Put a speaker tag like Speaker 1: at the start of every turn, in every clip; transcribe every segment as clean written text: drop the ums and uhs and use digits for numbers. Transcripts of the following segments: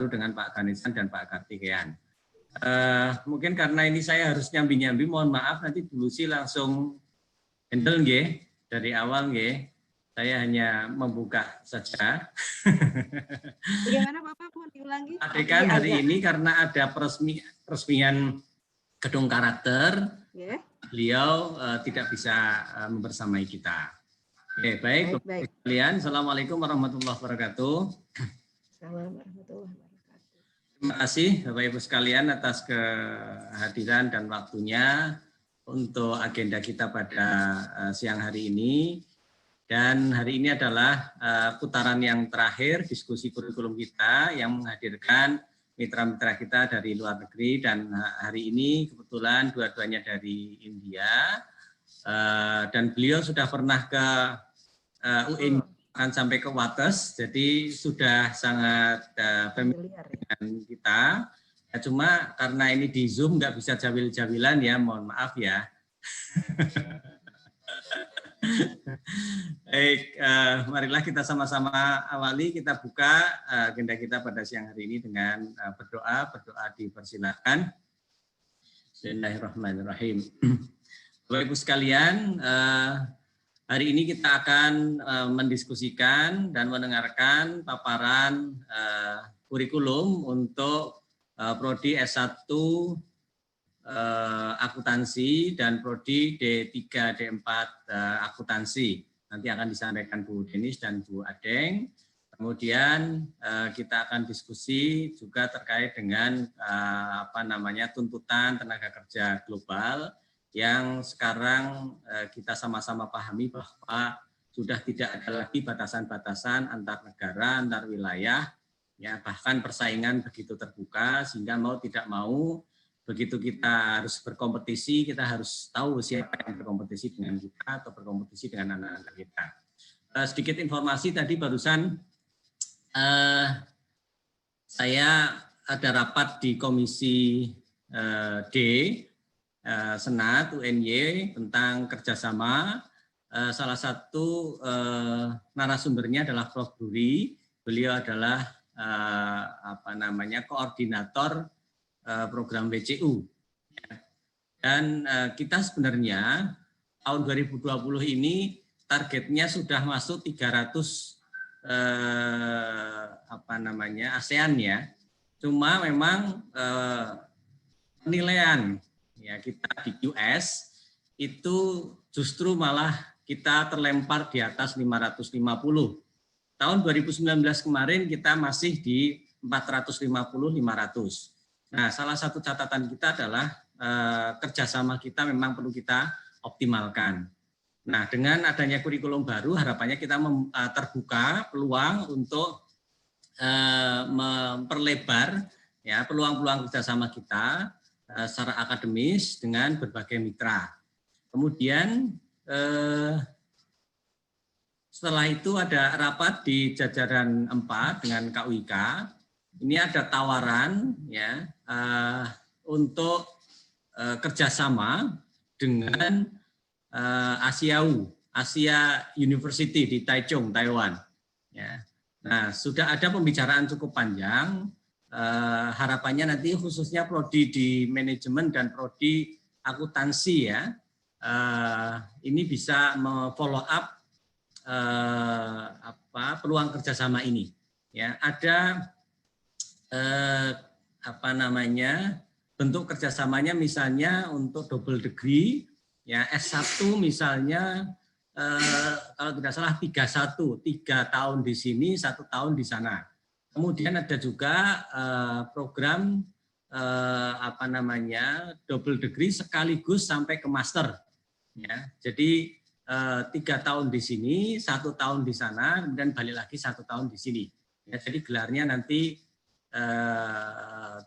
Speaker 1: dengan Pak Ganesan dan Pak Kartikeyan. Mungkin karena ini saya harus nyambi-nyambi, mohon maaf nanti Bu Lucy langsung handle nggih dari awal nggih. Saya hanya membuka saja.
Speaker 2: Bagaimana Bapak, mau diulangi?
Speaker 1: Adegan hari ini karena ada peresmian gedung karakter, beliau tidak bisa membersamai kita. Oke, baik. Kalian, assalamualaikum warahmatullahi wabarakatuh.
Speaker 2: Assalamualaikum warahmatullahi wabarakatuh.
Speaker 1: Terima kasih Bapak Ibu sekalian atas kehadiran dan waktunya untuk agenda kita pada siang hari ini. Dan hari ini adalah putaran yang terakhir diskusi kurikulum kita yang menghadirkan mitra-mitra kita dari luar negeri, dan hari ini kebetulan dua-duanya dari India, dan beliau sudah pernah ke UNY akan sampai ke Wates, jadi sudah sangat familiar dengan kita. Ya, cuma karena ini di Zoom nggak bisa jawil-jawilan ya, mohon maaf ya. Baik, marilah kita sama-sama awali, kita buka agenda kita pada siang hari ini dengan berdoa dipersilakan. Bismillahirrahmanirrahim. Bapak Ibu sekalian, hari ini kita akan mendiskusikan dan mendengarkan paparan kurikulum untuk prodi S1 akuntansi dan prodi D3 D4 akuntansi. Nanti akan disampaikan Bu Denis dan Bu Adeng. Kemudian kita akan diskusi juga terkait dengan tuntutan tenaga kerja global yang sekarang kita sama-sama pahami bahwa sudah tidak ada lagi batasan-batasan antar negara, antar wilayah, ya bahkan persaingan begitu terbuka, sehingga mau tidak mau begitu kita harus berkompetisi, kita harus tahu siapa yang berkompetisi dengan kita atau berkompetisi dengan anak-anak kita. Sedikit informasi tadi barusan saya ada rapat di Komisi D Senat UNY tentang kerjasama. Salah satu narasumbernya adalah Prof. Buri. Beliau adalah koordinator program WCU. Dan kita sebenarnya tahun 2020 ini targetnya sudah masuk 300 ASEAN ya. Cuma memang penilaian ya kita di US itu justru malah kita terlempar di atas 550. Tahun 2019 kemarin kita masih di 450-500. Nah, salah satu catatan kita adalah kerjasama kita memang perlu kita optimalkan. Nah, dengan adanya kurikulum baru, harapannya kita terbuka peluang untuk memperlebar ya peluang-peluang kerjasama kita secara akademis dengan berbagai mitra. Kemudian setelah itu ada rapat di jajaran 4 dengan KUIK. Ini ada tawaran ya untuk kerjasama dengan Asia University di Taichung, Taiwan. Ya. Nah, sudah ada pembicaraan cukup panjang. Harapannya nanti khususnya prodi di manajemen dan prodi akuntansi ya, ini bisa follow up peluang kerjasama ini. Ya, ada bentuk kerjasamanya misalnya untuk double degree, ya S1 misalnya kalau tidak salah 3 tahun di sini, 1 tahun di sana. Kemudian ada juga program double degree sekaligus sampai ke master. Ya, jadi 3 tahun di sini, 1 tahun di sana, kemudian balik lagi 1 tahun di sini. Ya, jadi gelarnya nanti 3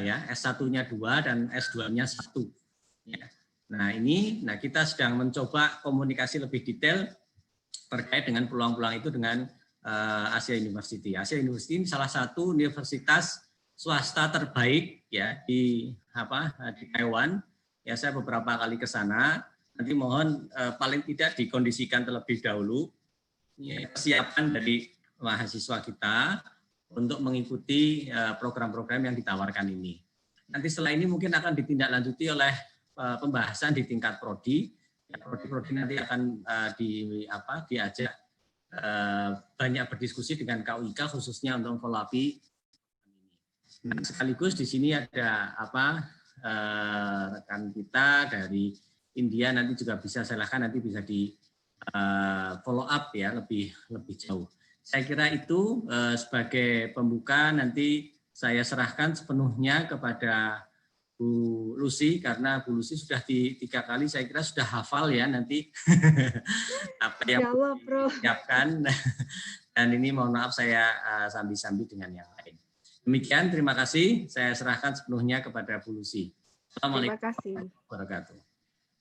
Speaker 1: ya, S1-nya 2 dan S2-nya 1. Ya. Nah kita sedang mencoba komunikasi lebih detail terkait dengan peluang-peluang itu dengan Asia University. Asia University ini salah satu universitas swasta terbaik ya di Taiwan. Ya, saya beberapa kali ke sana. Nanti mohon paling tidak dikondisikan terlebih dahulu ya, persiapan dari mahasiswa kita untuk mengikuti program-program yang ditawarkan ini. Nanti setelah ini mungkin akan ditindaklanjuti oleh pembahasan di tingkat prodi. Prodi nanti akan diajak banyak berdiskusi dengan KUIK khususnya untuk follow-up. Sekaligus di sini ada rekan kita dari India nanti juga bisa silahkan nanti bisa di follow up ya lebih jauh. Saya kira itu sebagai pembuka, nanti saya serahkan sepenuhnya kepada Bu Lucy, karena Bu Lucy sudah 3 kali saya kira sudah hafal ya nanti apa yang disiapkan. Dan ini mohon maaf saya sambi-sambi dengan yang lain. Demikian, terima kasih. Saya serahkan sepenuhnya kepada Bu Lucy. Assalamualaikum warahmatullahi wabarakatuh.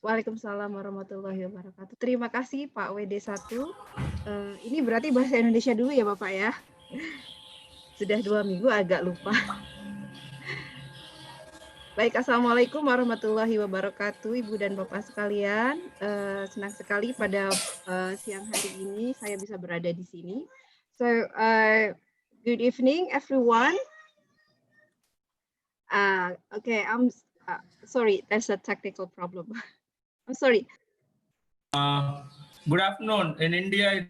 Speaker 2: Waalaikumsalam warahmatullahi wabarakatuh. Terima kasih Pak WD1. Ini berarti bahasa Indonesia dulu ya Bapak ya. Sudah 2 minggu agak lupa. Baik, Assalamualaikum warahmatullahi wabarakatuh Ibu dan Bapak sekalian. Senang sekali pada siang hari ini saya bisa berada di sini. So, good evening everyone. Okay, I'm sorry, there's a technical problem. I'm sorry.
Speaker 3: Good afternoon. In India.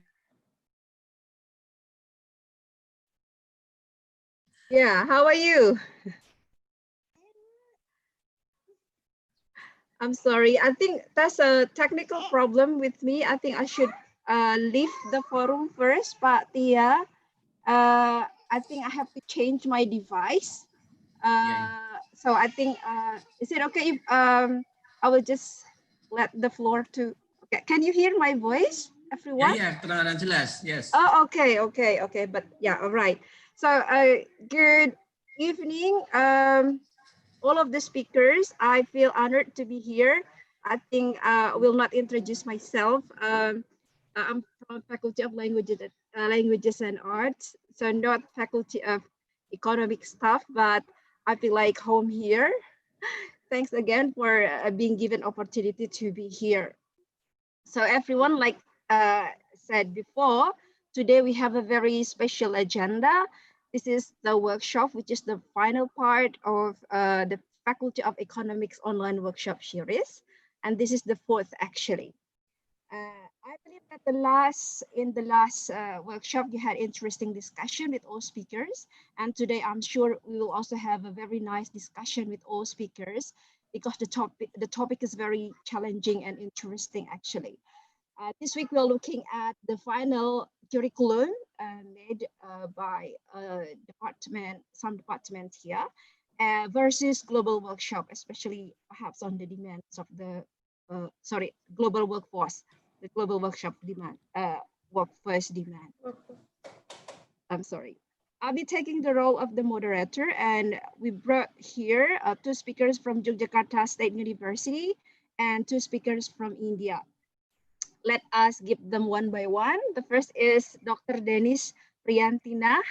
Speaker 2: Yeah, how are you? I'm sorry. I think that's a technical problem with me. I think I should leave the forum first, but Tia, I think I have to change my device. So I think, is it okay if I will just let the floor to, okay. Can you hear my voice, everyone?
Speaker 1: Yeah, terang dan jelas, yes.
Speaker 2: Oh, okay, but yeah, all right. So good evening, all of the speakers. I feel honored to be here. I think I will not introduce myself. I'm from Faculty of Languages and Arts, so not Faculty of Economics staff, but I feel like home here. Thanks again for being given opportunity to be here. So everyone, like said before, today we have a very special agenda. This is the workshop, which is the final part of the Faculty of Economics online workshop series. And this is the 4th actually. I believe that in the last workshop, you had interesting discussion with all speakers. And today, I'm sure we will also have a very nice discussion with all speakers because the topic is very challenging and interesting actually. This week, we're looking at the final curriculum made by some departments here versus global workshop, especially perhaps on the demands of the, global workforce. The global workshop demand, workforce demand. I'm sorry. I'll be taking the role of the moderator, and we brought here 2 speakers from Yogyakarta State University and 2 speakers from India. Let us give them one by one. The first is Dr. Denis Priyantina.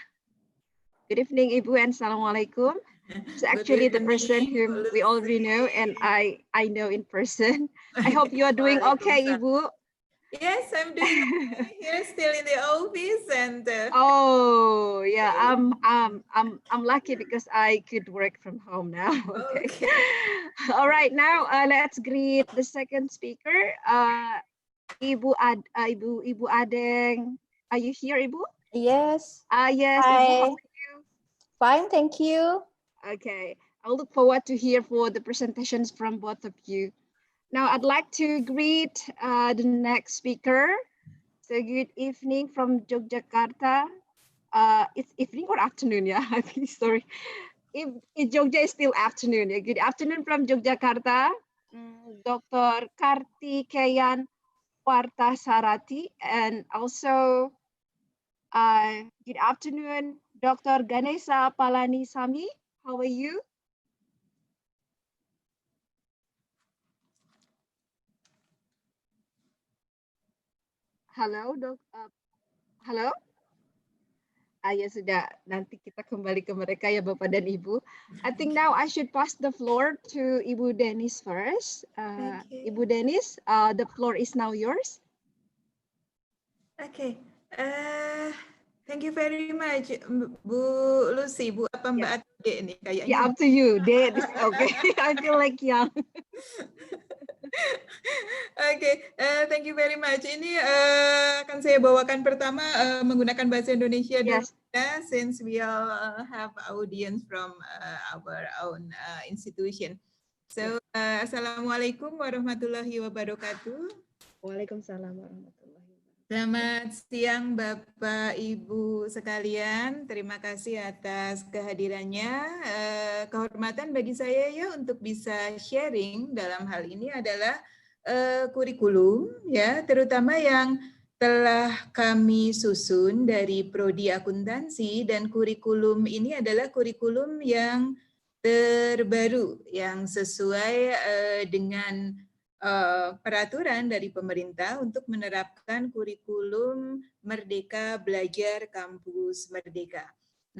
Speaker 2: Good evening, Ibu, and Assalamualaikum. It's actually the person whom we already know, and I know in person. I hope you are doing okay, Ibu.
Speaker 4: Yes, I'm doing okay. Here, still in the office, and
Speaker 2: oh yeah, I'm lucky because I could work from home now. Okay. All right, now let's greet the second speaker, Ibu Adeng. Are you here, Ibu?
Speaker 5: Yes.
Speaker 2: Yes.
Speaker 5: Hi.
Speaker 2: Ibu, how are you?
Speaker 5: Fine, thank you.
Speaker 2: Okay, I'll look forward to hear for the presentations from both of you. Now, I'd like to greet the next speaker. So good evening from Yogyakarta. It's evening or afternoon, yeah, I think, sorry. If Jogja is still afternoon, yeah. Good afternoon from Yogyakarta, Dr. Kartikeyan Partasarati, and also good afternoon, Dr. Ganesha Palanisamy. How are you? Halo, Dok. Halo? Ya sudah, nanti kita kembali ke mereka ya Bapak dan Ibu. I think now I should pass the floor to Ibu Denis first. Ibu Denis, the floor is now yours.
Speaker 4: okay. Thank you very much, Bu Lucy. Bu apa Mbak atau Dek nih? Kayaknya
Speaker 2: Yeah, up to you. Date is okay. I feel like young.
Speaker 4: Oke, thank you very much. Ini akan saya bawakan pertama menggunakan bahasa Indonesia dulu
Speaker 2: Yes.
Speaker 4: ya, since we all have audience from our own institution. So, Assalamualaikum warahmatullahi wabarakatuh.
Speaker 2: Waalaikumsalam warahmatullahi wabarakatuh.
Speaker 4: Selamat siang Bapak Ibu sekalian, terima kasih atas kehadirannya. Kehormatan bagi saya ya untuk bisa sharing dalam hal ini adalah kurikulum ya, terutama yang telah kami susun dari Prodi Akuntansi, dan kurikulum ini adalah kurikulum yang terbaru yang sesuai dengan peraturan dari pemerintah untuk menerapkan kurikulum Merdeka Belajar Kampus Merdeka.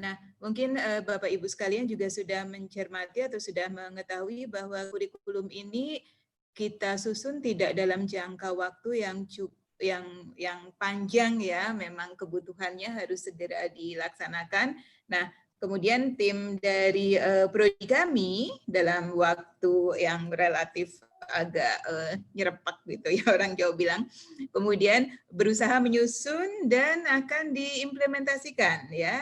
Speaker 4: Nah, mungkin Bapak Ibu sekalian juga sudah mencermati atau sudah mengetahui bahwa kurikulum ini kita susun tidak dalam jangka waktu yang panjang ya, memang kebutuhannya harus segera dilaksanakan. Nah, kemudian tim dari prodi kami dalam waktu yang relatif agak nyerepak gitu ya, orang Jawa bilang, kemudian berusaha menyusun dan akan diimplementasikan ya,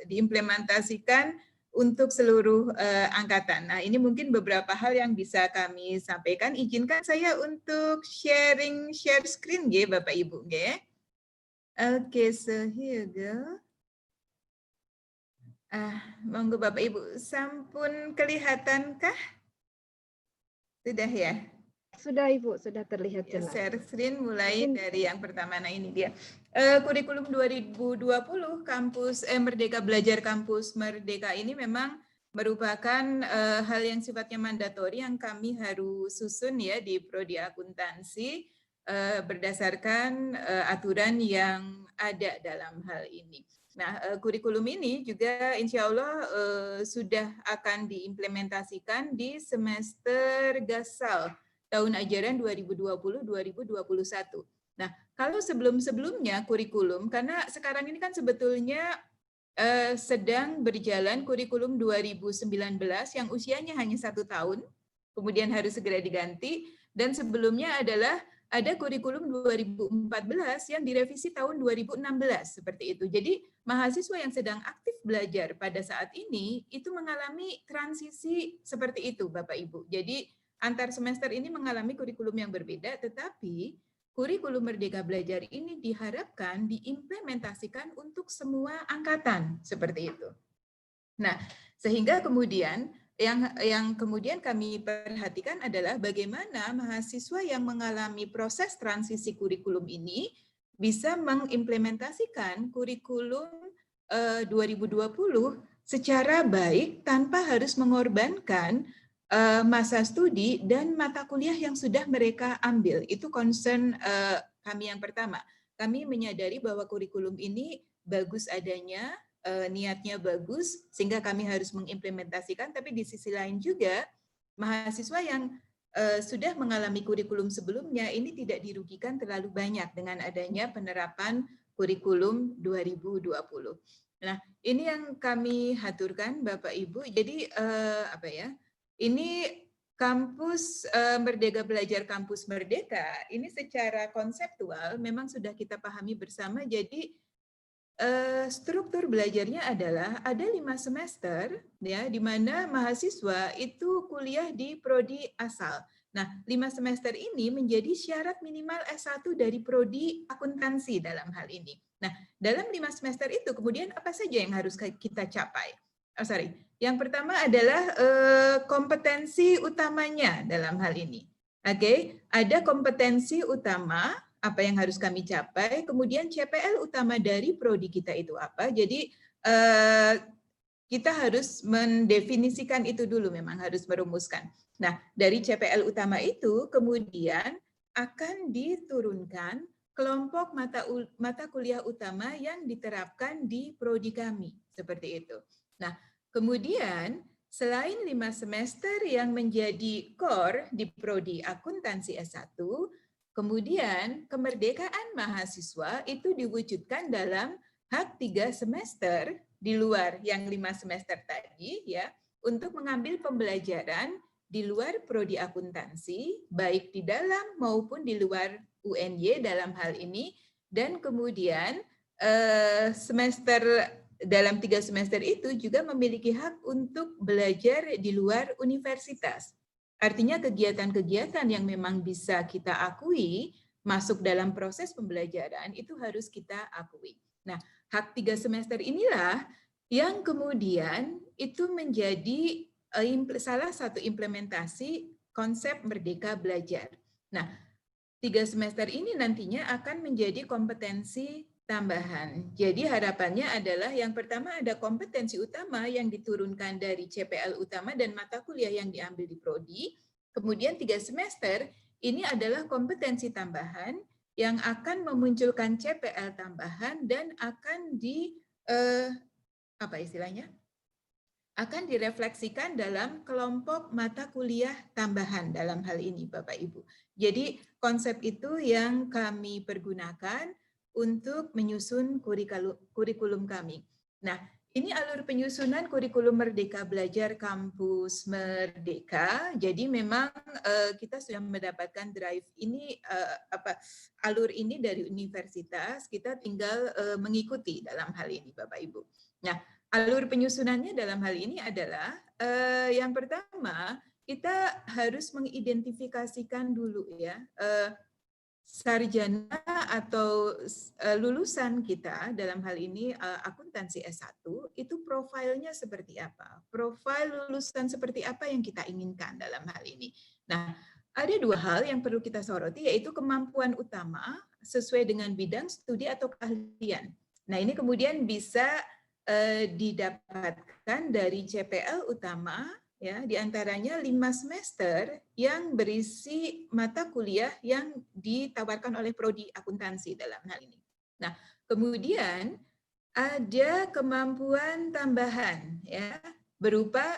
Speaker 4: diimplementasikan untuk seluruh angkatan. Nah, ini mungkin beberapa hal yang bisa kami sampaikan. Izinkan saya untuk share screen ya Bapak Ibu ya. Oke, so here you go. Monggo Bapak Ibu, sampun kelihatankah? Sudah ya?
Speaker 2: Sudah Ibu, sudah terlihat
Speaker 4: Ya,
Speaker 2: jelas.
Speaker 4: share screen mulai dari yang pertama. Nah ini dia. Kurikulum 2020 Kampus Merdeka Belajar Kampus Merdeka ini memang merupakan hal yang sifatnya mandatori yang kami harus susun ya di Prodi Akuntansi berdasarkan aturan yang ada dalam hal ini. Nah, kurikulum ini juga insya Allah sudah akan diimplementasikan di semester Gasal tahun ajaran 2020-2021. Nah, kalau sebelum-sebelumnya kurikulum, karena sekarang ini kan sebetulnya sedang berjalan kurikulum 2019 yang usianya hanya 1 tahun, kemudian harus segera diganti, dan sebelumnya adalah ada kurikulum 2014 yang direvisi tahun 2016 seperti itu. Jadi mahasiswa yang sedang aktif belajar pada saat ini itu mengalami transisi seperti itu, Bapak Ibu. Jadi antar semester ini mengalami kurikulum yang berbeda, tetapi kurikulum Merdeka Belajar ini diharapkan diimplementasikan untuk semua angkatan seperti itu. Nah, sehingga kemudian yang kemudian kami perhatikan adalah bagaimana mahasiswa yang mengalami proses transisi kurikulum ini bisa mengimplementasikan kurikulum 2020 secara baik tanpa harus mengorbankan masa studi dan mata kuliah yang sudah mereka ambil. Itu concern kami yang pertama. Kami menyadari bahwa kurikulum ini bagus adanya, niatnya bagus, sehingga kami harus mengimplementasikan, tapi di sisi lain juga mahasiswa yang sudah mengalami kurikulum sebelumnya ini tidak dirugikan terlalu banyak dengan adanya penerapan kurikulum 2020. Nah, ini yang kami haturkan Bapak Ibu. Jadi ini kampus Merdeka Belajar Kampus Merdeka ini secara konseptual memang sudah kita pahami bersama. Jadi struktur belajarnya adalah ada 5 semester ya, di mana mahasiswa itu kuliah di prodi asal. Nah, 5 semester ini menjadi syarat minimal S1 dari prodi akuntansi dalam hal ini. Nah, dalam 5 semester itu kemudian apa saja yang harus kita capai? Yang pertama adalah kompetensi utamanya dalam hal ini. Oke, ada kompetensi utama apa yang harus kami capai, kemudian CPL utama dari prodi kita itu apa. Jadi kita harus mendefinisikan itu dulu, memang harus merumuskan. Nah, dari CPL utama itu kemudian akan diturunkan kelompok mata kuliah utama yang diterapkan di prodi kami, seperti itu. Nah, kemudian selain 5 semester yang menjadi core di prodi akuntansi S1, kemudian kemerdekaan mahasiswa itu diwujudkan dalam hak 3 semester di luar yang 5 semester tadi ya, untuk mengambil pembelajaran di luar prodi akuntansi, baik di dalam maupun di luar UNY dalam hal ini, dan kemudian dalam 3 semester itu juga memiliki hak untuk belajar di luar universitas. Artinya kegiatan-kegiatan yang memang bisa kita akui masuk dalam proses pembelajaran itu harus kita akui. Nah, hak 3 semester inilah yang kemudian itu menjadi salah satu implementasi konsep Merdeka Belajar. Nah, 3 semester ini nantinya akan menjadi kompetensi tambahan. Jadi harapannya adalah yang pertama ada kompetensi utama yang diturunkan dari CPL utama dan mata kuliah yang diambil di prodi. Kemudian 3 semester ini adalah kompetensi tambahan yang akan memunculkan CPL tambahan dan akan akan direfleksikan dalam kelompok mata kuliah tambahan dalam hal ini, Bapak Ibu. Jadi konsep itu yang kami pergunakan untuk menyusun kurikulum kami. Nah, ini alur penyusunan kurikulum Merdeka Belajar Kampus Merdeka. Jadi memang kita sudah mendapatkan drive ini, alur ini dari universitas. Kita tinggal mengikuti dalam hal ini, Bapak Ibu. Nah, alur penyusunannya dalam hal ini adalah yang pertama kita harus mengidentifikasikan dulu ya sarjana atau lulusan kita dalam hal ini akuntansi S1 itu profilnya seperti apa? Profil lulusan seperti apa yang kita inginkan dalam hal ini. Nah, ada 2 hal yang perlu kita soroti yaitu kemampuan utama sesuai dengan bidang studi atau keahlian. Nah, ini kemudian bisa didapatkan dari CPL utama ya, diantaranya 5 semester yang berisi mata kuliah yang ditawarkan oleh prodi akuntansi dalam hal ini. Nah, kemudian ada kemampuan tambahan ya berupa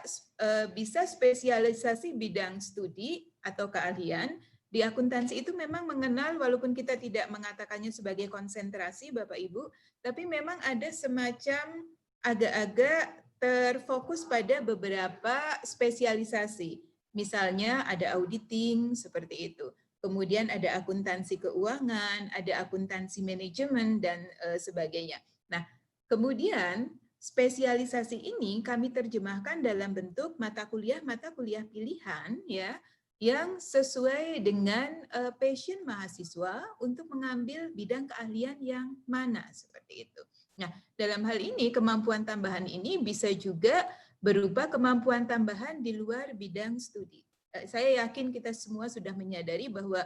Speaker 4: bisa spesialisasi bidang studi atau keahlian. Di akuntansi itu memang mengenal, walaupun kita tidak mengatakannya sebagai konsentrasi Bapak Ibu, tapi memang ada semacam agak-agak terfokus pada beberapa spesialisasi. Misalnya ada auditing seperti itu. Kemudian ada akuntansi keuangan, ada akuntansi manajemen dan sebagainya. Nah, kemudian spesialisasi ini kami terjemahkan dalam bentuk mata kuliah pilihan ya yang sesuai dengan passion mahasiswa untuk mengambil bidang keahlian yang mana seperti itu. Nah, dalam hal ini kemampuan tambahan ini bisa juga berupa kemampuan tambahan di luar bidang studi. Saya yakin kita semua sudah menyadari bahwa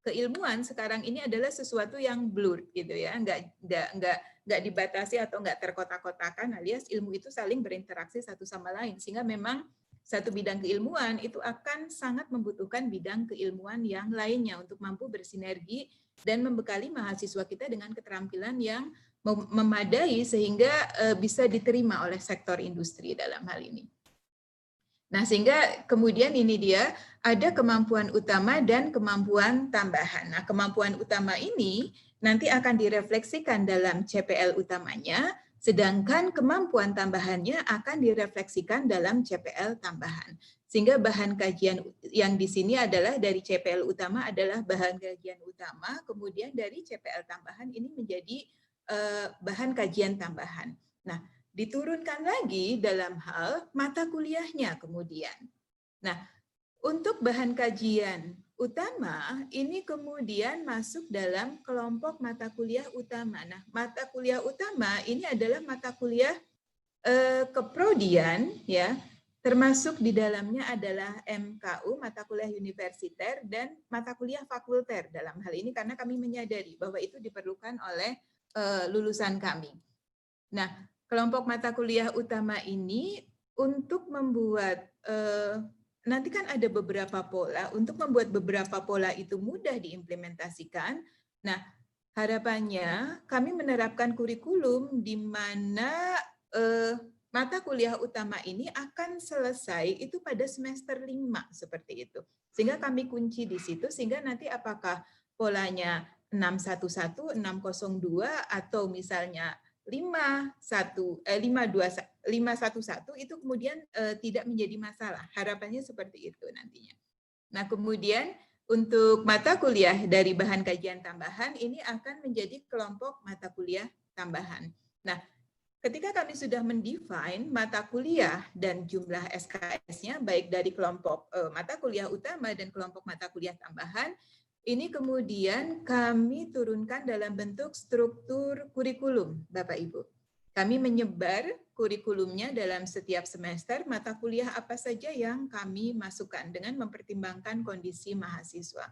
Speaker 4: keilmuan sekarang ini adalah sesuatu yang blur gitu ya, nggak dibatasi atau nggak terkotak-kotakan, alias ilmu itu saling berinteraksi satu sama lain, sehingga memang satu bidang keilmuan itu akan sangat membutuhkan bidang keilmuan yang lainnya untuk mampu bersinergi dan membekali mahasiswa kita dengan keterampilan yang memadai sehingga bisa diterima oleh sektor industri dalam hal ini. Nah, sehingga kemudian ini dia ada kemampuan utama dan kemampuan tambahan. Nah, kemampuan utama ini nanti akan direfleksikan dalam CPL utamanya, sedangkan kemampuan tambahannya akan direfleksikan dalam CPL tambahan. Sehingga bahan kajian yang di sini adalah dari CPL utama adalah bahan kajian utama, kemudian dari CPL tambahan ini menjadi bahan kajian tambahan. Nah, diturunkan lagi dalam hal mata kuliahnya kemudian. Nah, untuk bahan kajian utama ini kemudian masuk dalam kelompok mata kuliah utama. Nah, mata kuliah utama ini adalah mata kuliah keprodian ya, termasuk di dalamnya adalah MKU, mata kuliah universiter, dan mata kuliah fakulter dalam hal ini karena kami menyadari bahwa itu diperlukan oleh lulusan kami. Nah, kelompok mata kuliah utama ini untuk membuat, nanti kan ada beberapa pola, untuk membuat beberapa pola itu mudah diimplementasikan. Nah, harapannya kami menerapkan kurikulum di mana mata kuliah utama ini akan selesai itu pada semester 5 seperti itu. Sehingga kami kunci di situ, sehingga nanti apakah polanya 611, 602, atau misalnya 511 itu kemudian tidak menjadi masalah. Harapannya seperti itu nantinya. Nah, kemudian untuk mata kuliah dari bahan kajian tambahan ini akan menjadi kelompok mata kuliah tambahan. Nah, ketika kami sudah mendefine mata kuliah dan jumlah SKS-nya baik dari kelompok mata kuliah utama dan kelompok mata kuliah tambahan, ini kemudian kami turunkan dalam bentuk struktur kurikulum, Bapak Ibu. Kami menyebar kurikulumnya dalam setiap semester mata kuliah apa saja yang kami masukkan dengan mempertimbangkan kondisi mahasiswa.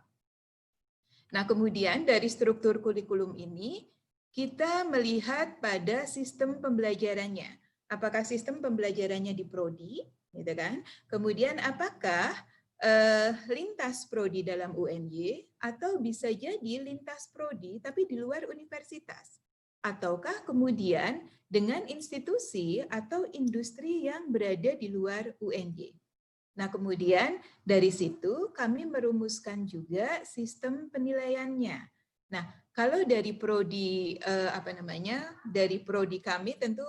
Speaker 4: Nah, kemudian dari struktur kurikulum ini kita melihat pada sistem pembelajarannya. Apakah sistem pembelajarannya di prodi, gitu kan? Kemudian apakah lintas prodi dalam UNY atau bisa jadi lintas prodi tapi di luar universitas? Ataukah kemudian dengan institusi atau industri yang berada di luar UNY. Nah, kemudian dari situ kami merumuskan juga sistem penilaiannya. Nah, kalau dari prodi dari prodi kami tentu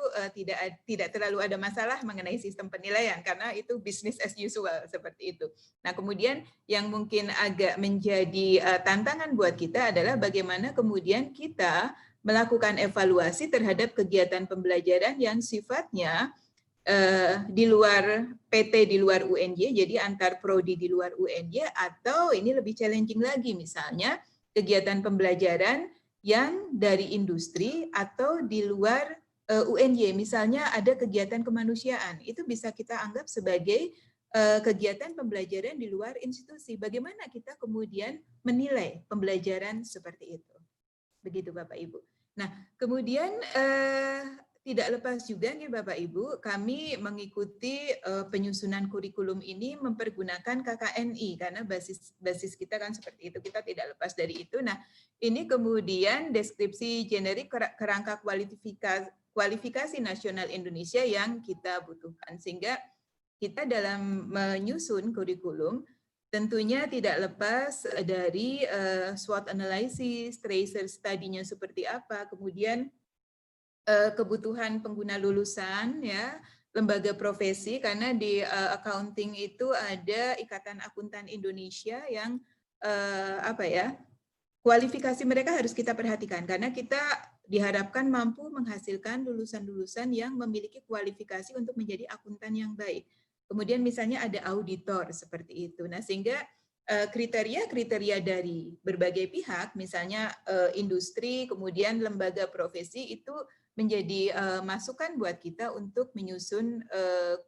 Speaker 4: tidak terlalu ada masalah mengenai sistem penilaian karena itu business as usual seperti itu. Nah, kemudian yang mungkin agak menjadi tantangan buat kita adalah bagaimana kemudian kita melakukan evaluasi terhadap kegiatan pembelajaran yang sifatnya di luar PT di luar UNY, jadi antar prodi di luar UNY, atau ini lebih challenging lagi misalnya kegiatan pembelajaran yang dari industri atau di luar UNY, misalnya ada kegiatan kemanusiaan, itu bisa kita anggap sebagai kegiatan pembelajaran di luar institusi. Bagaimana kita kemudian menilai pembelajaran seperti itu? Begitu Bapak Ibu. Nah, kemudian tidak lepas juga nih Bapak Ibu, kami mengikuti penyusunan kurikulum ini mempergunakan KKNI karena basis kita kan seperti itu, kita tidak lepas dari itu. Nah, ini kemudian deskripsi generik kerangka kualifikasi nasional Indonesia yang kita butuhkan, sehingga kita dalam menyusun kurikulum tentunya tidak lepas dari SWOT analysis, tracer study-nya seperti apa, kemudian kebutuhan pengguna lulusan, ya, lembaga profesi, karena di accounting itu ada Ikatan Akuntan Indonesia yang kualifikasi mereka harus kita perhatikan karena kita diharapkan mampu menghasilkan lulusan-lulusan yang memiliki kualifikasi untuk menjadi akuntan yang baik. Kemudian misalnya ada auditor seperti itu. Nah, sehingga kriteria-kriteria dari berbagai pihak, misalnya industri, kemudian lembaga profesi itu menjadi masukan buat kita untuk menyusun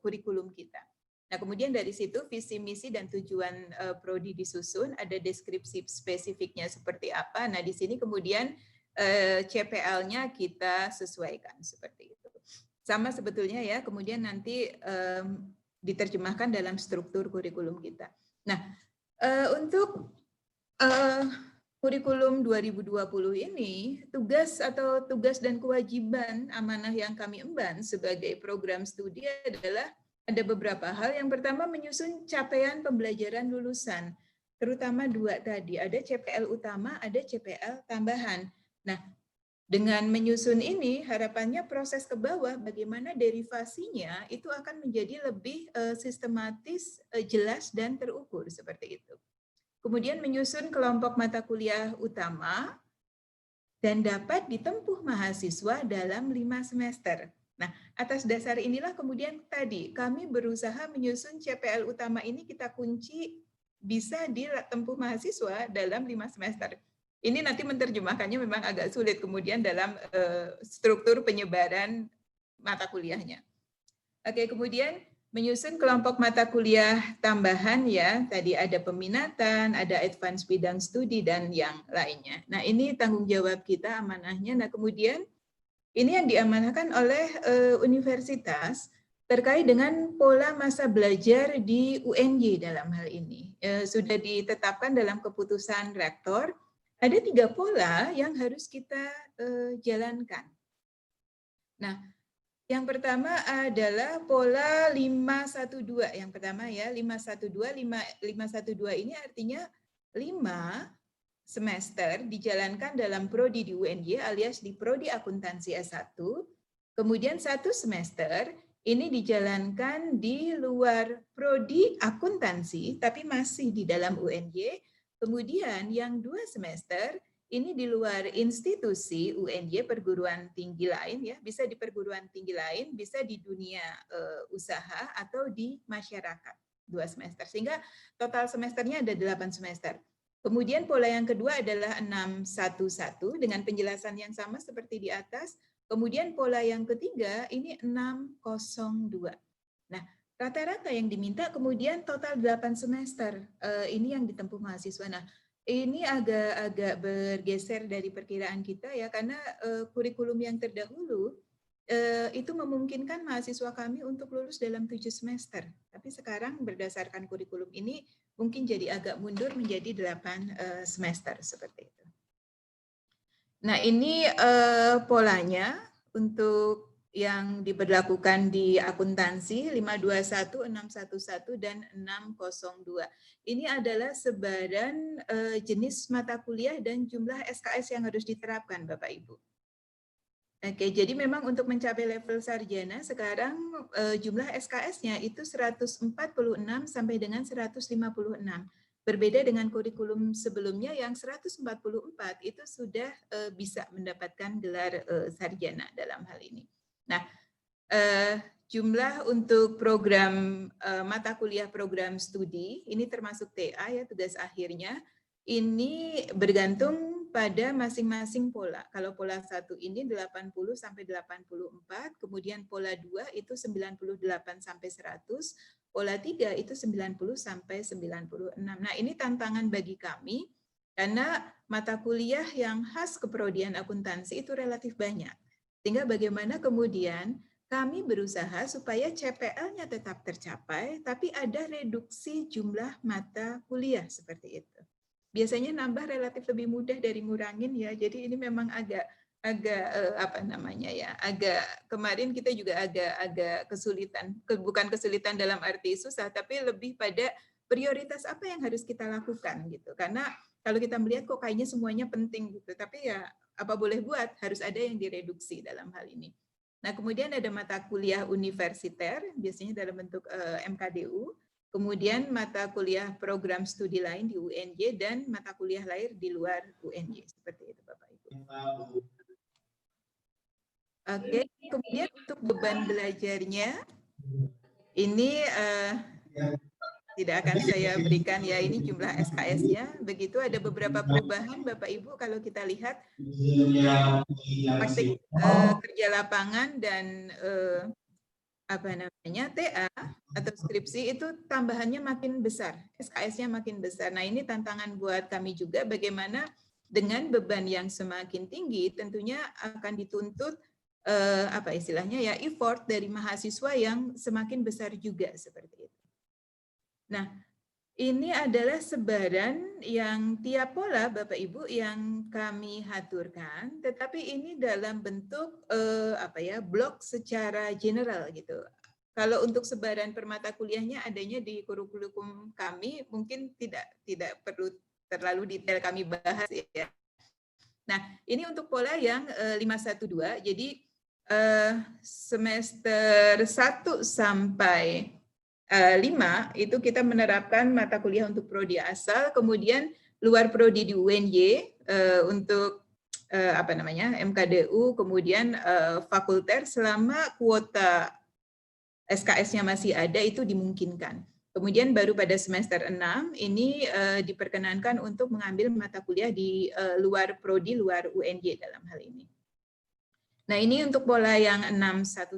Speaker 4: kurikulum kita. Nah, kemudian dari situ visi, misi, dan tujuan prodi disusun, ada deskripsi spesifiknya seperti apa. Nah, di sini kemudian CPL-nya kita sesuaikan seperti itu. Sama sebetulnya ya, kemudian nanti diterjemahkan dalam struktur kurikulum kita. Nah, untuk kurikulum 2020 ini, tugas dan kewajiban amanah yang kami emban sebagai program studi adalah ada beberapa hal. Yang pertama, menyusun capaian pembelajaran lulusan, terutama dua tadi, ada CPL utama, ada CPL tambahan. Nah, dengan menyusun ini, harapannya proses ke bawah, bagaimana derivasinya itu akan menjadi lebih sistematis, jelas, dan terukur, seperti itu. Kemudian menyusun kelompok mata kuliah utama, dan dapat ditempuh mahasiswa dalam 5 semester. Nah, atas dasar inilah kemudian tadi kami berusaha menyusun CPL utama ini kita kunci bisa ditempuh mahasiswa dalam 5 semester. Ini nanti menerjemahkannya memang agak sulit kemudian dalam struktur penyebaran mata kuliahnya. Oke, kemudian menyusun kelompok mata kuliah tambahan ya, tadi ada peminatan, ada advance bidang studi, dan yang lainnya. Nah, ini tanggung jawab kita, amanahnya. Nah, kemudian ini yang diamanahkan oleh universitas terkait dengan pola masa belajar di UNY dalam hal ini. Sudah ditetapkan dalam keputusan rektor, ada 3 pola yang harus kita jalankan. Nah, yang pertama adalah pola 512. Yang pertama ya, 512 ini artinya 5 semester dijalankan dalam prodi di UNY alias di prodi akuntansi S1, kemudian 1 semester ini dijalankan di luar prodi akuntansi tapi masih di dalam UNY, kemudian yang 2 semester ini di luar institusi UNY perguruan tinggi lain ya, bisa di perguruan tinggi lain, bisa di dunia usaha atau di masyarakat 2 semester. Sehingga total semesternya ada 8 semester. Kemudian pola yang kedua adalah 611 dengan penjelasan yang sama seperti di atas. Kemudian pola yang ketiga ini 602. Nah, rata-rata yang diminta kemudian total 8 semester. Ini yang ditempuh mahasiswa. Nah, ini agak bergeser dari perkiraan kita ya, karena kurikulum yang terdahulu itu memungkinkan mahasiswa kami untuk lulus dalam 7 semester. Tapi sekarang berdasarkan kurikulum ini mungkin jadi agak mundur menjadi 8 semester seperti itu. Nah, ini polanya untuk yang diberlakukan di akuntansi 521, 611, dan 602. Ini adalah sebaran jenis mata kuliah dan jumlah SKS yang harus diterapkan, Bapak Ibu. Oke, jadi memang untuk mencapai level sarjana sekarang jumlah SKS-nya itu 146 sampai dengan 156. Berbeda dengan kurikulum sebelumnya yang 144 itu sudah bisa mendapatkan gelar sarjana dalam hal ini. Nah, jumlah untuk program mata kuliah program studi ini termasuk TA ya, tugas akhirnya ini bergantung pada masing-masing pola. Kalau pola 1 ini 80 sampai 84, kemudian pola 2 itu 98 sampai 100, pola 3 itu 90 sampai 96. Nah, ini tantangan bagi kami karena mata kuliah yang khas keprodian akuntansi itu relatif banyak. Sehingga bagaimana kemudian kami berusaha supaya CPL-nya tetap tercapai, tapi ada reduksi jumlah mata kuliah seperti itu. Biasanya nambah relatif lebih mudah dari ngurangin ya. Jadi ini memang agak apa namanya ya, agak kemarin kita juga agak kesulitan, bukan kesulitan dalam arti susah, tapi lebih pada prioritas apa yang harus kita lakukan gitu. Karena kalau kita melihat kok kayaknya semuanya penting gitu, tapi ya apa boleh buat, harus ada yang direduksi dalam hal ini. Nah, kemudian ada mata kuliah universiter, biasanya dalam bentuk MKDU, kemudian mata kuliah program studi lain di UNY, dan mata kuliah lain di luar UNY. Seperti itu, Bapak Ibu. Oke, kemudian untuk beban belajarnya, ini tidak akan saya berikan ya, ini jumlah SKS-nya. Begitu ada beberapa perubahan, Bapak Ibu, kalau kita lihat praktik kerja lapangan dan apa namanya TA atau skripsi itu tambahannya makin besar, SKS-nya makin besar. Nah, ini tantangan buat kami juga, bagaimana dengan beban yang semakin tinggi tentunya akan dituntut apa istilahnya ya, effort dari mahasiswa yang semakin besar juga seperti itu. Nah, ini adalah sebaran yang tiap pola Bapak Ibu yang kami aturkan, tetapi ini dalam bentuk apa ya, blok secara general gitu. Kalau untuk sebaran per mata kuliahnya adanya di kurikulum kami, mungkin tidak perlu terlalu detail kami bahas ya. Nah, ini untuk pola yang 512, jadi semester 1 sampai 5 itu kita menerapkan mata kuliah untuk prodi asal, kemudian luar prodi di UNY untuk apa namanya MKDU, kemudian fakulter selama kuota SKS-nya masih ada itu dimungkinkan. Kemudian baru pada semester 6 ini diperkenankan untuk mengambil mata kuliah di luar prodi, luar UNY dalam hal ini. Nah, ini untuk pola yang 611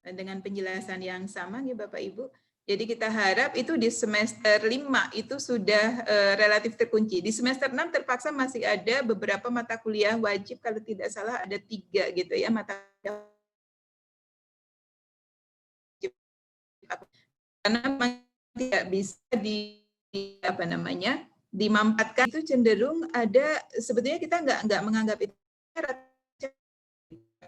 Speaker 4: dengan penjelasan yang sama nih Bapak Ibu. Jadi kita harap itu di semester 5 itu sudah relatif terkunci. Di semester 6 terpaksa masih ada beberapa mata kuliah wajib, kalau tidak salah ada 3 gitu ya, mata kuliah wajib. Karena tidak bisa apa namanya dimampatkan, itu cenderung ada, sebetulnya kita nggak menganggap itu,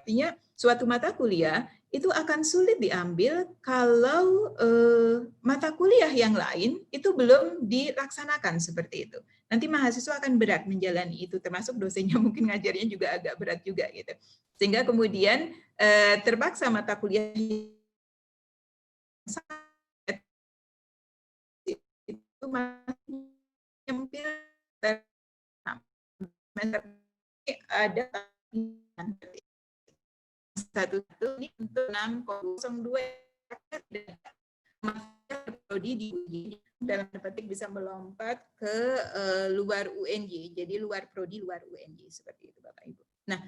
Speaker 4: artinya suatu mata kuliah itu akan sulit diambil kalau mata kuliah yang lain itu belum dilaksanakan seperti itu. Nanti mahasiswa akan berat menjalani itu, termasuk dosennya mungkin ngajarnya juga agak berat juga gitu. Sehingga kemudian terpaksa mata kuliah itu masih nyempil ada satu ini untuk 6,02 prodi diuji dalam tanda petik bisa melompat ke luar UNY, jadi luar prodi luar UNY seperti itu Bapak Ibu. Nah,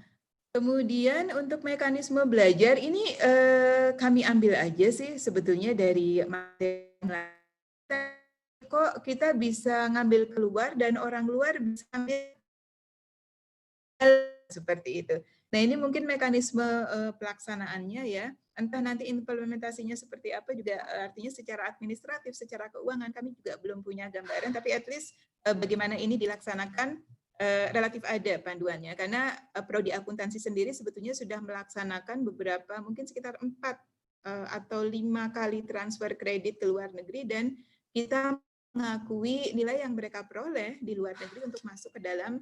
Speaker 4: kemudian untuk mekanisme belajar ini kami ambil aja sih sebetulnya dari materi. Kok kita bisa ngambil keluar dan orang luar bisa ambil seperti itu. Nah, ini mungkin mekanisme pelaksanaannya ya. Entah nanti implementasinya seperti apa juga artinya secara administratif, secara keuangan kami juga belum punya gambaran, tapi at least bagaimana ini dilaksanakan relatif ada panduannya. Karena prodi akuntansi sendiri sebetulnya sudah melaksanakan beberapa, mungkin sekitar 4 atau 5 kali transfer kredit ke luar negeri, dan kita mengakui nilai yang mereka peroleh di luar negeri untuk masuk ke dalam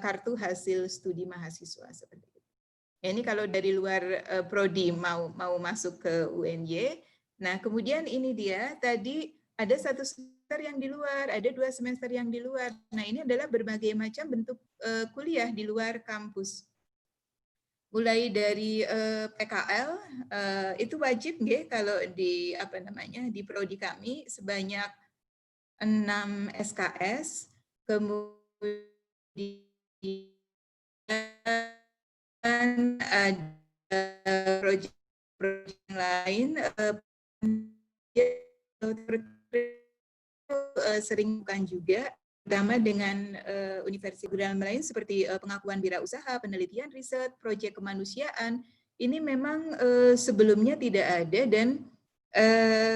Speaker 4: kartu hasil studi mahasiswa seperti itu. Ya, ini kalau dari luar prodi mau masuk ke UNY. Nah, kemudian ini dia tadi ada 1 semester yang di luar, ada 2 semester yang di luar. Nah, ini adalah berbagai macam bentuk kuliah di luar kampus. Mulai dari PKL itu wajib nggih kalau di di prodi kami sebanyak 6 SKS, kemudian ada proyek lain sering bukan juga, terutama dengan universitas lain seperti pengakuan wirausaha, penelitian riset, proyek kemanusiaan. Ini memang sebelumnya tidak ada, dan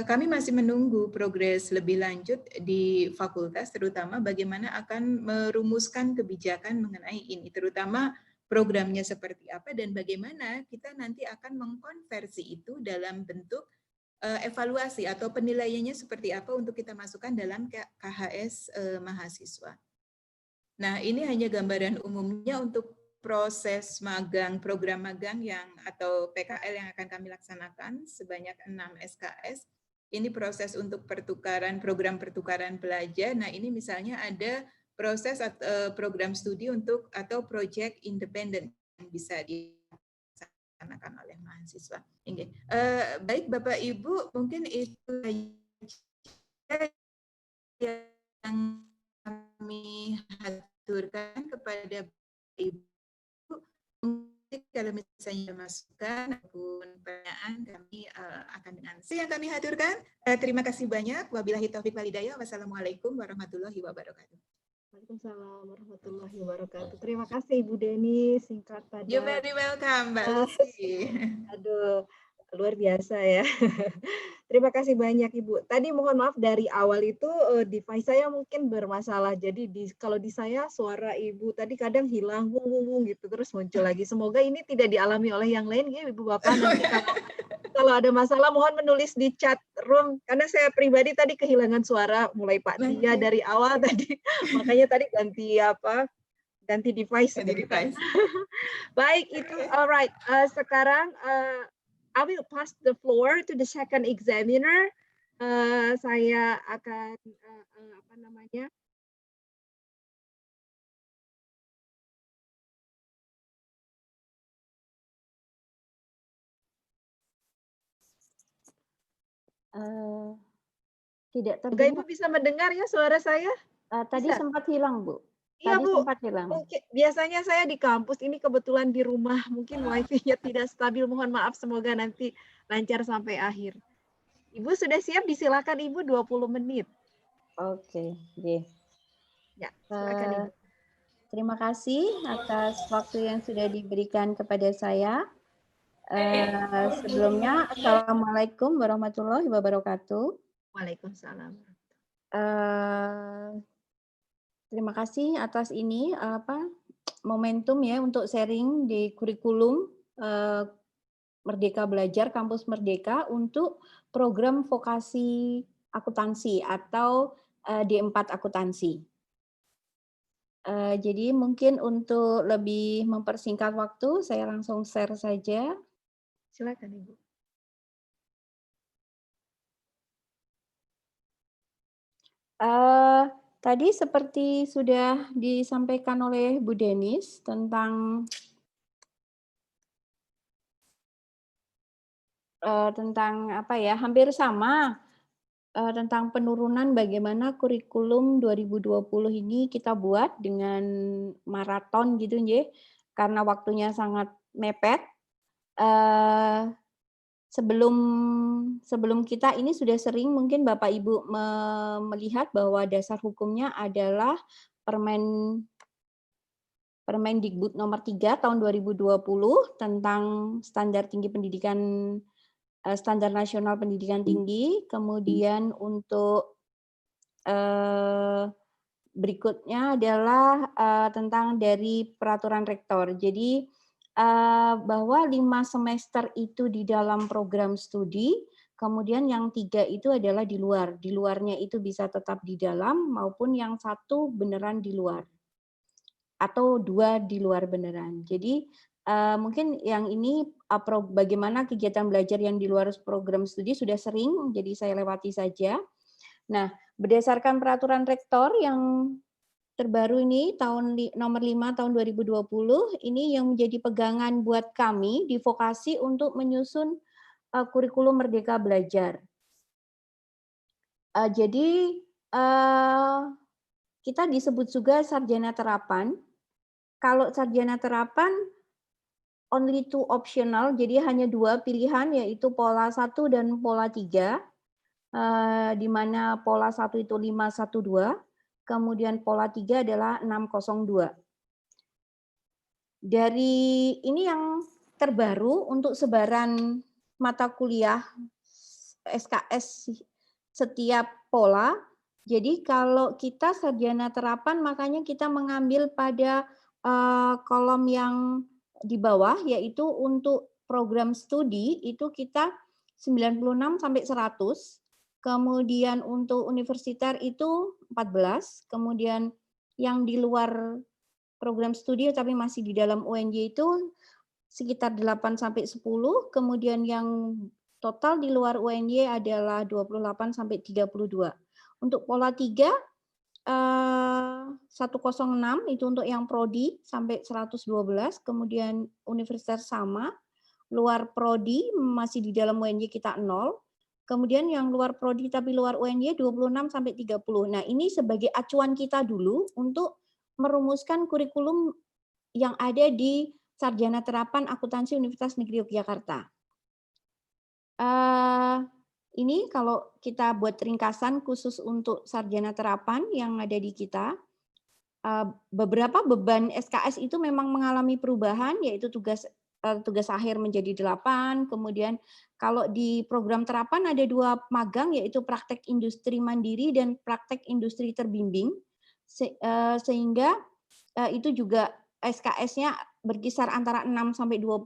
Speaker 4: kami masih menunggu progres lebih lanjut di fakultas, terutama bagaimana akan merumuskan kebijakan mengenai ini, terutama programnya seperti apa dan bagaimana kita nanti akan mengkonversi itu dalam bentuk evaluasi atau penilaiannya seperti apa untuk kita masukkan dalam KHS mahasiswa. Nah, ini hanya gambaran umumnya untuk proses magang, program magang yang atau PKL yang akan kami laksanakan sebanyak 6 SKS. Ini proses untuk pertukaran, program pertukaran pelajar. Nah, ini misalnya ada proses program studi untuk atau proyek independen yang bisa dilaksanakan oleh mahasiswa. Baik Bapak Ibu, mungkin itu yang kami haturkan kepada Ibu. Mungkin kalau misalnya masukan ataupun pertanyaan kami akan dengan yang kami haturkan. Terima kasih banyak. Wabillahi taufiq wal hidayah. Wassalamualaikum warahmatullahi wabarakatuh.
Speaker 2: Waalaikumsalam warahmatullahi wabarakatuh. Terima kasih Ibu Deni, singkat padat.
Speaker 4: You're very welcome, Mbak Lucy.
Speaker 2: Aduh, luar biasa ya. Terima kasih banyak Ibu. Tadi mohon maaf dari awal itu device saya mungkin bermasalah. Jadi kalau di saya suara Ibu tadi kadang hilang, wung gitu, terus muncul lagi. Semoga ini tidak dialami oleh yang lain ya Ibu Bapak. Nanti kalau ada masalah mohon menulis di chat room. Karena saya pribadi tadi kehilangan suara mulai Pak Tia dari awal tadi. Makanya tadi ganti device. Baik, itu alright. Sekarang I will pass the floor to the second examiner. Saya akan
Speaker 5: tidak
Speaker 2: Semoga
Speaker 5: terdengar.
Speaker 2: Ibu bisa mendengar ya suara saya?
Speaker 5: Tadi
Speaker 2: Bisa?
Speaker 5: sempat hilang, Bu.
Speaker 2: Iya,
Speaker 5: Tadi
Speaker 2: Bu.
Speaker 5: sempat hilang.
Speaker 2: Mungkin biasanya saya di kampus, ini kebetulan di rumah, mungkin wifi-nya tidak stabil. Mohon maaf, semoga nanti lancar sampai akhir. Ibu sudah siap? Disilakan Ibu 20 menit.
Speaker 5: Oke, okay.
Speaker 2: Ya, silakan Ibu.
Speaker 5: Terima kasih atas waktu yang sudah diberikan kepada saya. Sebelumnya, Assalamualaikum warahmatullahi wabarakatuh.
Speaker 2: Waalaikumsalam.
Speaker 5: Terima kasih atas ini momentum ya untuk sharing di kurikulum Merdeka Belajar Kampus Merdeka untuk program vokasi akuntansi atau D4 akuntansi. Jadi mungkin untuk lebih mempersingkat waktu, saya langsung share saja.
Speaker 2: Silakan Ibu.
Speaker 5: Tadi seperti sudah disampaikan oleh Bu Denis tentang apa ya, hampir sama tentang penurunan bagaimana kurikulum 2020 ini kita buat dengan maraton gitu ya, karena waktunya sangat mepet. Sebelum kita ini sudah sering mungkin Bapak Ibu melihat bahwa dasar hukumnya adalah Permendikbud nomor 3 tahun 2020 tentang standar tinggi pendidikan, standar nasional pendidikan tinggi. Kemudian untuk berikutnya adalah tentang dari peraturan rektor. Jadi bahwa 5 semester itu di dalam program studi, kemudian yang 3 itu adalah di luar. Di luarnya itu bisa tetap di dalam maupun yang 1 beneran di luar. Atau 2 di luar beneran. Jadi mungkin yang ini bagaimana kegiatan belajar yang di luar program studi sudah sering, jadi saya lewati saja. Nah, berdasarkan peraturan rektor yang terbaru ini nomor 5 tahun 2020, ini yang menjadi pegangan buat kami di vokasi untuk menyusun kurikulum Merdeka Belajar. Jadi kita disebut juga sarjana terapan. Kalau sarjana terapan only 2 optional, jadi hanya 2 pilihan, yaitu pola 1 dan pola 3, di mana pola 1 itu 512, kemudian pola 3 adalah 602. Dari ini yang terbaru untuk sebaran mata kuliah SKS setiap pola. Jadi kalau kita sarjana terapan, makanya kita mengambil pada kolom yang di bawah, yaitu untuk program studi itu kita 96 sampai 100. Kemudian untuk universitas itu 14, kemudian yang di luar program studi tapi masih di dalam UNY itu sekitar 8 sampai 10, kemudian yang total di luar UNY adalah 28 sampai 32. Untuk pola 3 106 itu untuk yang prodi sampai 112, kemudian universitas sama, luar prodi masih di dalam UNY kita 0. Kemudian yang luar prodi tapi luar UNY 26 sampai 30. Nah, ini sebagai acuan kita dulu untuk merumuskan kurikulum yang ada di Sarjana Terapan Akuntansi Universitas Negeri Yogyakarta. Ini kalau kita buat ringkasan khusus untuk sarjana terapan yang ada di kita, beberapa beban SKS itu memang mengalami perubahan, yaitu tugas akhir menjadi 8, kemudian kalau di program terapan ada 2 magang, yaitu praktek industri mandiri dan praktek industri terbimbing, sehingga itu juga SKS-nya berkisar antara 6 sampai 20,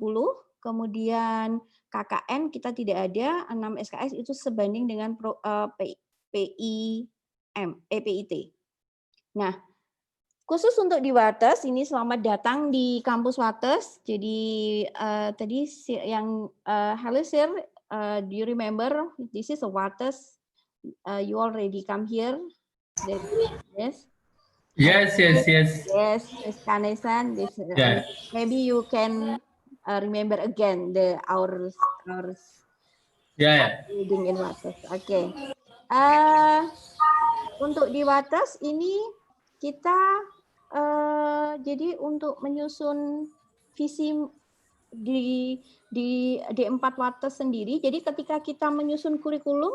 Speaker 5: kemudian KKN kita tidak ada, 6 SKS itu sebanding dengan PIT. Nah, khusus untuk di Wates, ini selamat datang di kampus Wates. Jadi tadi yang hello sir, do you remember this is a Wates? You already come here? Yes.
Speaker 3: Yes.
Speaker 5: Yes, Miss Kanesan.
Speaker 3: Yeah.
Speaker 5: Maybe you can remember again our
Speaker 3: Yeah.
Speaker 5: reading in Wates. Oke. Untuk di Wates ini kita jadi untuk menyusun visi di D4 Wates sendiri. Jadi ketika kita menyusun kurikulum,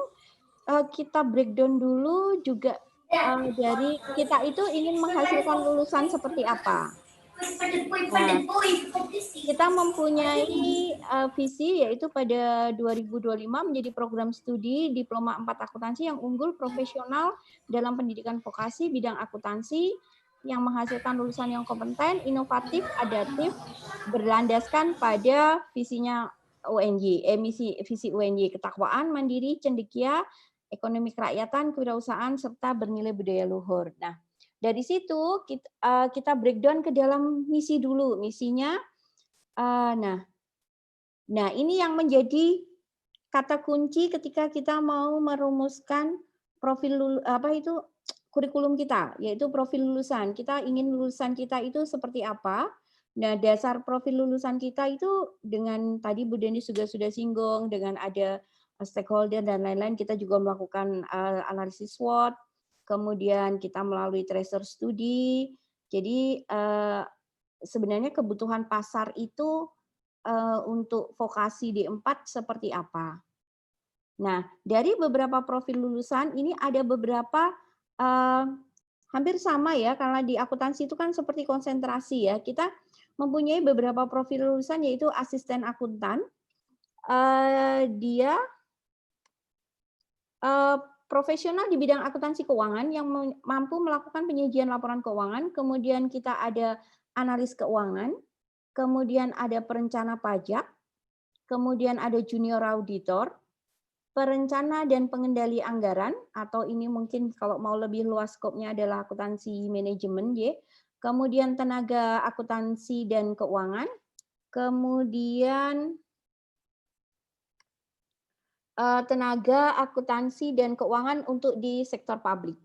Speaker 5: kita breakdown dulu juga dari kita itu ingin menghasilkan lulusan seperti apa. Nah, kita mempunyai visi yaitu pada 2025 menjadi program studi Diploma 4 Akuntansi yang unggul profesional dalam pendidikan vokasi bidang akuntansi yang menghasilkan lulusan yang kompeten, inovatif, adaptif, berlandaskan pada visinya UNY, visi UNY, ketakwaan, mandiri, cendekia, ekonomi kerakyatan, kewirausahaan, serta bernilai budaya luhur. Nah, dari situ kita breakdown ke dalam misi dulu. Misinya, nah ini yang menjadi kata kunci ketika kita mau merumuskan profil kurikulum kita, yaitu profil lulusan. Kita ingin lulusan kita itu seperti apa. Nah, dasar profil lulusan kita itu dengan tadi Bu Deni juga sudah singgung, dengan ada stakeholder dan lain-lain, kita juga melakukan analisis SWOT, kemudian kita melalui tracer studi. Jadi sebenarnya kebutuhan pasar itu untuk vokasi D4 seperti apa. Nah, dari beberapa profil lulusan ini ada beberapa hampir sama ya, karena di akuntansi itu kan seperti konsentrasi ya. Kita mempunyai beberapa profil lulusan yaitu asisten akuntan. Dia profesional di bidang akuntansi keuangan yang mampu melakukan penyajian laporan keuangan. Kemudian kita ada analis keuangan, kemudian ada perencana pajak, kemudian ada junior auditor, perencana dan pengendali anggaran, atau ini mungkin kalau mau lebih luas skopnya adalah akuntansi manajemen, kemudian tenaga akuntansi dan keuangan, kemudian tenaga akuntansi dan keuangan untuk di sektor publik.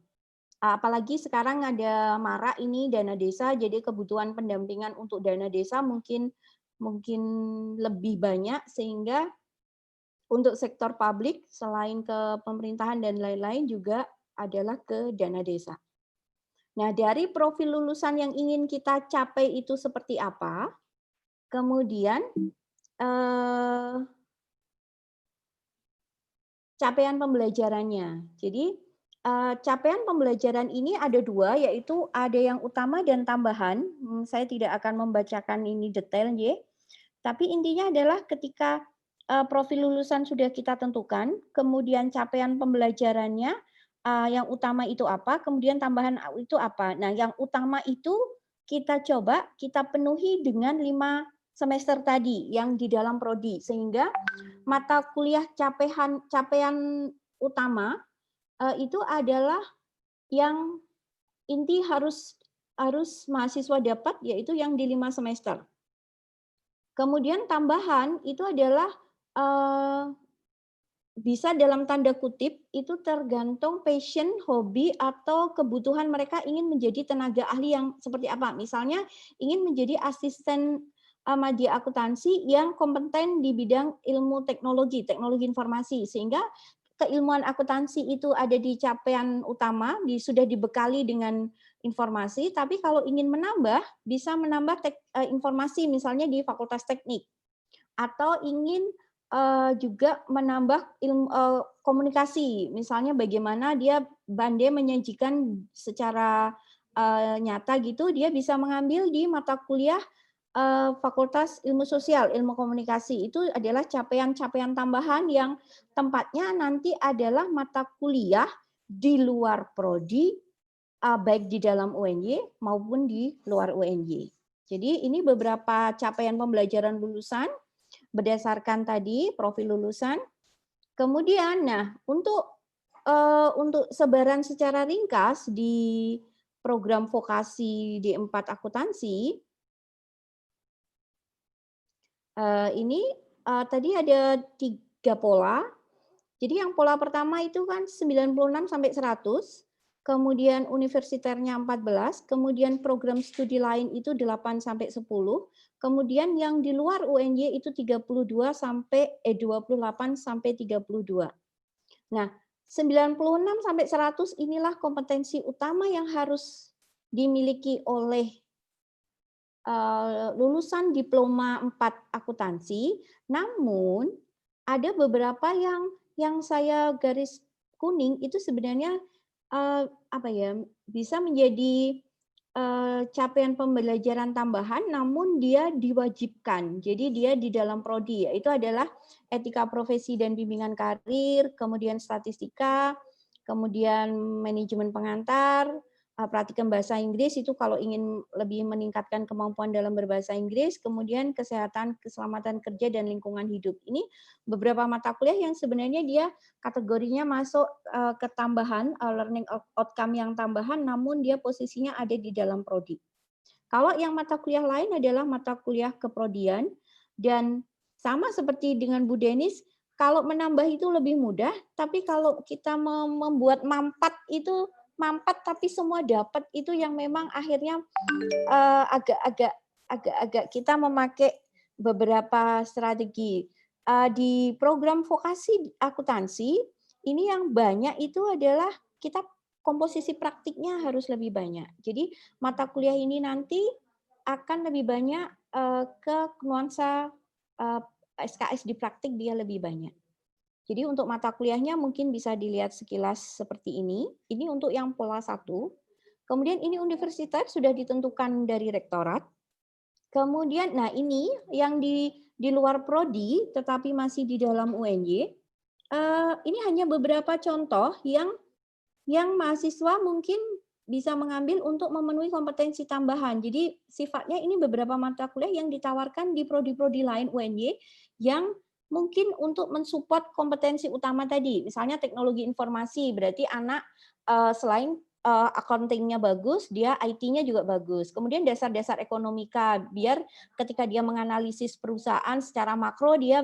Speaker 5: Apalagi sekarang ada marak ini dana desa, jadi kebutuhan pendampingan untuk dana desa mungkin lebih banyak, sehingga untuk sektor publik selain ke pemerintahan dan lain-lain juga adalah ke dana desa. Nah, dari profil lulusan yang ingin kita capai itu seperti apa? Kemudian capaian pembelajarannya. Jadi capaian pembelajaran ini ada dua, yaitu ada yang utama dan tambahan. Saya tidak akan membacakan ini detail, tapi intinya adalah ketika profil lulusan sudah kita tentukan, kemudian capaian pembelajarannya yang utama itu apa, kemudian tambahan itu apa. Nah, yang utama itu kita coba kita penuhi dengan 5 semester tadi yang di dalam prodi, sehingga mata kuliah capaian utama itu adalah yang inti harus mahasiswa dapat, yaitu yang di 5 semester. Kemudian tambahan itu adalah bisa dalam tanda kutip itu tergantung passion, hobi, atau kebutuhan mereka ingin menjadi tenaga ahli yang seperti apa. Misalnya ingin menjadi asisten media akuntansi yang kompeten di bidang ilmu teknologi informasi, sehingga keilmuan akuntansi itu ada di capaian utama, sudah dibekali dengan informasi, tapi kalau ingin menambah, bisa menambah informasi misalnya di fakultas teknik, atau ingin juga menambah ilmu komunikasi, misalnya bagaimana dia pandai menyajikan secara nyata gitu, dia bisa mengambil di mata kuliah Fakultas Ilmu Sosial, Ilmu Komunikasi. Itu adalah capaian-capaian tambahan yang tempatnya nanti adalah mata kuliah di luar prodi, baik di dalam UNY maupun di luar UNY. Jadi ini beberapa capaian pembelajaran lulusan berdasarkan tadi profil lulusan. Kemudian, nah untuk sebaran secara ringkas di program vokasi D4 akuntansi, ini tadi ada 3 pola. Jadi yang pola pertama itu kan 96 sampai 100, kemudian universiternya 14, kemudian program studi lain itu 8 sampai 10, kemudian yang di luar UNY itu 28 sampai 32. Nah, 96 sampai 100 inilah kompetensi utama yang harus dimiliki oleh lulusan diploma 4 akuntansi. Namun ada beberapa yang saya garis kuning itu sebenarnya bisa menjadi capaian pembelajaran tambahan, namun dia diwajibkan. Jadi dia di dalam prodi, yaitu adalah etika profesi dan bimbingan karir, kemudian statistika, kemudian manajemen pengantar, praktikum bahasa Inggris itu kalau ingin lebih meningkatkan kemampuan dalam berbahasa Inggris, kemudian kesehatan, keselamatan kerja, dan lingkungan hidup. Ini beberapa mata kuliah yang sebenarnya dia kategorinya masuk ke tambahan, learning outcome yang tambahan, namun dia posisinya ada di dalam prodi. Kalau yang mata kuliah lain adalah mata kuliah keprodian, dan sama seperti dengan Bu Denis, kalau menambah itu lebih mudah, tapi kalau kita membuat mampat itu mampat tapi semua dapat itu yang memang akhirnya agak-agak kita memakai beberapa strategi. Di program vokasi akuntansi ini yang banyak itu adalah kita komposisi praktiknya harus lebih banyak. Jadi mata kuliah ini nanti akan lebih banyak ke nuansa SKS di praktik dia lebih banyak. Jadi untuk mata kuliahnya mungkin bisa dilihat sekilas seperti ini. Ini untuk yang pola 1. Kemudian ini universitas sudah ditentukan dari rektorat. Kemudian, nah ini yang di luar prodi tetapi masih di dalam UNY. Ini hanya beberapa contoh yang mahasiswa mungkin bisa mengambil untuk memenuhi kompetensi tambahan. Jadi sifatnya ini beberapa mata kuliah yang ditawarkan di prodi-prodi lain UNY yang mungkin untuk mensupport kompetensi utama tadi. Misalnya teknologi informasi, berarti anak selain accounting-nya bagus, dia IT-nya juga bagus. Kemudian dasar-dasar ekonomika, biar ketika dia menganalisis perusahaan secara makro dia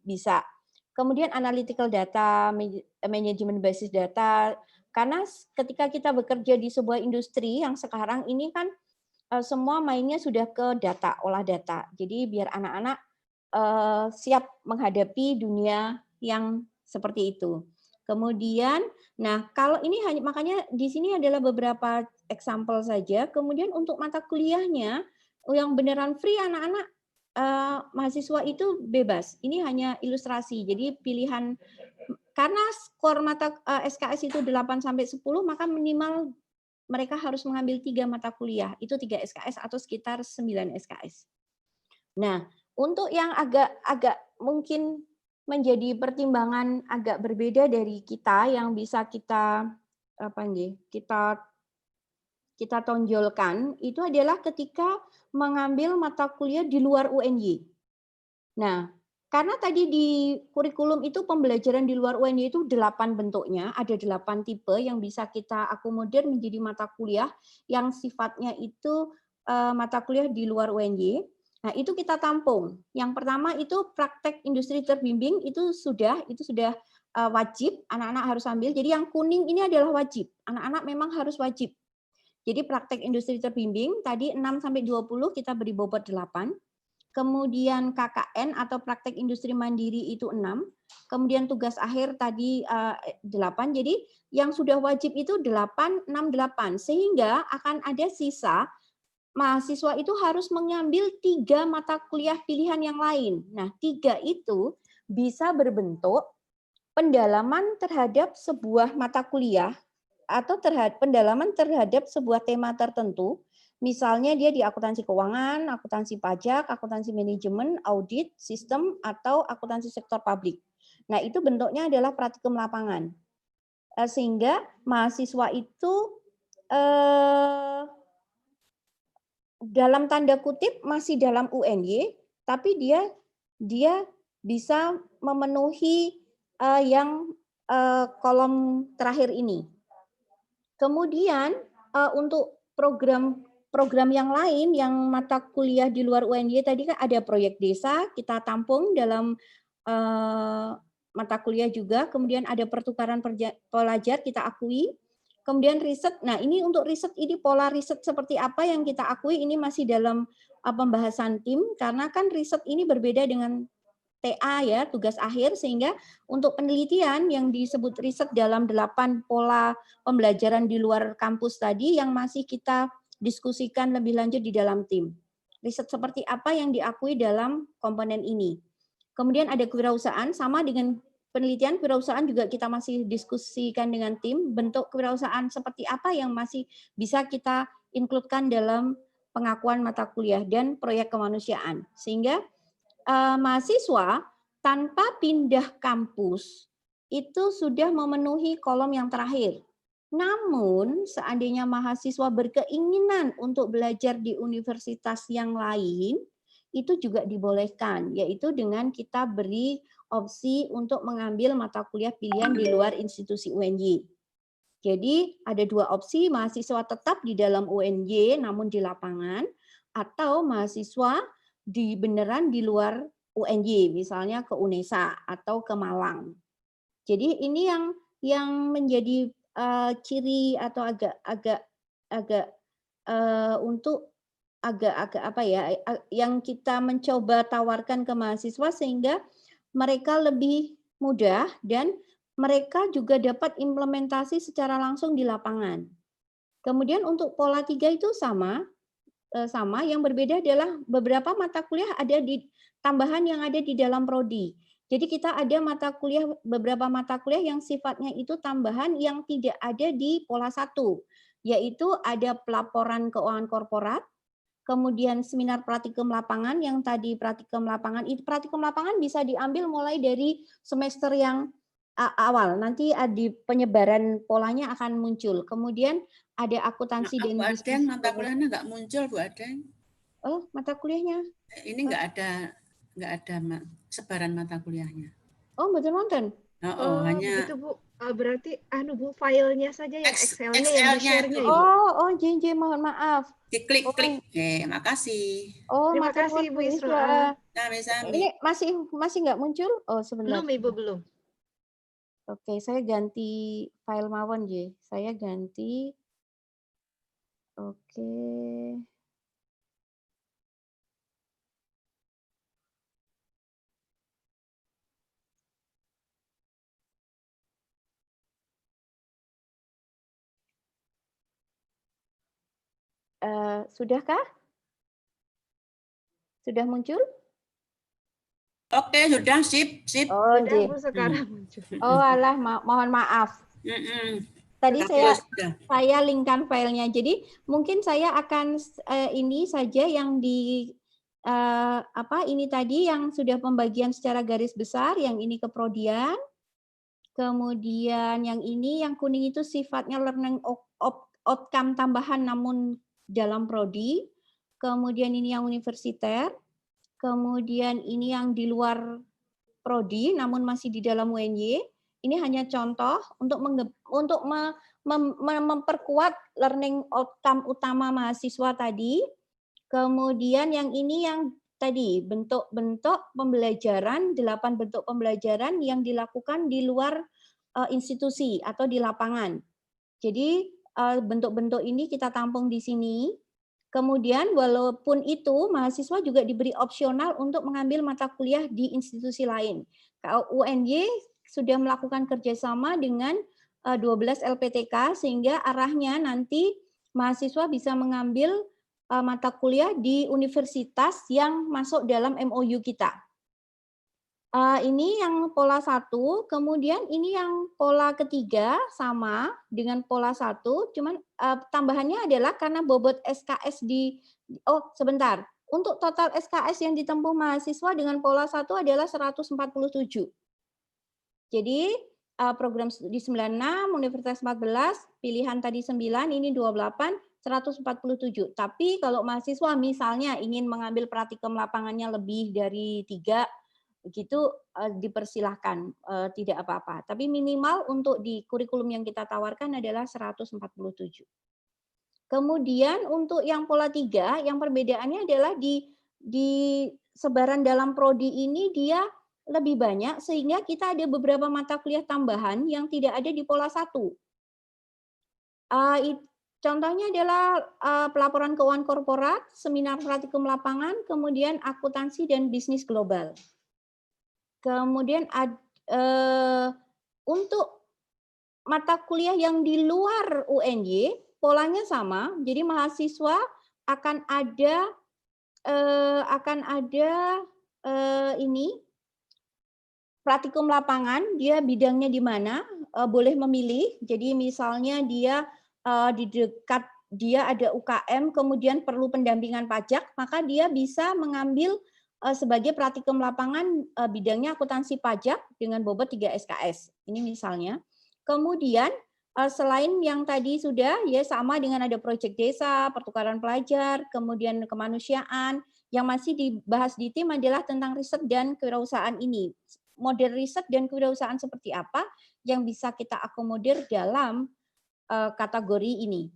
Speaker 5: bisa. Kemudian analytical data, manajemen basis data, karena ketika kita bekerja di sebuah industri yang sekarang ini kan semua mainnya sudah ke data, olah data. Jadi biar anak-anak siap menghadapi dunia yang seperti itu. Kemudian, nah kalau ini hanya makanya di sini adalah beberapa example saja. Kemudian untuk mata kuliahnya yang beneran free anak-anak mahasiswa itu bebas. Ini hanya ilustrasi. Jadi pilihan karena skor mata SKS itu 8 sampai 10 maka minimal mereka harus mengambil 3 mata kuliah. Itu 3 SKS atau sekitar 9 SKS. Nah, untuk yang agak mungkin menjadi pertimbangan agak berbeda dari kita yang bisa kita kita tonjolkan itu adalah ketika mengambil mata kuliah di luar UNY. Nah, karena tadi di kurikulum itu pembelajaran di luar UNY itu 8 bentuknya, ada 8 tipe yang bisa kita akomodir menjadi mata kuliah yang sifatnya itu mata kuliah di luar UNY. Nah, itu kita tampung. Yang pertama itu praktek industri terbimbing itu sudah wajib, anak-anak harus ambil. Jadi yang kuning ini adalah wajib. Anak-anak memang harus wajib. Jadi praktek industri terbimbing tadi 6 sampai 20 kita beri bobot 8. Kemudian KKN atau praktek industri mandiri itu 6. Kemudian tugas akhir tadi 8. Jadi yang sudah wajib itu 8, 6, 8. Sehingga akan ada sisa mahasiswa itu harus mengambil 3 mata kuliah pilihan yang lain. Nah, 3 itu bisa berbentuk pendalaman terhadap sebuah mata kuliah atau pendalaman terhadap sebuah tema tertentu. Misalnya dia di akuntansi keuangan, akuntansi pajak, akuntansi manajemen, audit, sistem, atau akuntansi sektor publik. Nah, itu bentuknya adalah praktikum lapangan. Sehingga mahasiswa itu dalam tanda kutip masih dalam UNY, tapi dia bisa memenuhi yang kolom terakhir ini. Kemudian untuk program yang lain yang mata kuliah di luar UNY tadi kan ada proyek desa, kita tampung dalam mata kuliah juga, kemudian ada pertukaran pelajar kita akui. Kemudian riset, nah ini untuk riset ini pola riset seperti apa yang kita akui ini masih dalam pembahasan tim karena kan riset ini berbeda dengan TA ya, tugas akhir, sehingga untuk penelitian yang disebut riset dalam 8 pola pembelajaran di luar kampus tadi yang masih kita diskusikan lebih lanjut di dalam tim. Riset seperti apa yang diakui dalam komponen ini. Kemudian ada kewirausahaan sama dengan penelitian kewirausahaan juga kita masih diskusikan dengan tim, bentuk kewirausahaan seperti apa yang masih bisa kita include-kan dalam pengakuan mata kuliah dan proyek kemanusiaan. Sehingga mahasiswa tanpa pindah kampus itu sudah memenuhi kolom yang terakhir. Namun, seandainya mahasiswa berkeinginan untuk belajar di universitas yang lain, itu juga dibolehkan, yaitu dengan kita beri opsi untuk mengambil mata kuliah pilihan di luar institusi UNY. Jadi, ada dua opsi, mahasiswa tetap di dalam UNY namun di lapangan, atau mahasiswa beneran di luar UNY, misalnya ke UNESA atau ke Malang. Jadi ini yang menjadi ciri atau agak apa ya, yang kita mencoba tawarkan ke mahasiswa sehingga mereka lebih mudah dan mereka juga dapat implementasi secara langsung di lapangan. Kemudian untuk pola 3 itu sama, yang berbeda adalah beberapa mata kuliah ada di tambahan yang ada di dalam prodi. Jadi kita ada beberapa mata kuliah yang sifatnya itu tambahan yang tidak ada di pola 1, yaitu ada pelaporan keuangan korporat, kemudian seminar praktikum lapangan yang tadi praktikum lapangan bisa diambil mulai dari semester yang awal. Nanti di penyebaran polanya akan muncul. Kemudian ada akuntansi dan bisnis.
Speaker 3: Mata kuliahnya nggak muncul Bu Adeng.
Speaker 5: Oh, mata kuliahnya?
Speaker 3: Ini nggak ada sebaran mata kuliahnya.
Speaker 5: Oh, betul nonton.
Speaker 3: Hanya
Speaker 2: begitu Bu. Berarti Bu filenya saja yang Excel-nya yang di-share-nya Ibu.
Speaker 5: JJ mohon maaf.
Speaker 3: Diklik-klik. Makasih.
Speaker 2: Terima kasih Ibu Isra.
Speaker 5: Ini masih nggak muncul? Oh, sebentar.
Speaker 2: Belum Ibu, belum.
Speaker 5: Oke, saya ganti file mawon J. Saya ganti. Oke. Sudahkah? Sudah muncul?
Speaker 3: Oke, sudah sip.
Speaker 5: Oh,
Speaker 2: sudah Bu sekarang muncul.
Speaker 5: Oh, alah, mohon maaf. Tadi saya linkkan filenya. Jadi mungkin saya akan ini saja yang di ini tadi yang sudah pembagian secara garis besar, yang ini keprodian. Kemudian yang ini yang kuning itu sifatnya learning outcome tambahan namun dalam prodi. Kemudian ini yang universiter. Kemudian ini yang di luar prodi namun masih di dalam UNY. Ini hanya contoh untuk memperkuat learning outcome utama mahasiswa tadi. Kemudian yang ini yang tadi bentuk-bentuk pembelajaran, 8 bentuk pembelajaran yang dilakukan di luar institusi atau di lapangan. Jadi bentuk-bentuk ini kita tampung di sini. Kemudian walaupun itu mahasiswa juga diberi opsional untuk mengambil mata kuliah di institusi lain. UNY sudah melakukan kerjasama dengan 12 LPTK sehingga arahnya nanti mahasiswa bisa mengambil mata kuliah di universitas yang masuk dalam MOU kita. Ini yang pola 1, kemudian ini yang pola ketiga sama dengan pola 1, cuman tambahannya adalah karena bobot SKS sebentar. Untuk total SKS yang ditempuh mahasiswa dengan pola 1 adalah 147. Jadi program studi 96, Universitas 14, pilihan tadi 9, ini 28, 147. Tapi kalau mahasiswa misalnya ingin mengambil praktikum lapangannya lebih dari 3, begitu dipersilahkan, tidak apa-apa. Tapi minimal untuk di kurikulum yang kita tawarkan adalah 147. Kemudian untuk yang pola 3, yang perbedaannya adalah di sebaran dalam prodi ini dia lebih banyak sehingga kita ada beberapa mata kuliah tambahan yang tidak ada di pola 1. Contohnya adalah pelaporan keuangan korporat, seminar praktikum lapangan, kemudian akuntansi dan bisnis global. Kemudian untuk mata kuliah yang di luar UNY, polanya sama. Jadi mahasiswa akan ada ini praktikum lapangan. Dia bidangnya di mana, boleh memilih. Jadi misalnya dia di dekat dia ada UKM, kemudian perlu pendampingan pajak, maka dia bisa mengambil sebagai praktikum lapangan bidangnya akuntansi pajak dengan bobot 3 SKS. Ini misalnya. Kemudian selain yang tadi sudah ya sama dengan ada proyek desa, pertukaran pelajar, kemudian kemanusiaan, yang masih dibahas di tim adalah tentang riset dan kewirausahaan ini. Model riset dan kewirausahaan seperti apa yang bisa kita akomodir dalam kategori ini.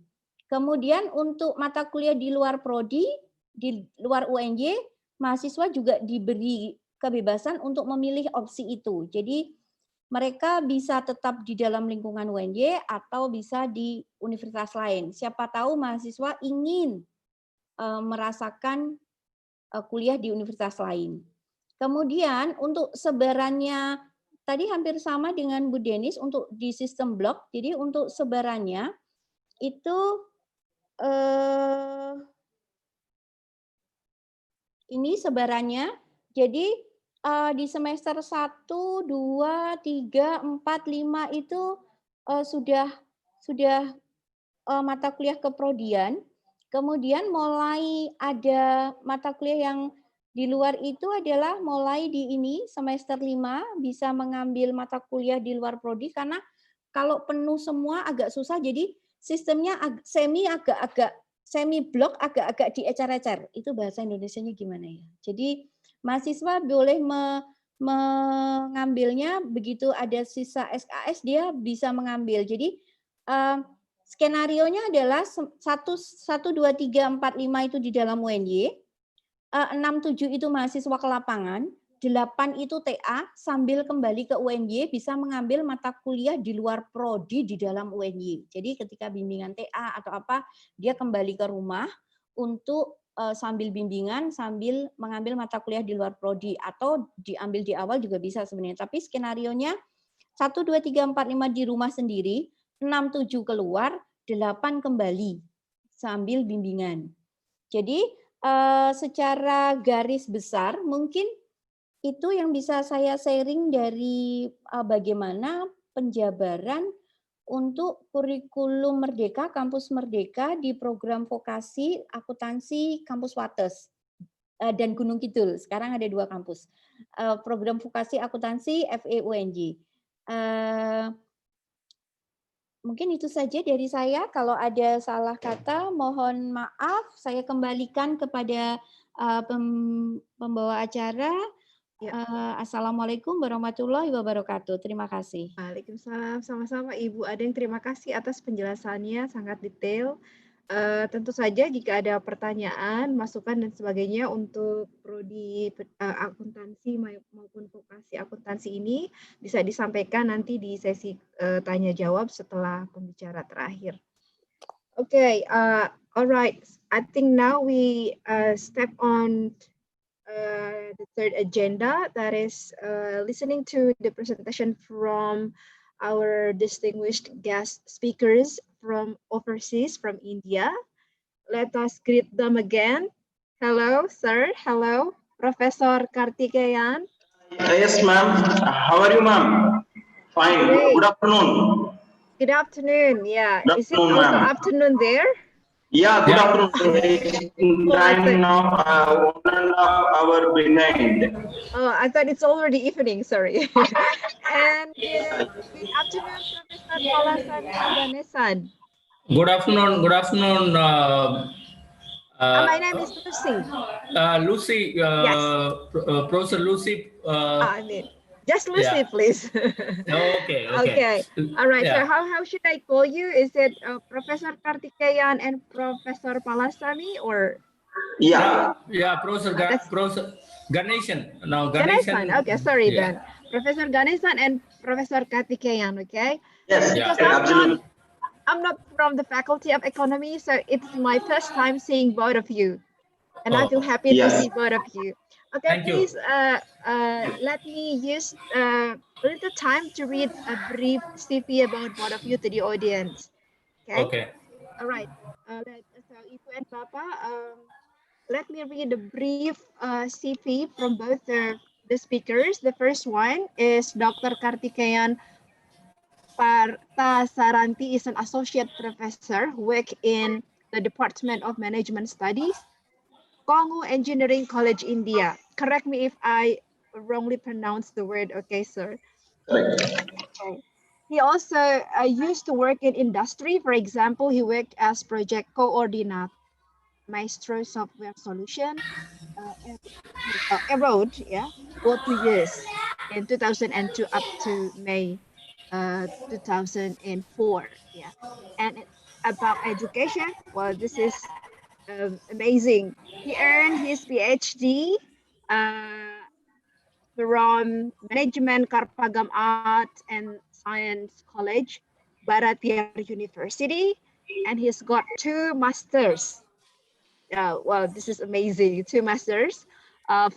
Speaker 5: Kemudian untuk mata kuliah di luar prodi, di luar UNY, mahasiswa juga diberi kebebasan untuk memilih opsi itu. Jadi mereka bisa tetap di dalam lingkungan UNY atau bisa di universitas lain. Siapa tahu mahasiswa ingin merasakan kuliah di universitas lain. Kemudian untuk sebarannya tadi hampir sama dengan Bu Denis untuk di sistem blok. Jadi untuk sebarannya itu ini sebarannya. Jadi di semester 1, 2, 3, 4, 5 itu sudah mata kuliah keprodian. Kemudian mulai ada mata kuliah yang di luar itu adalah mulai di ini semester 5 bisa mengambil mata kuliah di luar prodi karena kalau penuh semua agak susah, jadi sistemnya semi blok agak diecer-ecer. Itu bahasa Indonesianya gimana ya? Jadi mahasiswa boleh mengambilnya begitu ada sisa SKS dia bisa mengambil. Jadi skenarionya adalah 1, 2, 3, 4, 5 itu di dalam UNY, 6, 7 itu mahasiswa ke lapangan, 8 itu TA sambil kembali ke UNY bisa mengambil mata kuliah di luar prodi di dalam UNY. Jadi ketika bimbingan TA atau apa, dia kembali ke rumah untuk sambil bimbingan, sambil mengambil mata kuliah di luar prodi atau diambil di awal juga bisa sebenarnya. Tapi skenarionya 1, 2, 3, 4, 5 di rumah sendiri, 6, 7 keluar, 8 kembali sambil bimbingan. Jadi secara garis besar mungkin itu yang bisa saya sharing dari bagaimana penjabaran untuk kurikulum Merdeka, Kampus Merdeka di program vokasi akuntansi Kampus Wates dan Gunung Kidul. Sekarang ada 2 kampus. Program vokasi akuntansi FEUNJ. Mungkin itu saja dari saya. Kalau ada salah kata, mohon maaf. Saya kembalikan kepada pembawa acara. Ya. Assalamualaikum warahmatullahi wabarakatuh. Terima kasih.
Speaker 2: Waalaikumsalam. Sama-sama Ibu Adeng. Terima kasih atas penjelasannya, sangat detail. Tentu saja jika ada pertanyaan, masukan dan sebagainya untuk prodi akuntansi maupun vokasi akuntansi ini bisa disampaikan nanti di sesi tanya jawab setelah pembicara terakhir. Okay, alright. I think now we step on the third agenda, that is listening to the presentation from our distinguished guest speakers from overseas, from India. Let us greet them again. Hello, sir. Hello, Professor Kartikeyan.
Speaker 6: Yes, ma'am. How are you, ma'am? Fine.
Speaker 2: Great.
Speaker 6: Good afternoon.
Speaker 2: Good afternoon. Yeah.
Speaker 6: Good
Speaker 2: Is it also afternoon there?
Speaker 6: Yeah, good afternoon. Time now, 1.5 hours behind.
Speaker 2: Oh, I thought it's already evening, sorry. And good afternoon, Professor Palasani Ganesan.
Speaker 7: Good afternoon. Good afternoon.
Speaker 2: My name is Lucy.
Speaker 7: Lucy.
Speaker 2: Yes.
Speaker 7: Professor Lucy.
Speaker 2: I mean, just Lucy, yeah. Please.
Speaker 7: Okay.
Speaker 2: All right.
Speaker 7: Yeah.
Speaker 2: So how should I call you? Is it Professor Kartikeyan and Professor Palasani, or?
Speaker 6: Yeah.
Speaker 7: Professor Ganesan. No,
Speaker 2: Ganesan. Okay, sorry then. Professor Ganesan and Professor Kartikeyan. Okay.
Speaker 6: Yes.
Speaker 2: Because
Speaker 6: absolutely.
Speaker 2: I'm not from the Faculty of Economy, so it's my first time seeing both of you, and I feel happy to see both of you. Okay, please let me use a little time to read a brief CV about both of you to the audience. Okay. All right. So Ibu and Papa, let me read a brief CV from both the speakers. The first one is Dr. Kartikeyan Partasaranti, is an associate professor who works in the Department of Management Studies, Kongu Engineering College, India. Correct me if I wrongly pronounce the word, okay, sir?
Speaker 6: Correct.
Speaker 2: Okay. he also used to work in industry. For example, he worked as project coordinator, Maestro Software Solution, Erode, yeah, for 2 years in 2002 up to May 2004. Yeah, and about education, well, this is amazing. He earned his PhD from Management Karpagam Art and Science College, Bharatiya University, and he's got 2 masters. Well, this is amazing. 2 masters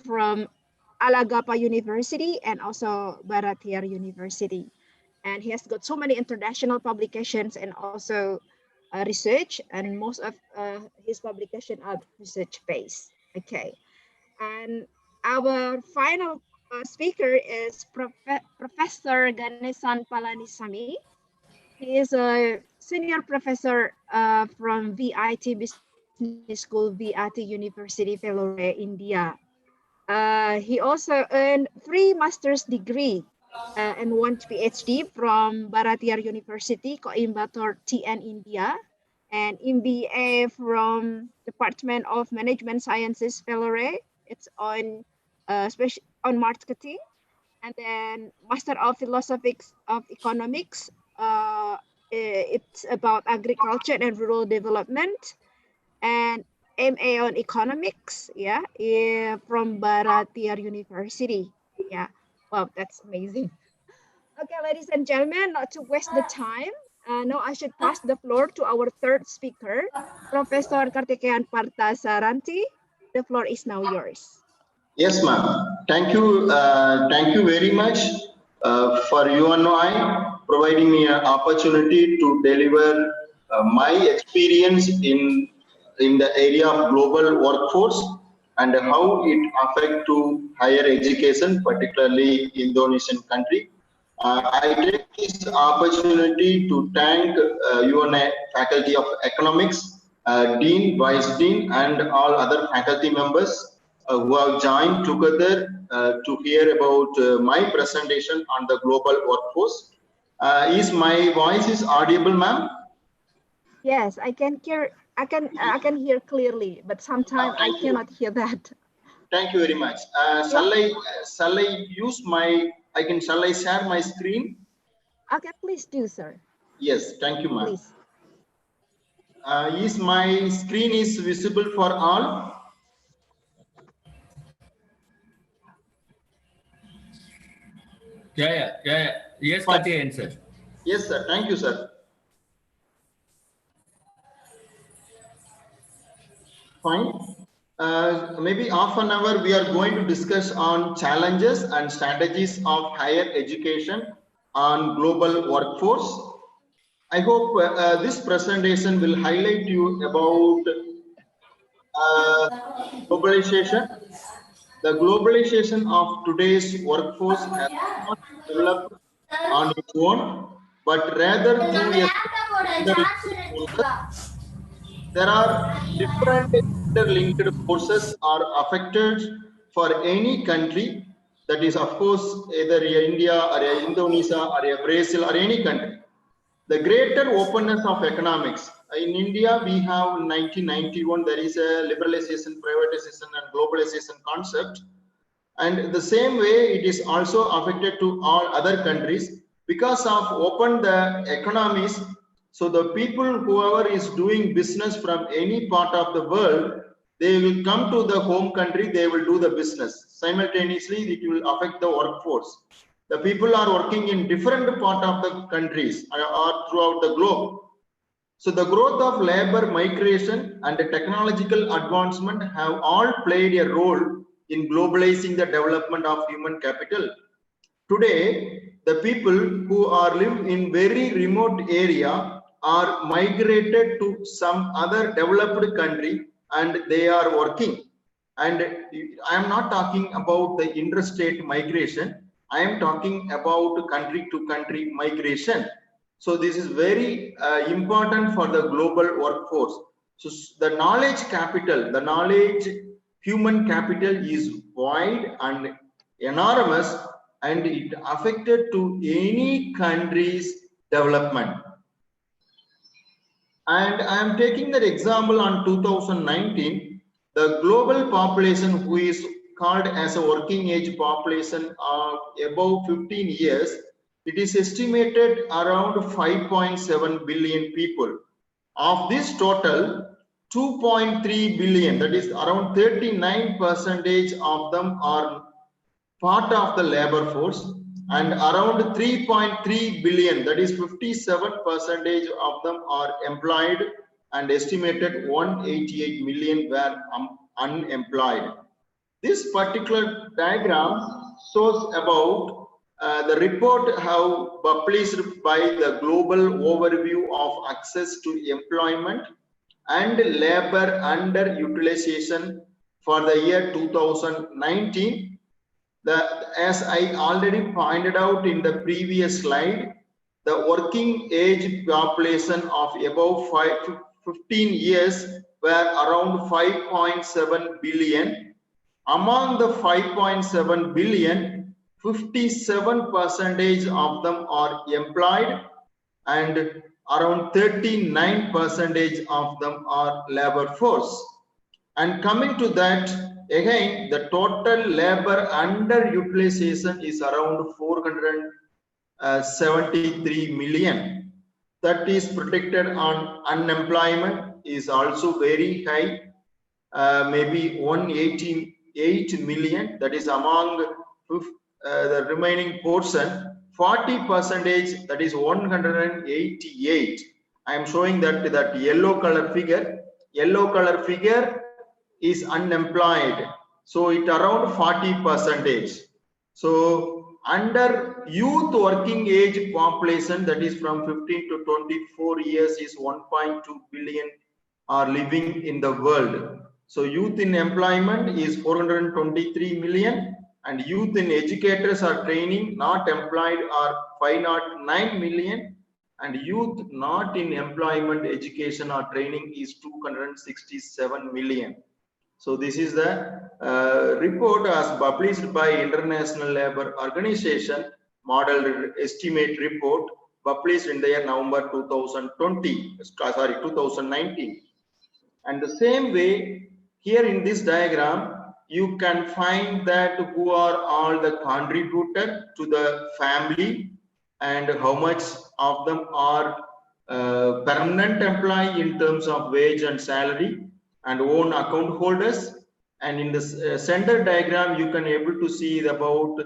Speaker 2: from Alagappa University and also Bharatiya University. And he has got so many international publications and also research, and most of his publications are research based. Okay. And our final speaker is Professor Ganesan Palanisamy. He is a senior professor from VIT Business School, VIT University, Vellore, India. He also earned 3 master's degree and 1 PhD from Bharatiya University, Coimbatore, TN, India, and MBA from Department of Management Sciences, Vellore. It's on on marketing, and then Master of Philosophy of Economics. It's about agriculture and rural development, and MA on economics, yeah, from Bharatiya University. Yeah, wow, that's amazing. Okay, ladies and gentlemen, not to waste the time, now I should pass the floor to our third speaker, Professor Kartikeyan Partasaranti. The floor is now yours.
Speaker 6: Yes, ma'am. Thank you very much for UNY providing me an opportunity to deliver my experience in the area of global workforce and how it affect to higher education, particularly Indonesian country. I take this opportunity to thank UNY Faculty of Economics, Dean, Vice Dean, and all other faculty members who have joined together to hear about my presentation on the global workforce. Is my voice is audible, ma'am?
Speaker 2: Yes, I can hear. I can hear clearly, but sometimes I cannot hear that.
Speaker 6: Thank you very much. Shall I use my? Shall I share my screen?
Speaker 2: Okay, please do, sir.
Speaker 6: Yes, thank you, ma'am.
Speaker 2: Please.
Speaker 6: Is my screen is visible for all?
Speaker 7: Yeah. Yes, Kartikeyan, sir.
Speaker 6: Yes, sir. Thank you, sir. Fine. Maybe half an hour we are going to discuss on challenges and strategies of higher education on global workforce. I hope this presentation will highlight you about globalization. The globalization of today's workforce has not developed on its own, but rather through a process. There are different interlinked forces are affected for any country, that is of course either India or Indonesia or Brazil or any country. The greater openness of economics. In India, we have 1991, there is a liberalization, privatization and globalization concept. And the same way it is also affected to all other countries because of open the economies. So the people whoever is doing business from any part of the world, they will come to the home country, they will do the business. Simultaneously, it will affect the workforce. The people are working in different part of the countries or throughout the globe. So the growth of labor migration and the technological advancement have all played a role in globalizing the development of human capital. Today, the people who are live in very remote area are migrated to some other developed country and they are working. And I am not talking about the interstate migration. I am talking about country to country migration. So this is very important for the global workforce. So the knowledge capital, the knowledge human capital is wide and enormous, and it affected to any country's development. And I am taking that example on 2019, the global population who is called as a working age population of above 15 years, it is estimated around 5.7 billion people. Of this total, 2.3 billion, that is around 39% of them are part of the labor force, and around 3.3 billion, that is 57% of them are employed, and estimated 188 million were unemployed. This particular diagram shows about the report how published by the Global Overview of Access to Employment and Labor Underutilization for the year 2019. As I already pointed out in the previous slide, the working age population of above 15 years were around 5.7 billion. Among the 5.7 billion, 57% of them are employed, and around 39% of them are labor force. And coming to that, again, the total labor underutilization is around 473 million. That is predicted on unemployment is also very high, maybe 188 million. That is among the remaining portion, 40%, that is 188. I am showing that yellow color figure. Yellow color figure is unemployed, so it around 40%. So under youth working age population, that is from 15 to 24 years, is 1.2 billion are living in the world. So youth in employment is 423 million, and youth in educators or training not employed are 509 million, and youth not in employment, education or training is 267 million. So this is the report as published by International Labour Organization, Model Estimate Report, published in the year November 2019. And the same way, here in this diagram, you can find that who are all the contributors to the family and how much of them are permanent employee in terms of wage and salary and own account holders. And in the center diagram, you can able to see about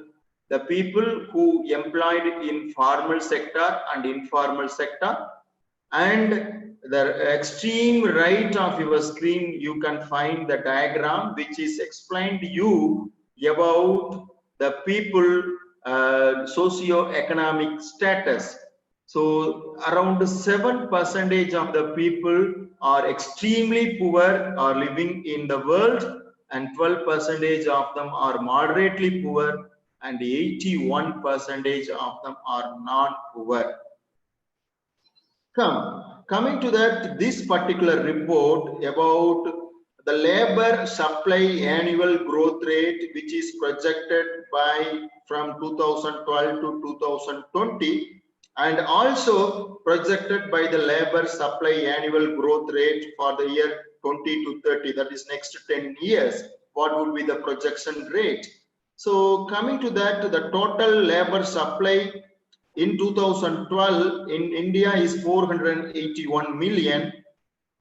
Speaker 6: the people who employed in formal sector and informal sector. And the extreme right of your screen, you can find the diagram which is explained to you about the people socio-economic status. So around 7% of the people are extremely poor are living in the world, and 12% of them are moderately poor, and 81% of them are not poor. Coming to that, this particular report about the labor supply annual growth rate, which is projected by from 2012 to 2020, and also projected by the labor supply annual growth rate for the year 20 to 30, that is next 10 years, what would be the projection rate? So coming to that, the total labor supply in 2012 in India is 481 million,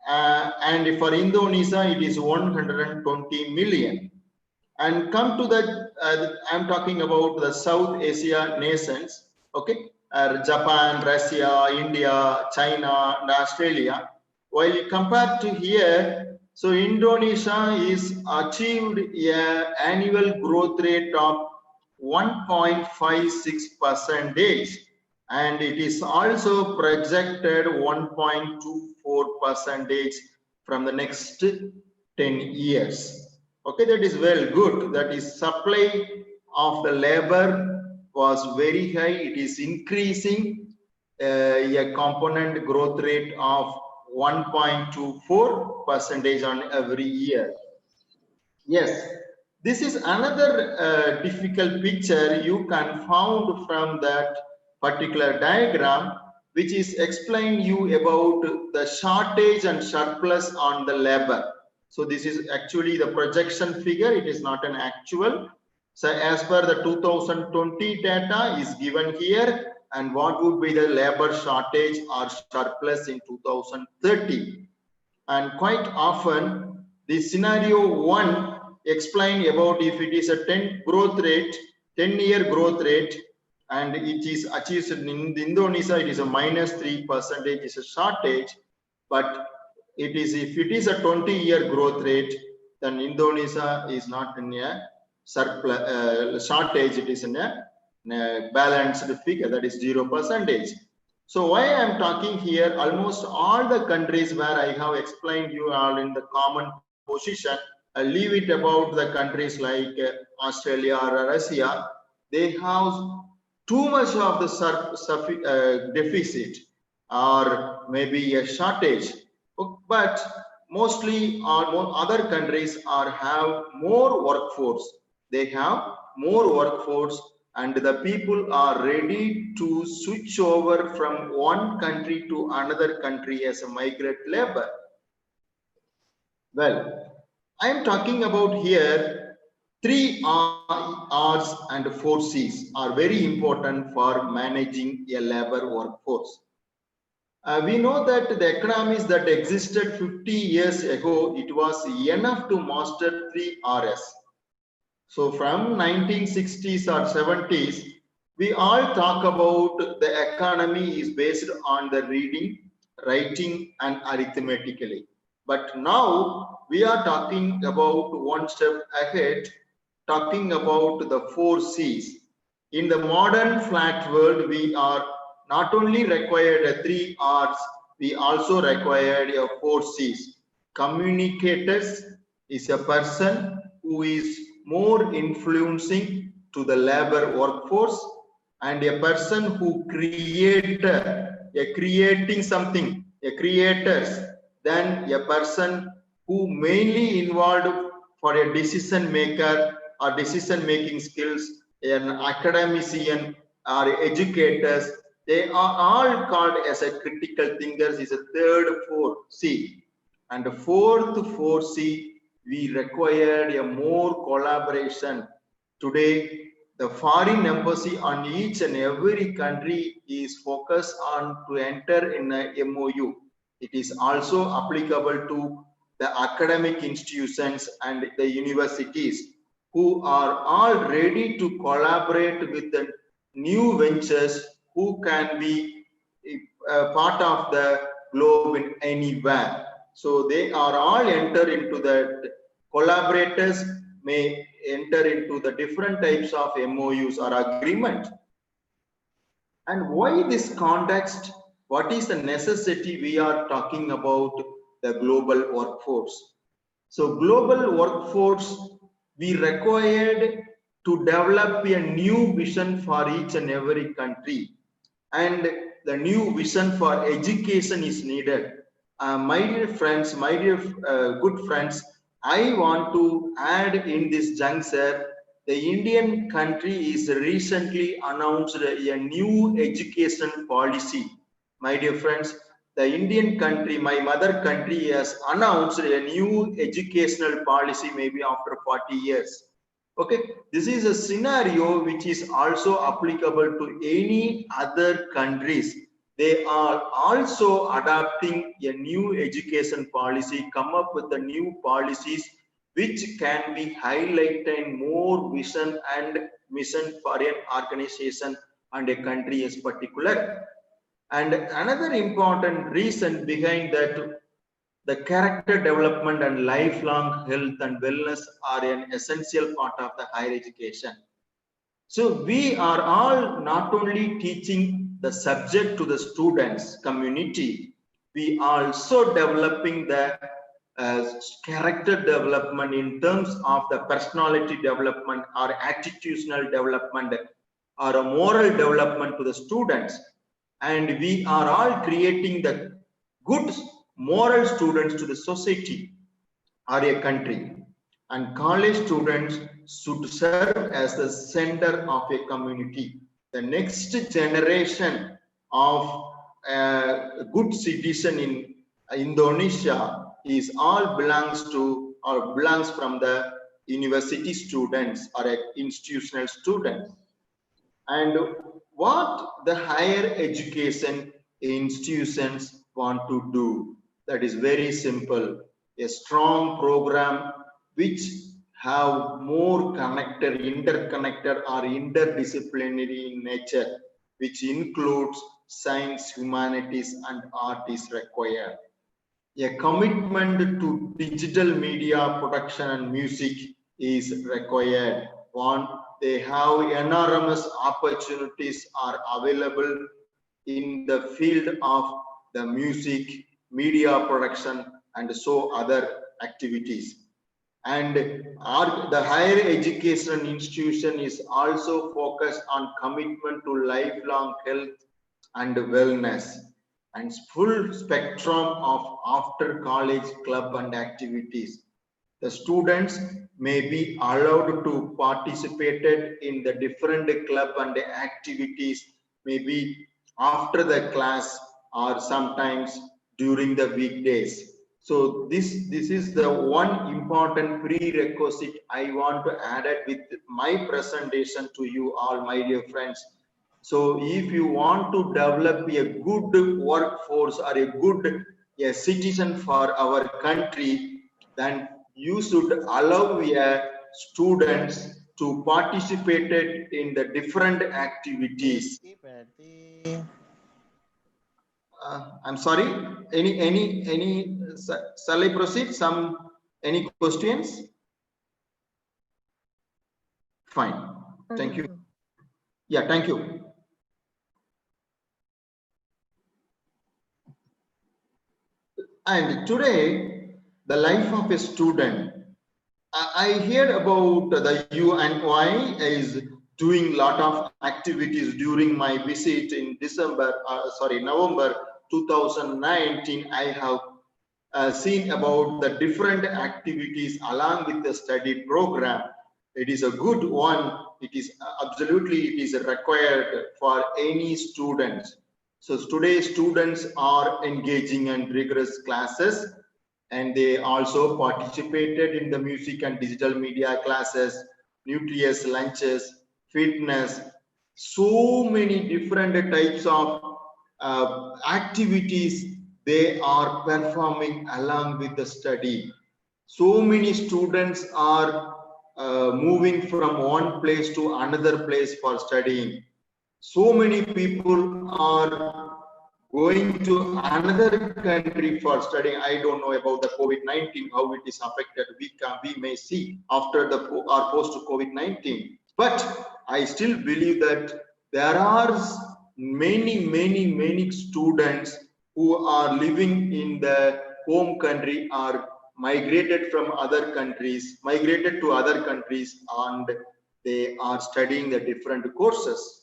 Speaker 6: and for Indonesia it is 120 million. And come to that, I'm talking about the South Asia nations, okay, Japan, Russia, India, China, and Australia. While compared to here, so Indonesia is achieved an annual growth rate of 1.56%, and it is also projected 1.24% from the next 10 years. Okay, that is well good. That is supply of the labor was very high. It is increasing a component growth rate of 1.24% on every year. Yes, This is another difficult picture you can found from that particular diagram, which is explain you about the shortage and surplus on the labor. So this is actually the projection figure. It is not an actual. So as per the 2020 data is given here, and what would be the labor shortage or surplus in 2030. And quite often the scenario 1 explain about if it is a 10-year growth rate, and it is achieved in Indonesia, it is a -3% is a shortage. But it is, if it is a 20-year growth rate, then Indonesia is not in a surplus shortage, it is in a balanced figure, that is 0%. So why I am talking here, almost all the countries where I have explained you are in the common position, I leave it about the countries like Australia or Russia, they have too much of the deficit or maybe a shortage. But mostly other countries have more workforce. They have more workforce, and the people are ready to switch over from one country to another country as a migrant labor. Well, I am talking about here 3 R's and 4 C's are very important for managing a labor workforce. We know that the economies that existed 50 years ago, it was enough to master 3 R's. So from 1960s or 70s, we all talk about the economy is based on the reading, writing, and arithmetically. But now we are talking about one step ahead, talking about the 4 C's. In the modern flat world, we are not only required a 3 R's, we also required a 4 C's. Communicators is a person who is more influencing to the labor workforce, and a person who creating something, a creators, then a person who mainly involved for a decision maker or decision making skills, an academician or educators. They are all called as a critical thinkers, is a third 4 C. And the fourth 4 C, we required a more collaboration. Today, the foreign embassy on each and every country is focused on to enter in a MOU. It is also applicable to the academic institutions and the universities, who are all ready to collaborate with the new ventures who can be part of the globe in anywhere. So they are all enter into the collaborators may enter into the different types of MOUs or agreement. And why this context? What is the necessity we are talking about the global workforce? So global workforce, we required to develop a new vision for each and every country, and the new vision for education is needed. My dear friends, my dear good friends, I want to add in this juncture, the Indian country is recently announced a new education policy. My dear friends, the Indian country, my mother country, has announced a new educational policy maybe after 40 years. Okay, this is a scenario which is also applicable to any other countries. They are also adopting a new education policy, come up with the new policies which can be highlighted more vision and mission for an organization and a country as particular. And another important reason behind that, the character development and lifelong health and wellness are an essential part of the higher education. So we are all not only teaching the subject to the students community, we are also developing the character development in terms of the personality development or attitudinal development or a moral development to the students. And we are all creating the good moral students to the society or a country. and college students should serve as the center of a community. The next generation of good citizen in Indonesia is all belongs to or belongs from the university students or institutional students. And what the higher education institutions want to do, that is very simple. A strong program which have more connected, interconnected or interdisciplinary in nature, which includes science, humanities and art is required. A commitment to digital media production and music is required. One, they have enormous opportunities are available in the field of the music, media production and so other activities. And the higher education institution is also focused on commitment to lifelong health and wellness and full spectrum of after college club and activities. The students may be allowed to participate in the different club and activities, maybe after the class or sometimes during the weekdays. So this is the one important prerequisite I want to add it with my presentation to you all, my dear friends. So if you want to develop a good workforce or a good citizen for our country, then you should allow students to participate in the different activities. I'm sorry, any shall I proceed? Any questions? Fine, thank you. Yeah, thank you. And today, the life of a student, I heard about the UNY is doing a lot of activities during my visit in November 2019. I have seen about the different activities along with the study program. It is a good one. It is required for any students. So today students are engaging in rigorous classes and they also participated in the music and digital media classes, nutritious lunches, fitness, so many different types of activities they are performing along with the study. So many students are moving from one place to another place for studying. So many people are going to another country for studying. I don't know about the COVID-19, how it is affected. We may see after the or post COVID-19. But I still believe that there are many students who are living in the home country or migrated from other countries, migrated to other countries, and they are studying the different courses.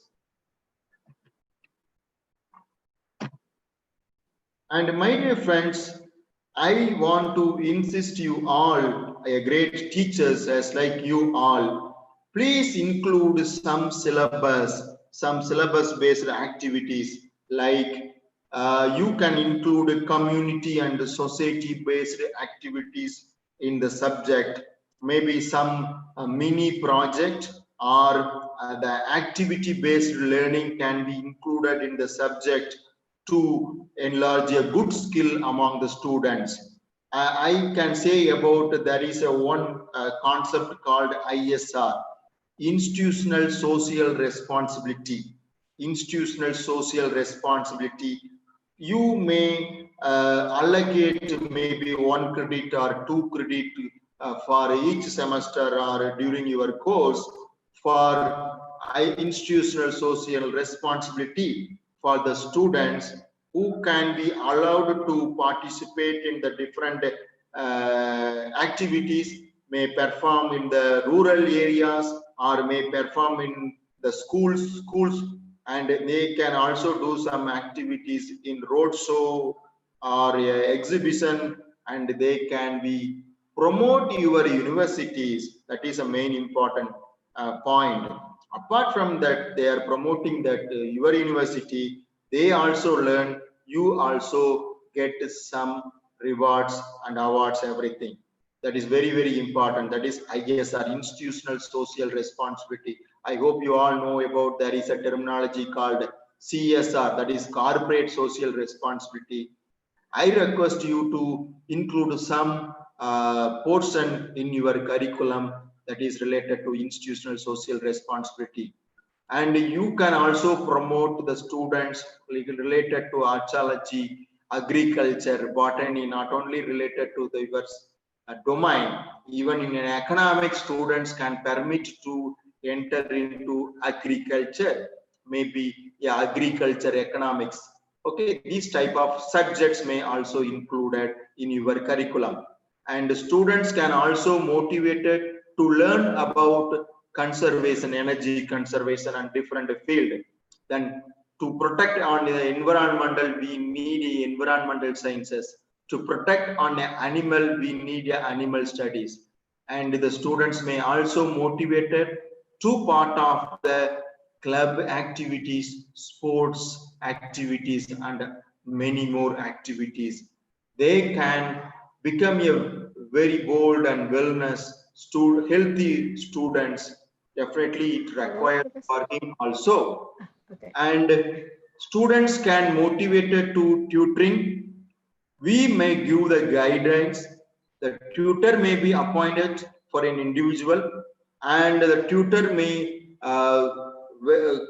Speaker 6: And my dear friends, I want to insist you all, great teachers as like you all, please include some syllabus based activities, like you can include community and society based activities in the subject, maybe some mini project or the activity based learning can be included in the subject to enlarge a good skill among the students. I can say about there is one concept called ISR, institutional social responsibility. Institutional social responsibility. You may allocate maybe 1 credit or 2 credit for each semester or during your course for institutional social responsibility for the students who can be allowed to participate in the different activities, may perform in the rural areas or may perform in the schools, and they can also do some activities in road show or exhibition, and they can be promote your universities. That is a main important point. Apart from that, they are promoting that your university, they also learn, you also get some rewards and awards, everything. That is very, very important. That is ISR, institutional social responsibility. I hope you all know about, there is a terminology called CSR, that is corporate social responsibility. I request you to include some portion in your curriculum that is related to institutional social responsibility. And you can also promote the students related to archaeology, agriculture, botany, not only related to the domain. Even in an economic, students can permit to enter into agriculture, maybe agriculture economics. Okay, these type of subjects may also included in your curriculum, and students can also motivated to learn about conservation, energy conservation, and different field. Then to protect on the environmental, we need environmental sciences. To protect on the animal, we need animal studies. And the students may also motivated to part of the club activities, sports activities, and many more activities. They can become a very bold and wellness healthy students. Definitely it requires working also. And students can motivated to tutoring. We may give the guidance. The tutor may be appointed for an individual, and the tutor may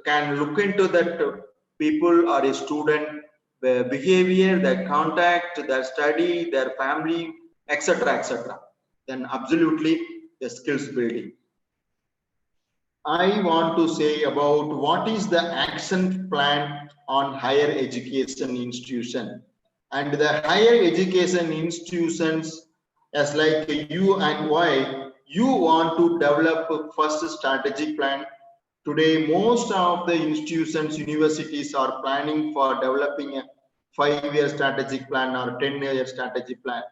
Speaker 6: can look into that people or a student behavior, their contact, their study, their family, etc., etc. Then absolutely the skills building. I want to say about what is the action plan on higher education institution. And the higher education institutions, as like UNY, you want to develop a first strategic plan. Today, most of the institutions, universities are planning for developing a 5-year strategic plan or 10-year strategic plan.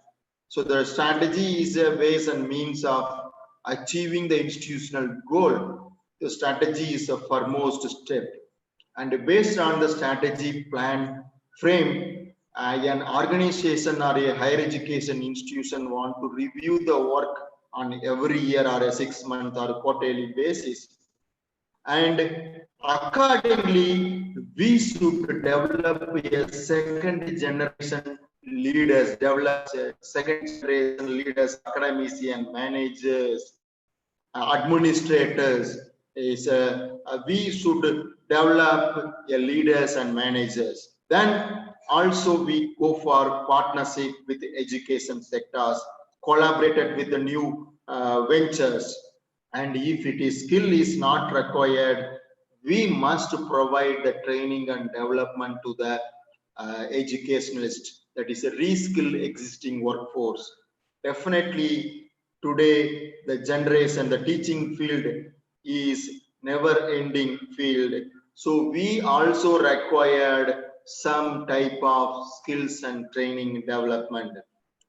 Speaker 6: So the strategy is a ways and means of achieving the institutional goal. The strategy is a foremost step. And based on the strategy plan frame, an organization or a higher education institution want to review the work on every year or a 6-month or quarterly basis. And accordingly, we should develop a second generation leaders, develop a second generation leaders, academicians, managers, administrators. We should develop a leaders and managers. Then also we go for partnership with the education sectors, collaborated with the new ventures. And if it is skill is not required, we must provide the training and development to the educationalist, that is a reskill existing workforce. Definitely today the generation, the teaching field is never ending field. So we also required some type of skills and training development,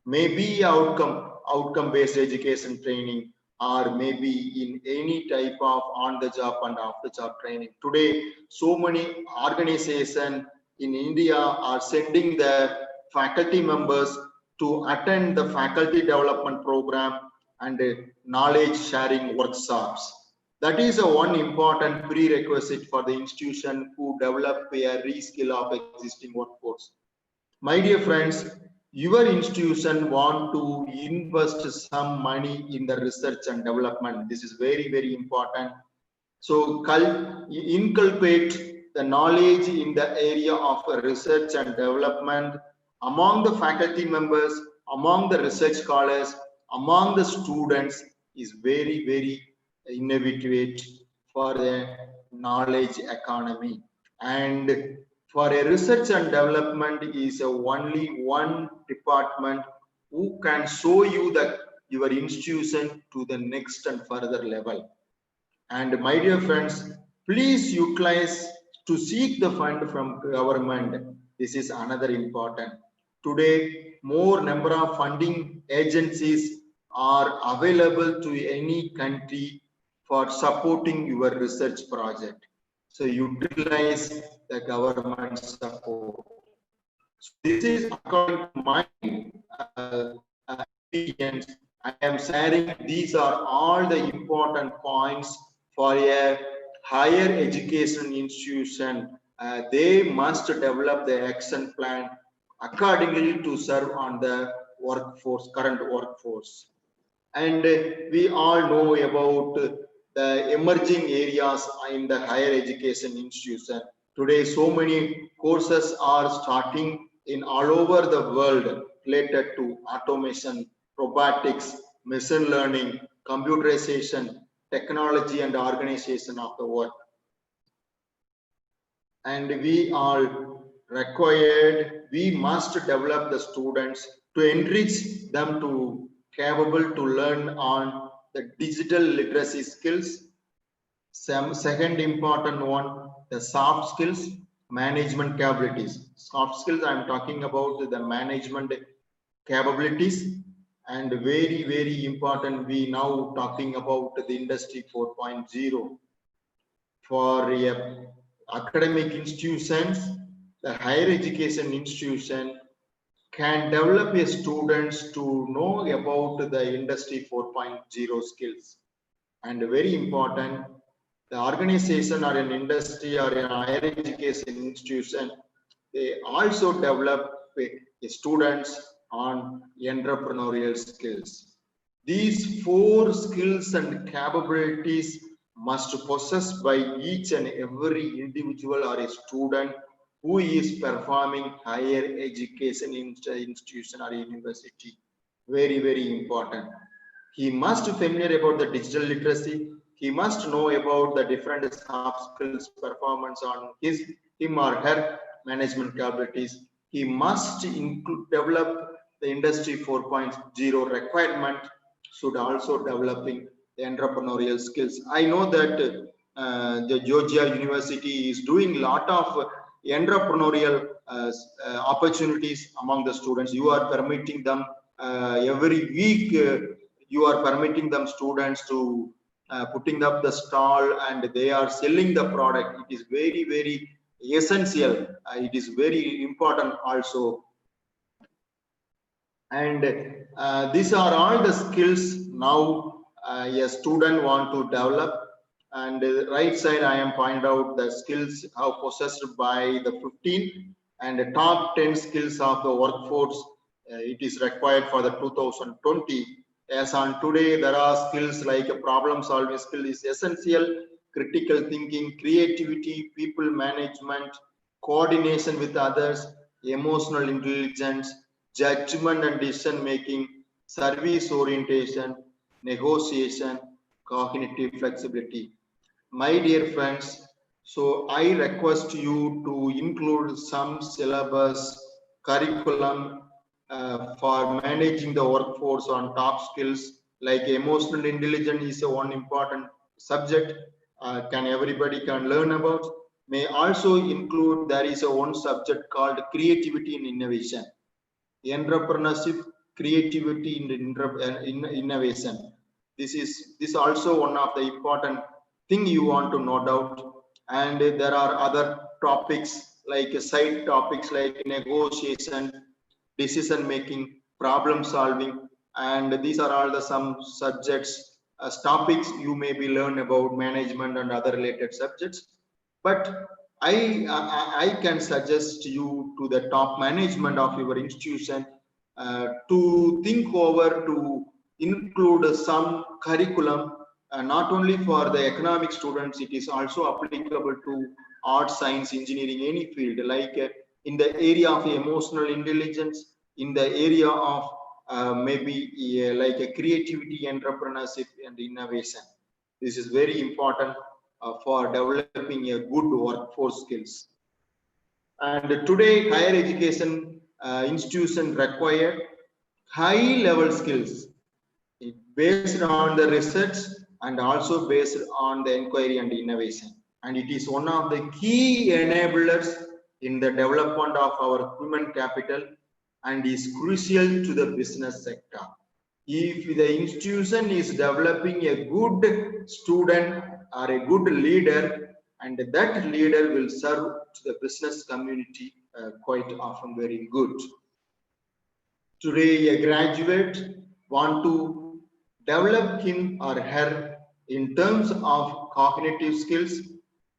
Speaker 6: maybe outcome based education training, or maybe in any type of on the job and off the job training. Today, so many organizations in India are sending their faculty members to attend the faculty development program and knowledge sharing workshops. That is a one important prerequisite for the institution who develop a reskill of existing workforce. My dear friends, your institution want to invest some money in the research and development. This is very, very important. So inculcate the knowledge in the area of research and development among the faculty members, among the research scholars, among the students is very, very innovative for the knowledge economy. And for a research and development is only one department who can show you that your institution to the next and further level. And my dear friends, please utilize to seek the fund from government. This is another important. Today, more number of funding agencies are available to any country for supporting your research project. So utilize the government support. So this is according to my experience. I am sharing these are all the important points for a higher education institution. They must develop the action plan accordingly to serve on the workforce, current workforce. And we all know about the emerging areas in the higher education institution. Today, so many courses are starting in all over the world related to automation, robotics, machine learning, computerization, technology, and organization of the work. And we are required, we must develop the students to enrich them to capable to learn on the digital literacy skills. Second important one, the soft skills, management capabilities. Soft skills, I'm talking about the management capabilities, and very, very important, we now talking about the industry 4.0. For academic institutions, the higher education institution can develop a students to know about the industry 4.0 skills. And very important, the organization or an industry or a higher education institution, they also develop students on entrepreneurial skills. These 4 skills and capabilities must possess by each and every individual or a student who is performing higher education institution or university. Very, very important. He must be familiar about the digital literacy. He must know about the different soft skills performance on him or her management capabilities. He must develop the industry 4.0 requirement, should also developing the entrepreneurial skills. I know that the Georgia University is doing a lot of entrepreneurial opportunities among the students. You are permitting them every week. You are permitting them students to putting up the stall and they are selling the product. It is very, very essential. It is very important also. And these are all the skills now a student want to develop. And the right side, I am point out the skills are possessed by the 15 and the top 10 skills of the workforce. It is required for the 2020. As on today, there are skills like a problem solving skill is essential, critical thinking, creativity, people management, coordination with others, emotional intelligence, judgment and decision making, service orientation, negotiation, cognitive flexibility. My dear friends, so I request you to include some syllabus, curriculum for managing the workforce on top skills, like emotional intelligence is a one important subject. Can everybody can learn about? May also include there is a one subject called creativity and innovation, entrepreneurship, creativity and innovation. This is also one of the important thing you want to note out. And there are other topics like side topics like negotiation, decision making, problem solving, and these are all the some subjects as topics you may be learn about management and other related subjects. But I can suggest you to the top management of your institution to think over to include some curriculum, not only for the economic students, it is also applicable to art, science, engineering, any field, like in the area of emotional intelligence, in the area of maybe like a creativity, entrepreneurship and innovation. This is very important for developing a good workforce skills. And today higher education institution require high level skills based on the research and also based on the inquiry and innovation. And it is one of the key enablers in the development of our human capital and is crucial to the business sector. if the institution is developing a good student or a good leader, and that leader will serve to the business community quite often very good. Today, a graduate want to develop him or her in terms of cognitive skills,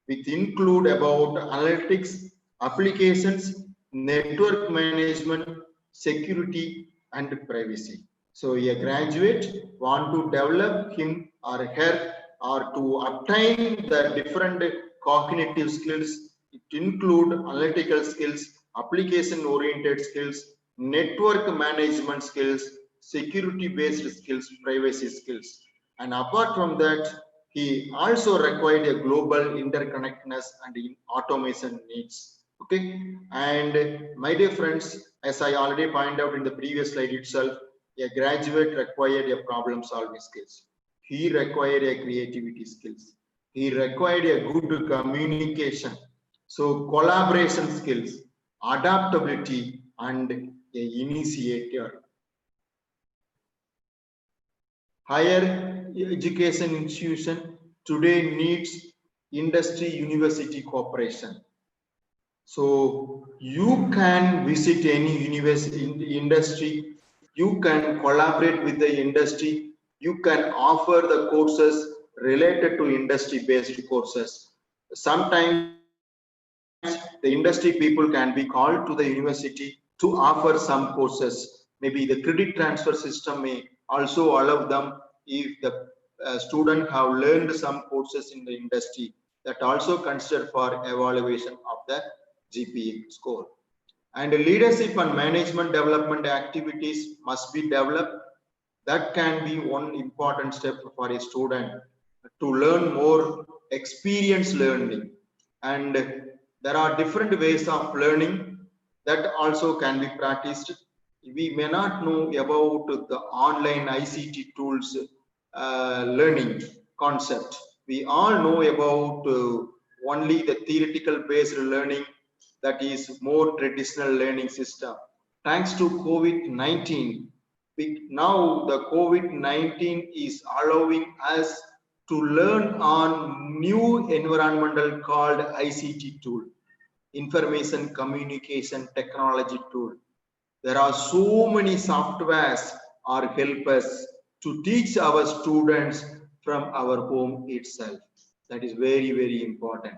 Speaker 6: which include about analytics, applications, network management, security, and privacy. So a graduate want to develop him or her or to obtain the different cognitive skills. It include analytical skills, application-oriented skills, network management skills, security-based skills, privacy skills. And apart from that, he also required a global interconnectedness and automation needs. Okay, and my dear friends, as I already pointed out in the previous slide itself, a graduate required a problem solving skills. He required a creativity skills. He required a good communication. So collaboration skills, adaptability, and a initiator. Higher education institution today needs industry university cooperation. So you can visit any university in the industry, you can collaborate with the industry, you can offer the courses related to industry based courses. Sometimes the industry people can be called to the university to offer some courses. Maybe the credit transfer system may also allow them, if the student have learned some courses in the industry, that also considered for evaluation of the GPA score. And leadership and management development activities must be developed. That can be one important step for a student to learn more experience learning. And there are different ways of learning that also can be practiced. We may not know about the online ICT tools learning concept. We all know about only the theoretical based learning, that is more traditional learning system. Thanks to COVID-19, now the COVID-19 is allowing us to learn on new environmental called ICT tool, information communication technology tool. There are so many softwares or help us to teach our students from our home itself. That is very, very important.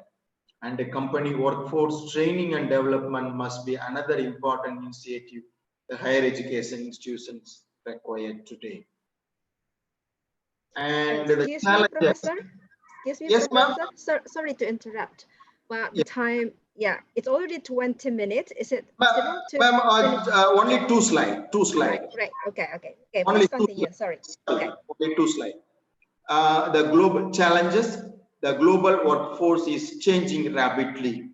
Speaker 6: And the company workforce training and development must be another important initiative the higher education institutions require today. And
Speaker 2: excuse me, Professor. Excuse me,
Speaker 6: yes,
Speaker 2: Professor. Sorry to interrupt, but the time, yeah, it's already 20 minutes. Is it possible to finish?
Speaker 6: Only two slides.
Speaker 2: Right. Okay.
Speaker 6: Only
Speaker 2: Please continue. Sorry. Okay.
Speaker 6: Only two slides. The global challenges. The global workforce is changing rapidly.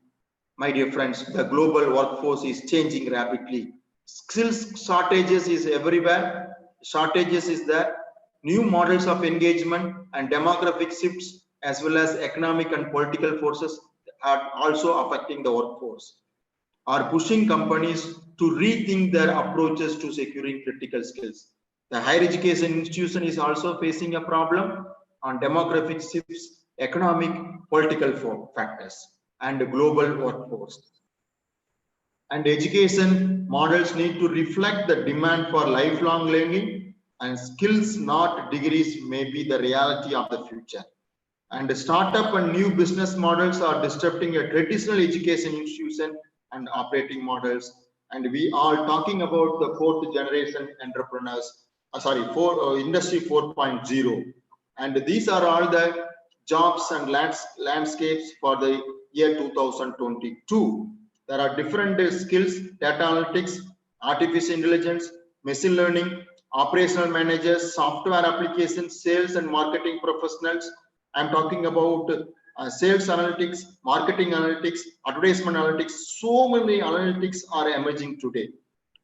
Speaker 6: My dear friends, the global workforce is changing rapidly. Skills shortages is everywhere. Shortages is there. New models of engagement and demographic shifts, as well as economic and political forces, are also affecting the workforce, are pushing companies to rethink their approaches to securing critical skills. The higher education institution is also facing a problem on demographic shifts, economic, political factors, and global workforce. And education models need to reflect the demand for lifelong learning, and skills, not degrees, may be the reality of the future. And the startup and new business models are disrupting a traditional education institution and operating models. And we are talking about the fourth generation entrepreneurs, industry 4.0. And these are all the jobs and landscapes for the year 2022. There are different skills: data analytics, artificial intelligence, machine learning, operational managers, software applications, sales and marketing professionals. I'm talking about sales analytics, marketing analytics, advertisement analytics. So many analytics are emerging today.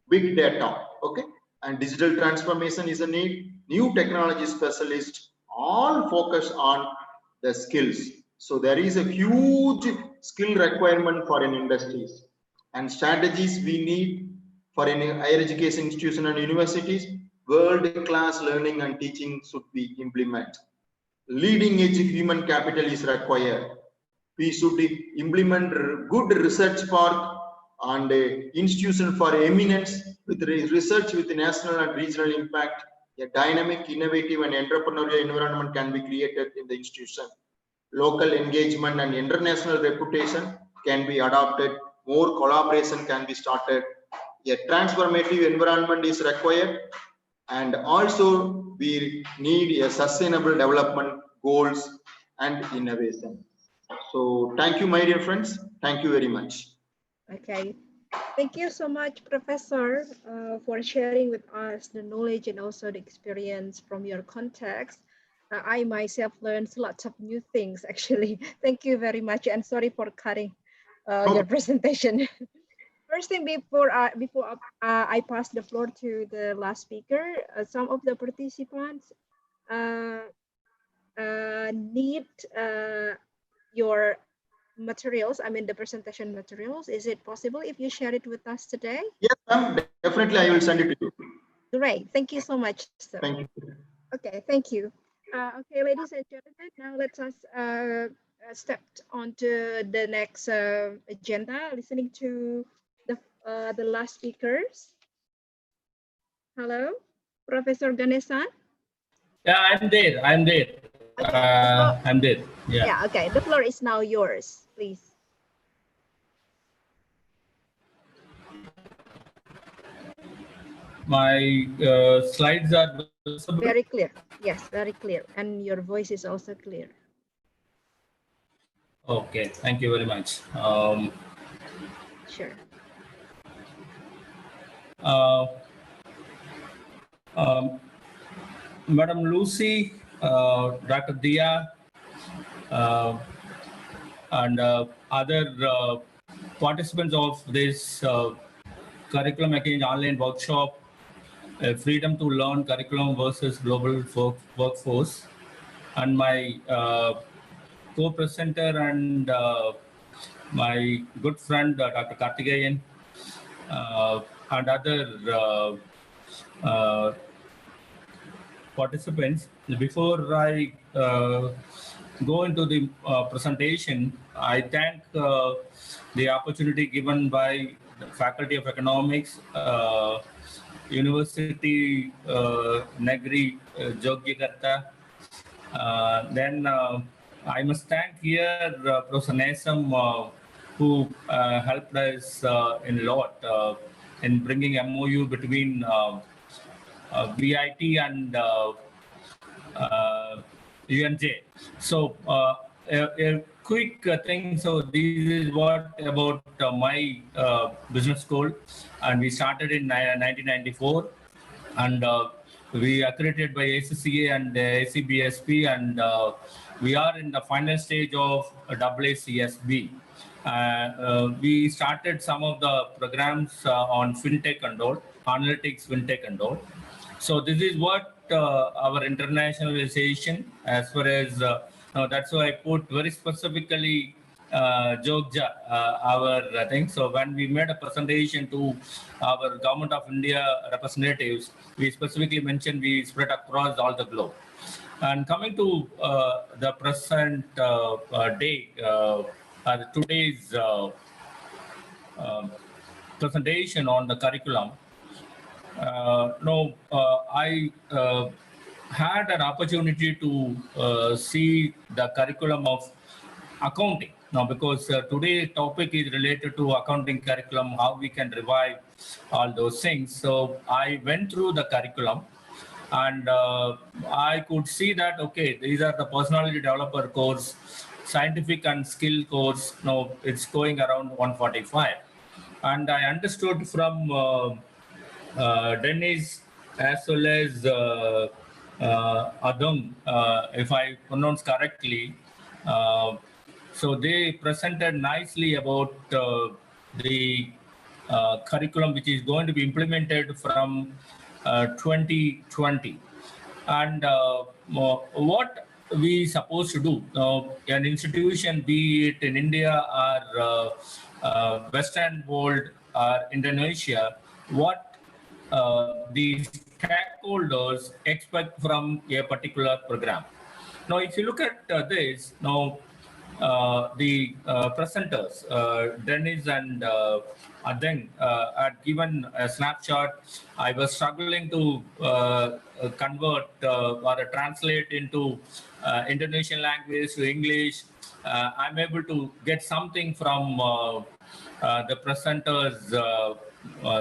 Speaker 6: Big data, okay, and digital transformation is a need. New technology specialists all focus on the skills. So there is a huge skill requirement for an industries, and strategies we need for any higher education institution and universities world-class learning and teaching should be implemented. Leading-edge human capital is required. We should implement good research park and institution for eminence with research with national and regional impact. A dynamic, innovative, and entrepreneurial environment can be created in the institution. Local engagement and international reputation can be adopted. More collaboration can be started. A transformative environment is required, and also we need a sustainable development goals and innovation. So thank you, my dear friends. Thank you very much.
Speaker 2: Okay. Thank you so much, Professor, for sharing with us the knowledge and also the experience from your context. I myself learned lots of new things, actually. Thank you very much, and sorry for cutting your presentation. First thing, before I pass the floor to the last speaker, some of the participants need your materials, I mean the presentation materials. Is it possible if you share it with us today?
Speaker 6: Yes, ma'am. Definitely, I will send it to you.
Speaker 2: Great. Thank you so much, sir.
Speaker 6: Thank you.
Speaker 2: Okay, thank you. Okay, ladies and gentlemen, now let us step on to the next agenda, listening to the last speakers. Hello, Professor Ganesan.
Speaker 7: Yeah, I'm there. I'm there.
Speaker 2: Okay,
Speaker 7: I'm there. Yeah.
Speaker 2: Yeah, okay. The floor is now yours, please.
Speaker 7: My slides are visible.
Speaker 2: Very clear. Yes, very clear. And your voice is also clear.
Speaker 7: Okay, thank you very much.
Speaker 2: Sure.
Speaker 7: Madam Lucy, Dr. Dia, and other participants of this curriculum exchange online workshop, freedom to learn curriculum versus global workforce, and my co-presenter and my good friend Dr. Karthikeyan, and other participants. Before I go into the presentation, I thank the opportunity given by the Faculty of Economics, University Negri Jogyakarta. Then I must thank here Professor Nesam, who helped us in a lot in bringing MOU between VIT and UNJ. So a quick thing. So this is what about my business school, and we started in 1994, and we accredited by ACCA and ACBSP, and we are in the final stage of AACSB. We started some of the programs on fintech and all, analytics, fintech and all. So this is what our internationalization, as far as that's why I put very specifically Jogja, our thing. So when we made a presentation to our Government of India representatives, we specifically mentioned we spread across all the globe. And coming to the present day, today's presentation on the curriculum. I had an opportunity to see the curriculum of accounting. Now, because today's topic is related to accounting curriculum, how we can revive all those things. So I went through the curriculum, and I could see that, okay, these are the personality developer course, scientific and skill course. Now it's going around 145. And I understood from Dennis as well as Adung, if I pronounce correctly. So they presented nicely about the curriculum which is going to be implemented from 2020. And what we supposed to do, an institution, be it in India or Western world or Indonesia, what the stakeholders expect from a particular program. Now, if you look at this, now the presenters, Dennis and Adeng, had given a snapshot. I was struggling to convert or translate into Indonesian language to English. I'm able to get something from the presenters'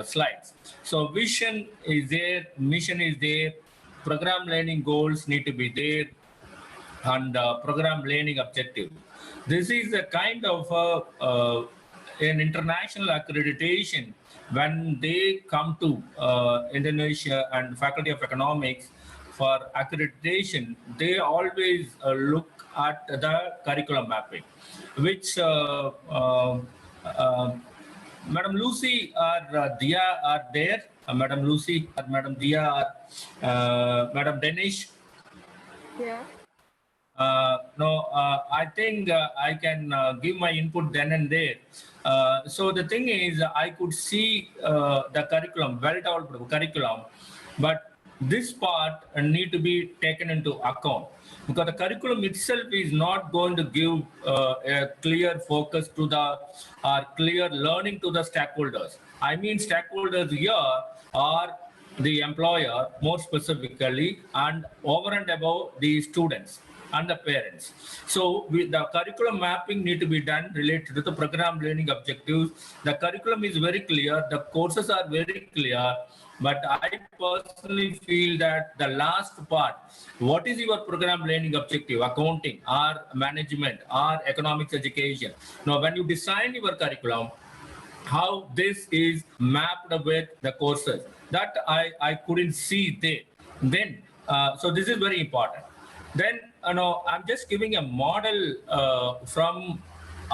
Speaker 7: slides. So vision is there, mission is there, program learning goals need to be there, and program learning objective. This is a kind of an international accreditation. When they come to Indonesia and Faculty of Economics for accreditation, they always look at the curriculum mapping, which Madam Lucy or Dia are there. Madam Lucy or Madam Dia or Madam Danish.
Speaker 2: Yeah.
Speaker 7: No, I think I can give my input then and there. So the thing is, I could see the curriculum, well-developed curriculum, but this part need to be taken into account, because the curriculum itself is not going to give a clear focus to the clear learning to the stakeholders. I mean, stakeholders here are the employer more specifically, and over and above the students and the parents. So the curriculum mapping need to be done related to the program learning objectives. The curriculum is very clear, the courses are very clear, but I personally feel that the last part, what is your program learning objective, accounting or management or economics education? Now, when you design your curriculum, how this is mapped with the courses, that I couldn't see there. Then, so this is very important. Then, I'm just giving a model from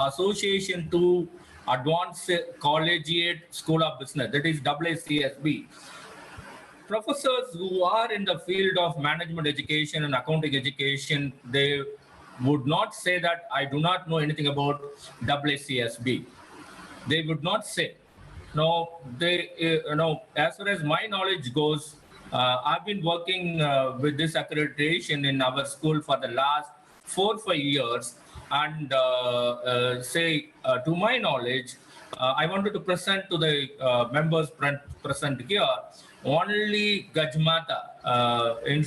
Speaker 7: association to advanced collegiate school of business, that is AACSB. Professors who are in the field of management education and accounting education, they would not say that I do not know anything about AACSB. They would not say. No, they, as far as my knowledge goes, I've been working with this accreditation in our school for the last 4 or 5 years, and to my knowledge, I wanted to present to the members present here, only Gajmata in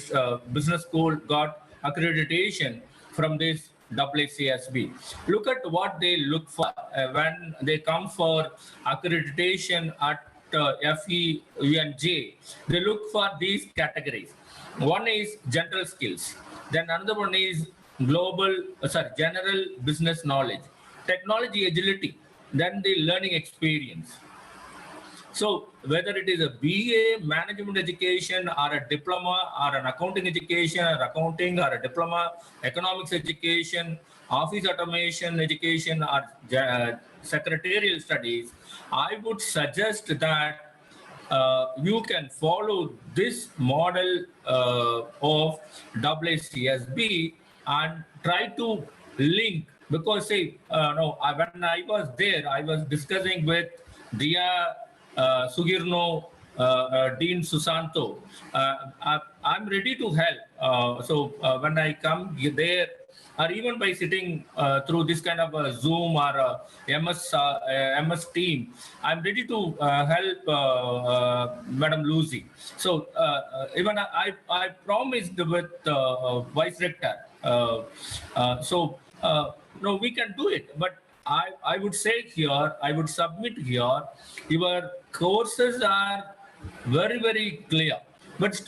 Speaker 7: business school got accreditation from this AACSB. Look at what they look for when they come for accreditation at FEUNJ. They look for these categories. One is general skills. Then another one is general business knowledge, technology agility, then the learning experience. So whether it is a BA management education or a diploma or an accounting education or accounting or a diploma economics education, office automation education or secretarial studies, I would suggest that you can follow this model of AACSB and try to link, because say, when I was there, I was discussing with Dia Sugirno, Dean Susanto. I'm ready to help. So when I come there, or even by sitting through this kind of a Zoom or a MS team, I'm ready to help Madam Lucy. So even I promised with Vice Rector. No, we can do it, but I would say here, I would submit here, your courses are very, very clear, but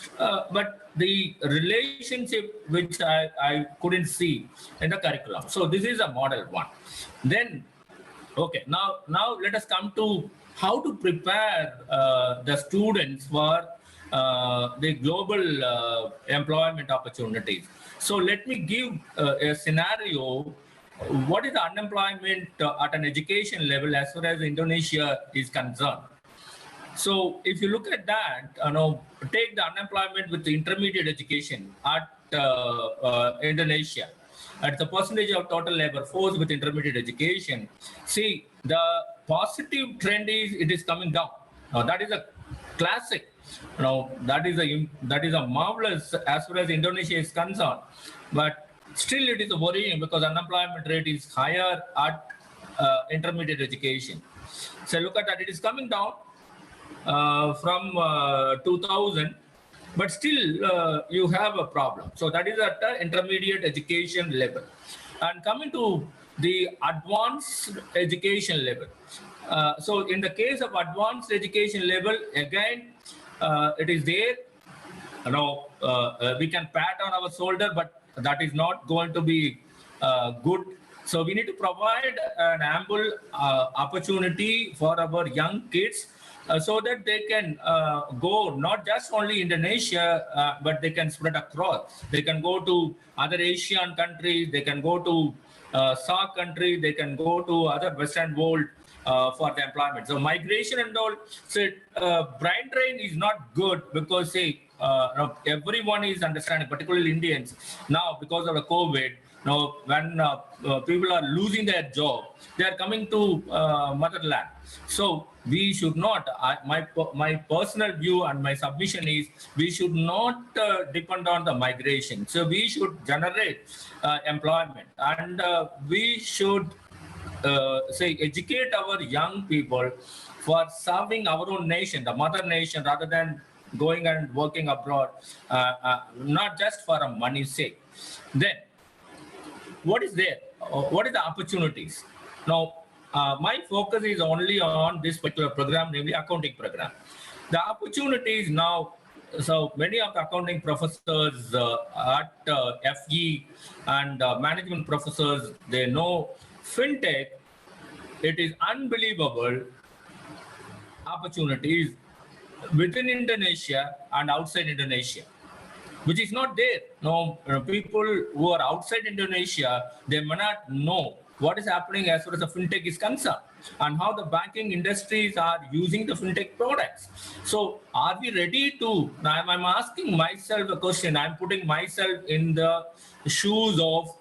Speaker 7: the relationship which I couldn't see in the curriculum. So this is a model one. Then, okay, now let us come to how to prepare the students for the global employment opportunities. So let me give a scenario. What is the unemployment at an education level as far as Indonesia is concerned? So if you look at that, take the unemployment with the intermediate education at Indonesia, at the percentage of total labor force with intermediate education, see, the positive trend is it is coming down. Now that is a classic. That is a marvelous as far as Indonesia is concerned. But still it is worrying because unemployment rate is higher at intermediate education. So look at that, it is coming down from 2000, but still you have a problem. So that is at the intermediate education level. And coming to the advanced education level. So in the case of advanced education level, again, it is there. We can pat on our shoulder, but that is not going to be good. So we need to provide an ample opportunity for our young kids so that they can go not just only Indonesia, but they can spread across. They can go to other Asian countries, they can go to SAARC countries, they can go to other Western world for the employment. So migration and all, so brain drain is not good because say everyone is understanding, particularly Indians now because of the COVID. Now, when people are losing their job, they are coming to motherland. So we should not. My personal view and my submission is we should not depend on the migration. So we should generate employment, and we should say educate our young people for serving our own nation, the mother nation, rather than going and working abroad, not just for a money's sake. Then what is there? What are the opportunities? Now, my focus is only on this particular program, namely accounting program. The opportunities now, so many of the accounting professors at FE and management professors, they know fintech, it is unbelievable opportunities within Indonesia and outside Indonesia, which is not there. No, people who are outside Indonesia, they may not know what is happening as far as the fintech is concerned and how the banking industries are using the fintech products. So are we ready to, I'm asking myself a question, I'm putting myself in the shoes of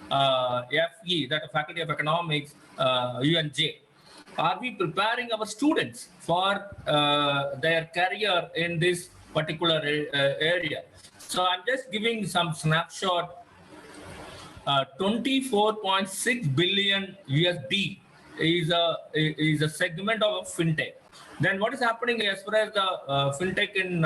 Speaker 7: FE, that Faculty of Economics UNY. Are we preparing our students for their career in this particular area? So I'm just giving some snapshot. 24.6 billion USD is a segment of fintech. Then what is happening as far as the fintech in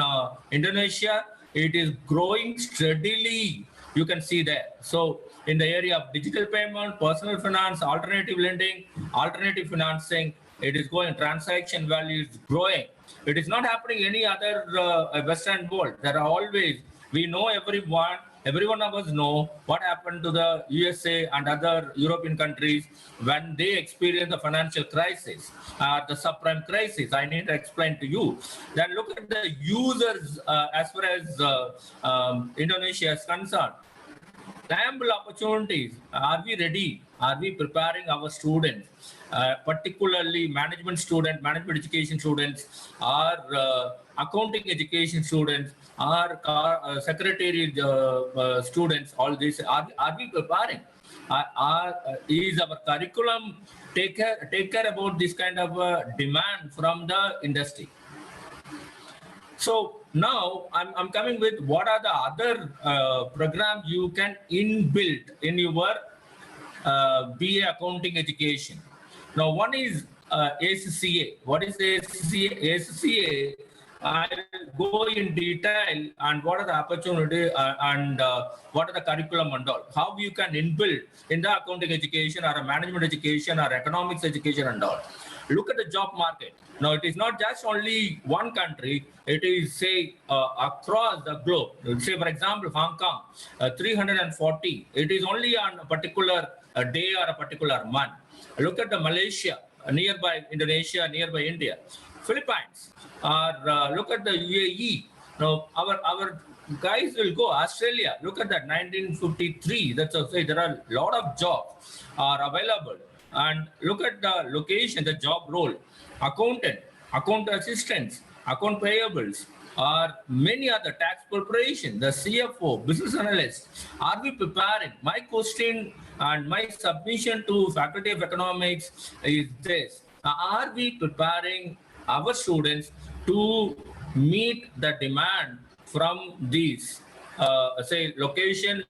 Speaker 7: Indonesia? It is growing steadily. You can see that. So in the area of digital payment, personal finance, alternative lending, alternative financing, it is going. Transaction value is growing. It is not happening any other Western world. There are always, we know every one of us know what happened to the USA and other European countries when they experienced the financial crisis, the subprime crisis. I need to explain to you. Then look at the users as far as Indonesia is concerned. Ample opportunities. Are we ready? Are we preparing our students, particularly management students, management education students, or accounting education students, or secretariat students? All this. Are we preparing? Is our curriculum take care about this kind of demand from the industry? So now I'm coming with what are the other programs you can inbuild in your BA accounting education. Now one is ACCA. What is ACCA? ACCA, I'll go in detail and what are the opportunity and what are the curriculum and all. How you can inbuild in the accounting education or a management education or economics education and all. Look at the job market. Now, it is not just only one country. It is, say, across the globe. Say, for example, Hong Kong, 340. It is only on a particular day or a particular month. Look at the Malaysia, nearby Indonesia, nearby India. Philippines, or look at the UAE. Now, our guys will go. Australia, look at that, 1953. That's a say there are a lot of jobs are available. And look at the location, the job role, accountant, account assistants, account payables, or many other tax preparation, the CFO, business analyst. Are we preparing? My question and my submission to Faculty of Economics is this. Are we preparing our students to meet the demand from these, say, location,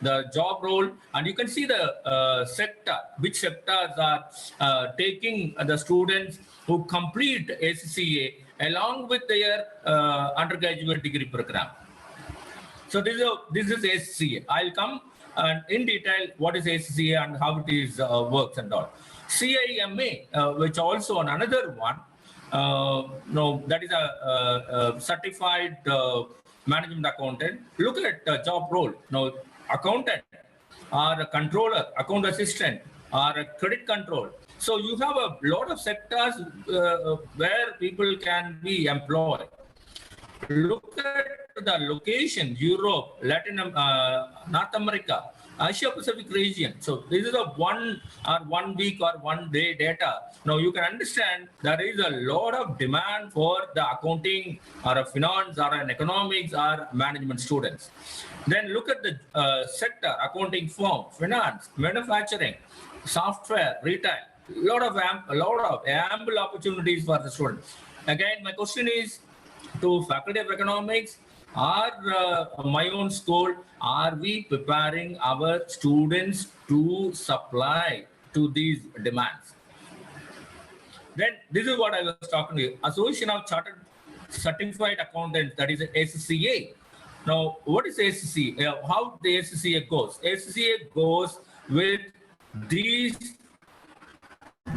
Speaker 7: the job role, and you can see the sector, which sectors are taking the students who complete ACCA along with their undergraduate degree program. So this is ACCA. I'll come in detail what is ACCA and how it is works and all. CIMA, which also on another one, no, that is a certified management accountant. Look at the job role. Now, accountant or a controller, account assistant, or a credit control. So you have a lot of sectors where people can be employed. Look at the location: Europe, Latin, North America, Asia Pacific region. So this is a 1 week or 1 day data. Now you can understand there is a lot of demand for the accounting or a finance or an economics or management students. Then look at the sector: accounting firm, finance, manufacturing, software, retail. A lot of ample opportunities for the students. Again, my question is to Faculty of Economics or my own school, are we preparing our students to supply to these demands? Then this is what I was talking to you. Association of Chartered Certified Accountants, that is ACCA. Now, what is ACCA? How the ACCA goes? ACCA goes with these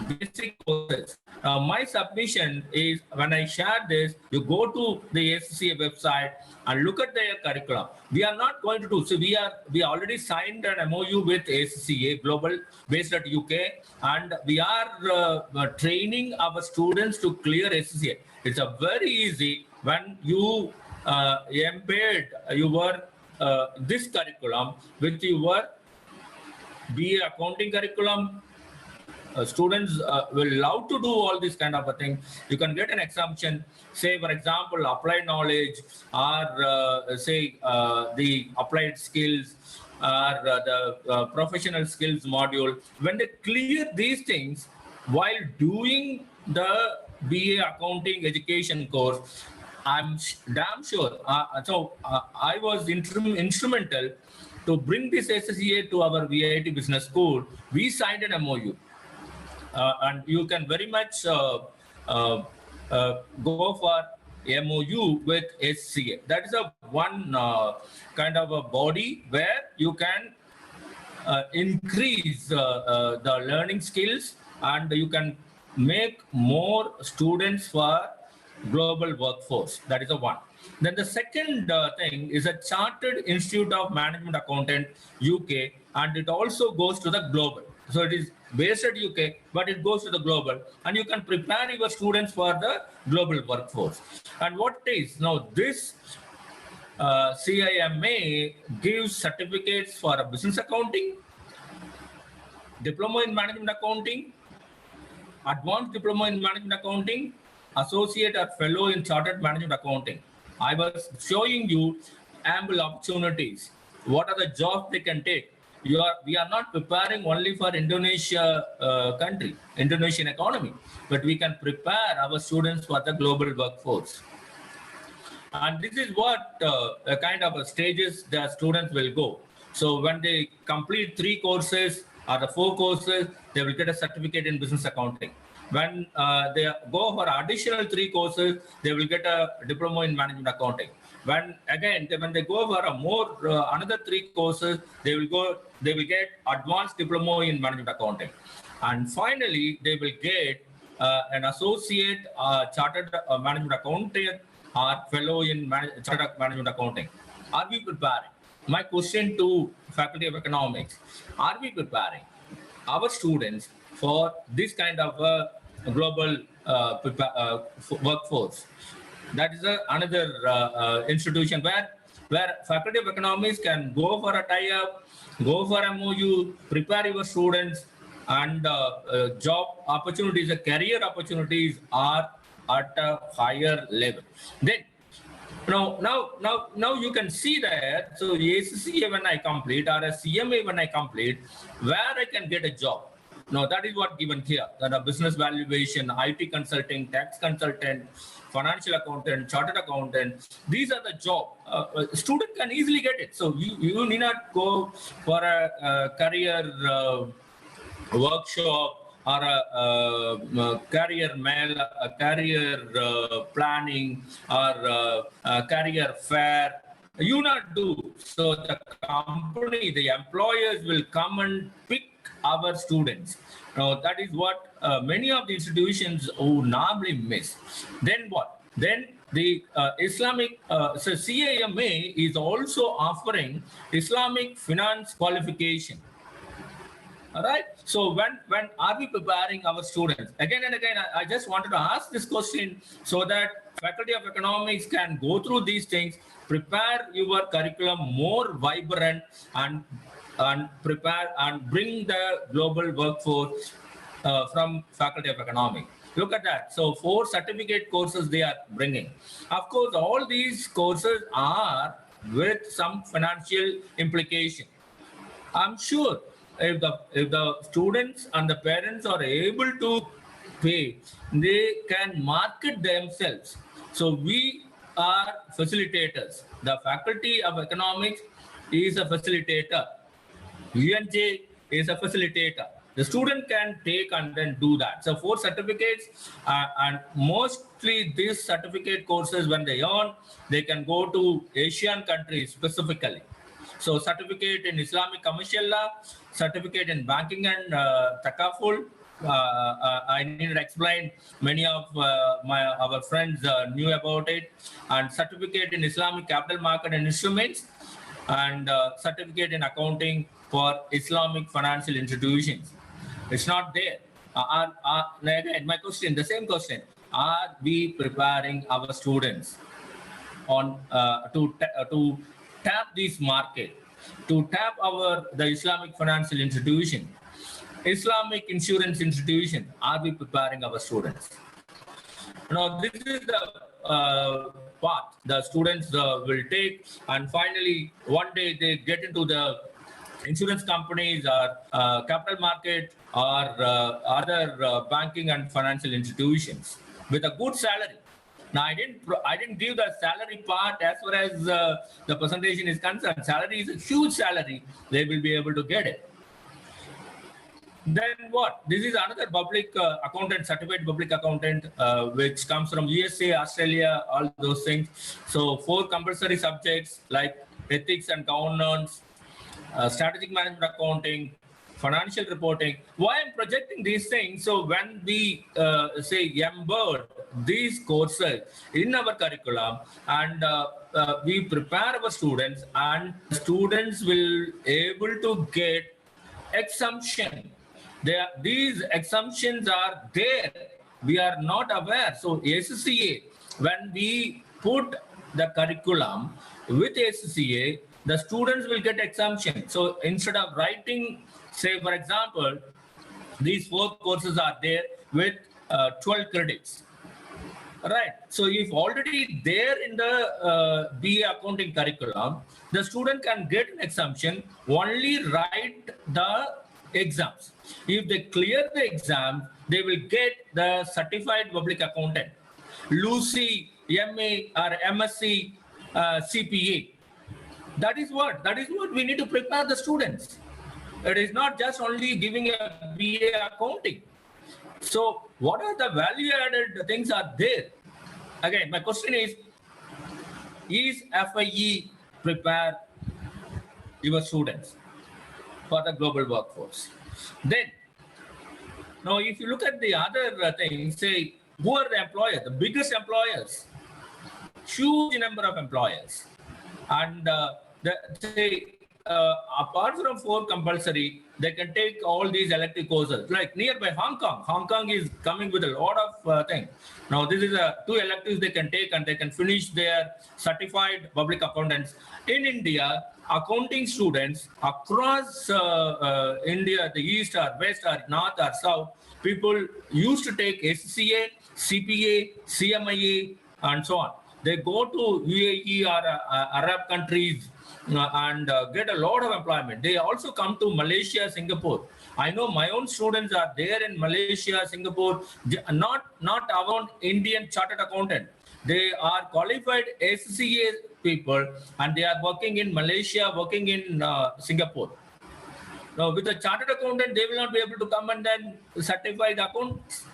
Speaker 7: basic courses. My submission is, when I share this, you go to the ACCA website and look at their curriculum. We are not going to do, so we already signed an MOU with ACCA Global based at UK, and we are training our students to clear ACCA. It's a very easy when you embed your this curriculum with your BA accounting curriculum. Students will love to do all this kind of a thing. You can get an exemption, say, for example, applied knowledge, or say the applied skills, or the professional skills module. When they clear these things while doing the BA accounting education course, I'm damn sure. I was instrumental to bring this SSCA to our VIT Business School. We signed an MOU. And you can very much go for MOU with SCA. That is a one kind of a body where you can increase the learning skills, and you can make more students for global workforce. That is a one. Then the second thing is a Chartered Institute of Management Accountant UK, and it also goes to the global. So it is based at UK, but it goes to the global, and you can prepare your students for the global workforce. And what is now this CIMA gives certificates for a business accounting, diploma in management accounting, advanced diploma in management accounting, associate or fellow in chartered management accounting. I was showing you ample opportunities. What are the jobs they can take? We are not preparing only for Indonesia country, Indonesian economy, but we can prepare our students for the global workforce. And this is what kind of stages the students will go. So when they complete 3 courses or the 4 courses, they will get a certificate in business accounting. When they go for additional 3 courses, they will get a diploma in management accounting. When they go for a more another 3 courses, they will get advanced diploma in management accounting. And finally, they will get an associate chartered management accountant or fellow in chartered management accounting. Are we preparing? My question to Faculty of Economics: are we preparing our students for this kind of global workforce? That is another institution where Faculty of Economics can go for a tie-up, go for a MOU, prepare your students, and job opportunities, career opportunities are at a higher level. Then, now you can see that. So ACCA when I complete, or a CMA when I complete, where I can get a job. No, that is what given here. That a business valuation, IT consulting, tax consultant, financial accountant, chartered accountant. These are the job. A student can easily get it. So you need not go for a career workshop or a career mail, a career planning, or a career fair. You not do. So the company, the employers will come and pick our students. Now that is what many of the institutions who normally miss. Then what? Then the Islamic, so CAMA is also offering Islamic finance qualification. All right. So when are we preparing our students? Again and again, I just wanted to ask this question so that Faculty of Economics can go through these things, prepare your curriculum more vibrant, and prepare and bring the global workforce from Faculty of Economics. Look at that. So 4 certificate courses they are bringing. Of course, all these courses are with some financial implication. I'm sure if the students and the parents are able to pay, they can market themselves. So we are facilitators. The Faculty of Economics is a facilitator. UNJ is a facilitator. The student can take and then do that. So 4 certificates, and mostly these certificate courses, when they earn, they can go to Asian countries specifically. So certificate in Islamic commercial law, certificate in banking and takaful. I need to explain, many of our friends knew about it. And certificate in Islamic capital market and instruments, and certificate in accounting for Islamic financial institutions. It's not there. Again, my question, the same question: are we preparing our students on to tap this market, to tap the Islamic financial institution, Islamic insurance institution? Are we preparing our students? Now, this is the path the students will take, and finally, one day they get into the insurance companies or capital market or other banking and financial institutions with a good salary. Now, I didn't give the salary part as far as the presentation is concerned. Salary is a huge salary. They will be able to get it. Then what? This is another public accountant, certified public accountant, which comes from USA, Australia, all those things. So 4 compulsory subjects like ethics and governance, strategic management accounting, financial reporting. Why I'm projecting these things? So when we say embed these courses in our curriculum, and we prepare our students, and students will able to get exemption. These exemptions are there. We are not aware. So ACCA, when we put the curriculum with ACCA, the students will get exemption. So instead of writing, say for example, these 4 courses are there with 12 credits. Right. So if already there in the BA accounting curriculum, the student can get an exemption, only write the exams. If they clear the exam, they will get the certified public accountant, Lucy, MA or MSc, CPA. That is what we need to prepare the students. It is not just only giving a BA accounting. So what are the value added things are there? Again, my question is FIE prepare your students for the global workforce? Then, now if you look at the other things, say, who are the employers? The biggest employers, huge number of employers. And apart from 4 compulsory, they can take all these elective courses. Like nearby Hong Kong. Hong Kong is coming with a lot of things. Now this is 2 electives they can take, and they can finish their certified public accountants. In India, accounting students across India, the east or west or north or south, people used to take ACCA, CPA, CMIA, and so on. They go to UAE or Arab countries and get a lot of employment. They also come to Malaysia, Singapore. I know my own students are there in Malaysia, Singapore, not our own Indian chartered accountant. They are qualified SCA people, and they are working in Malaysia, working in Singapore. Now, with a chartered accountant, they will not be able to come and then certify the accounts.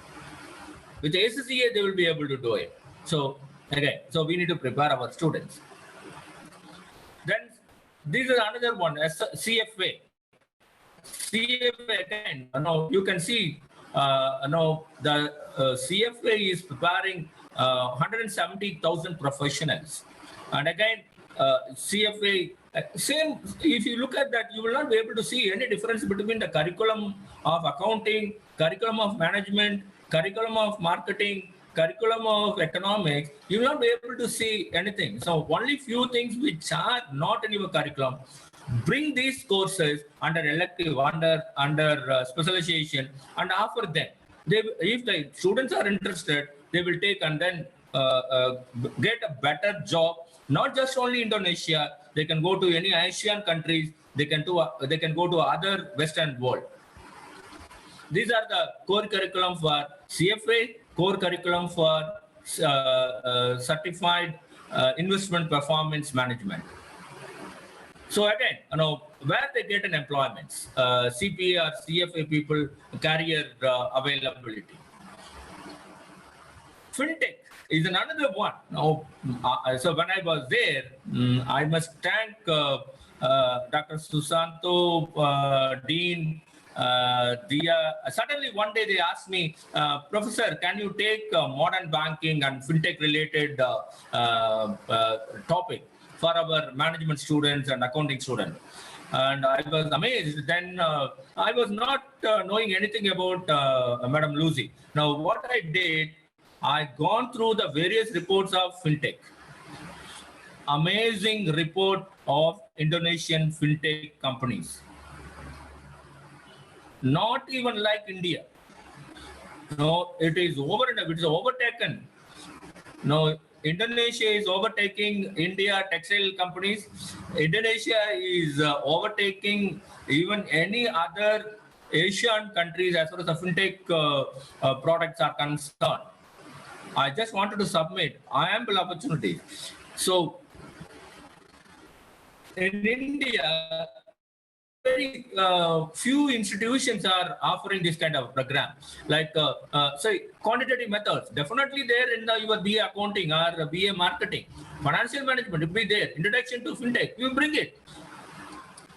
Speaker 7: With ACCA, they will be able to do it. So, again, so we need to prepare our students. Then, this is another one, CFA. CFA, again, you can see, the CFA is preparing 170,000 professionals. And again, CFA, same, if you look at that, you will not be able to see any difference between the curriculum of accounting, curriculum of management, curriculum of marketing, curriculum of economics. You will not be able to see anything. So only few things which are not in your curriculum. Bring these courses under elective, under specialization, and offer them. If the students are interested, they will take and then get a better job. Not just only Indonesia, they can go to any Asian countries. They can go to other Western world. These are the core curriculum for CFA, core curriculum for certified investment performance management. So again, where they get an employment, CPA or CFA people, career availability. FinTech is another one. So when I was there, I must thank Dr. Susanto, Dean, Dia. Suddenly one day they asked me, Professor, can you take modern banking and FinTech related topic for our management students and accounting students? And I was amazed. Then I was not knowing anything about Madam Lucy. Now what I did, I gone through the various reports of FinTech. Amazing report of Indonesian FinTech companies. Not even like India. No, it is overtaken. No, Indonesia is overtaking India textile companies. Indonesia is overtaking even any other Asian countries as far as the FinTech products are concerned. I just wanted to submit ample opportunities. So in India, very few institutions are offering this kind of program. Like, quantitative methods, definitely there in your BA accounting or BA marketing. Financial management will be there. Introduction to FinTech, you bring it.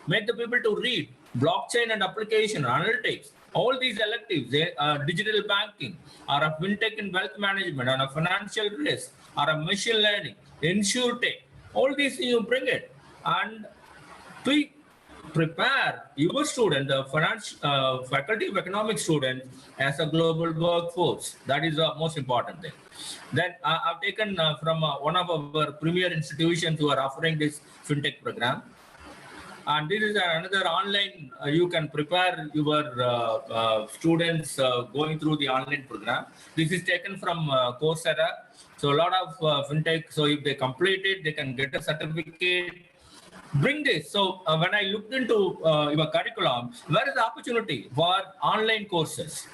Speaker 7: Make the people to read blockchain and application, analytics. All these electives, digital banking, or a FinTech in wealth management, or a financial risk, or a machine learning, InsurTech, all these you bring it. And to prepare your student, the Faculty of Economics student, as a global workforce. That is the most important thing. Then I've taken from one of our premier institutions who are offering this FinTech program. And this is another online, you can prepare your students going through the online program. This is taken from Coursera. So a lot of FinTech, so if they complete it, they can get a certificate. Bring this. So when I looked into your curriculum, where is the opportunity for online courses?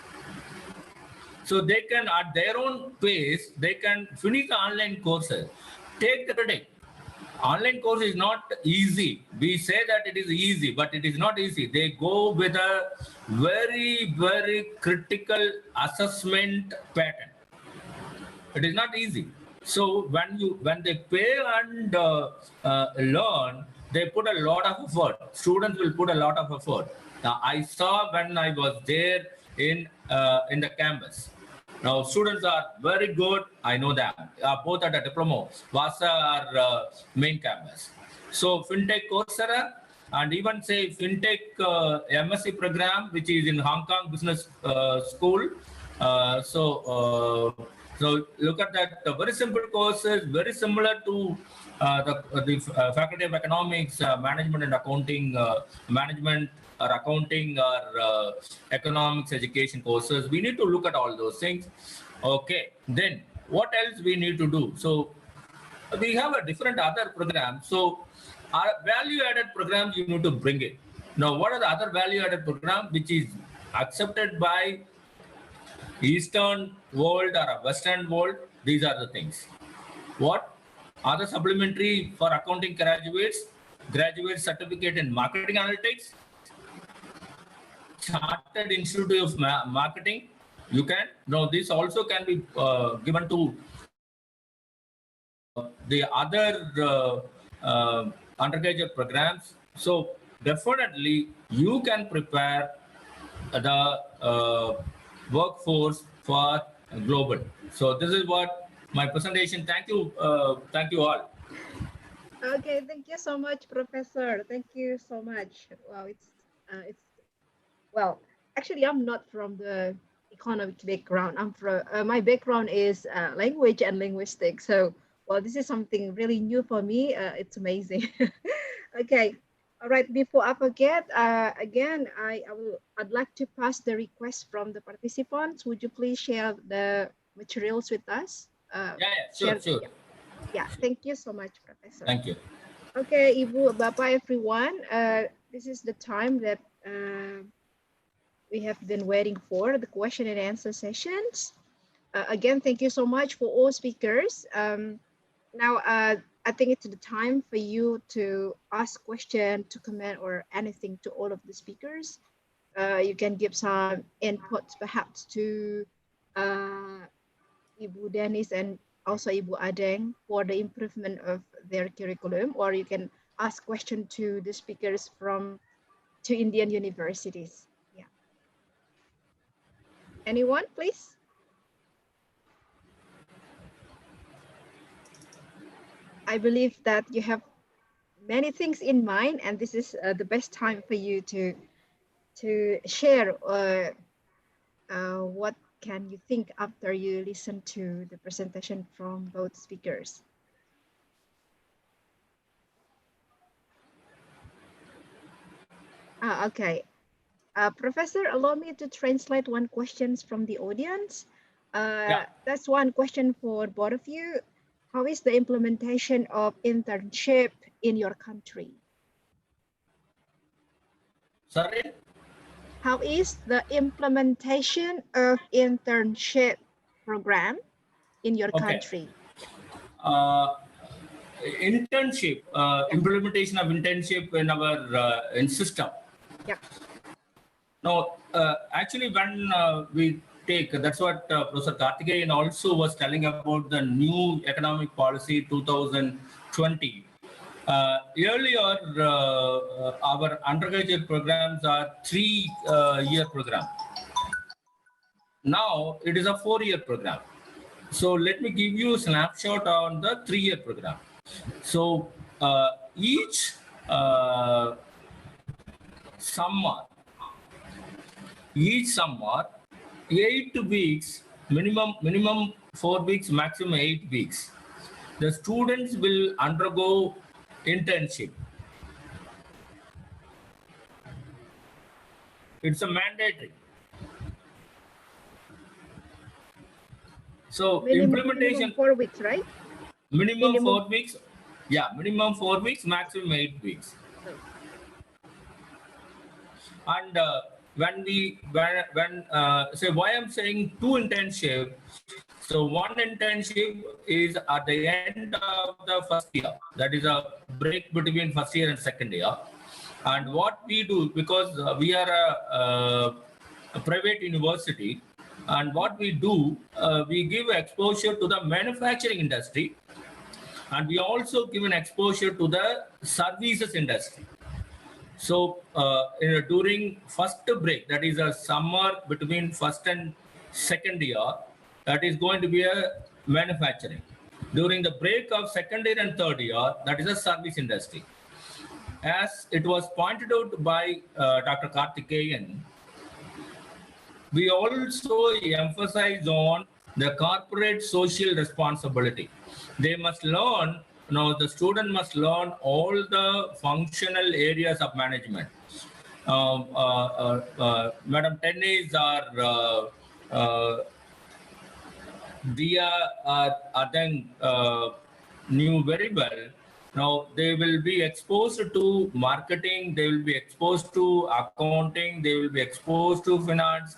Speaker 7: So they can, at their own pace, they can finish the online courses, take the credit. Online course is not easy. We say that it is easy, but it is not easy. They go with a very, very critical assessment pattern. It is not easy. So when they pay and learn, they put a lot of effort. Students will put a lot of effort. Now, I saw when I was there in the campus. Now, students are very good. I know them. Both at a diploma, Vasa are main campus. So, FinTech Coursera, and even say FinTech MSc program, which is in Hong Kong Business School. So look at that. Very simple courses, very similar to the Faculty of Economics, Management and Accounting, Management or Accounting or Economics Education courses. We need to look at all those things. Okay, then what else we need to do? So we have a different other program. So our value-added programs, you need to bring it. Now, what are the other value-added program which is accepted by Eastern world or a Western world? These are the things. What? Other supplementary for accounting graduates, graduate certificate in marketing analytics, Chartered Institute of Marketing. You can. Now, this also can be given to the other undergraduate programs. So definitely you can prepare the workforce for global. So this is what my presentation. Thank you all.
Speaker 2: Okay, thank you so much, Professor. Thank you so much. Wow, it's well, actually, I'm not from the economic background. I'm from my background is language and linguistics. So, well, this is something really new for me. It's amazing. Okay, all right. Before I forget, again, I'd like to pass the request from the participants. Would you please share the materials with us?
Speaker 7: Sure.
Speaker 2: Yeah, thank you so much, Professor.
Speaker 7: Thank you.
Speaker 2: Okay, Ibu, Bapak, everyone. This is the time that we have been waiting for, the question and answer sessions. Again, thank you so much for all speakers. Now, I think it's the time for you to ask question, to comment, or anything to all of the speakers. You can give some inputs perhaps to Ibu Dennis and also Ibu Adeng for the improvement of their curriculum, or you can ask question to the speakers from two Indian universities. Yeah. Anyone, please? I believe that you have many things in mind, and this is the best time for you to share what can you think after you listen to the presentation from both speakers. Okay. Professor, allow me to translate one question from the audience. That's one question for both of you. How is the implementation of internship in your country?
Speaker 7: Sorry?
Speaker 2: How is the implementation of internship program in your country?
Speaker 7: Internship, implementation of internship in our in system.
Speaker 2: Yeah.
Speaker 7: No, actually, when we take, that's what Professor Karthikeyan also was telling about the new economic policy 2020. Earlier, our undergraduate programs are 3-year program. Now it is a 4-year program. So let me give you a snapshot on the 3-year program. So each summer, 8 weeks, minimum 4 weeks, maximum 8 weeks. The students will undergo internship. It's a mandatory. So implementation.
Speaker 2: Minimum 4 weeks, right?
Speaker 7: Minimum 4 weeks. Yeah, minimum 4 weeks, maximum 8 weeks. And so why I'm saying 2 internship. So one internship is at the end of the first year. That is a break between first year and second year. And what we do, because we are a private university, and what we do, we give exposure to the manufacturing industry, and we also give an exposure to the services industry. So during first break, that is a summer between first and second year, that is going to be a manufacturing. During the break of second year and third year, that is a service industry. As it was pointed out by Dr. Karthikeyan, we also emphasize on the corporate social responsibility. They must learn, the student must learn all the functional areas of management. Madam Tennis or Dia Adeng knew very well. Now they will be exposed to marketing, they will be exposed to accounting, they will be exposed to finance,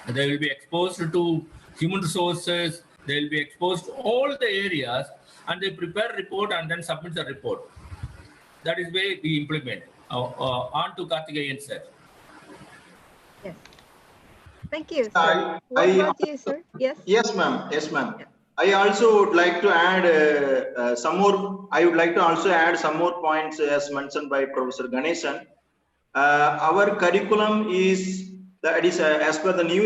Speaker 7: they will be exposed to human resources, they will be exposed to all the areas, and they prepare a report and then submit the report. That is where we implement. On to Karthikeyan, sir.
Speaker 2: Yes. Thank you, sir. What about you, sir? Yes.
Speaker 6: Yes, ma'am. Yes, ma'am. I also would like to add some more. I would like to also add some more points as mentioned by Professor Ganesan. Our curriculum is as per the new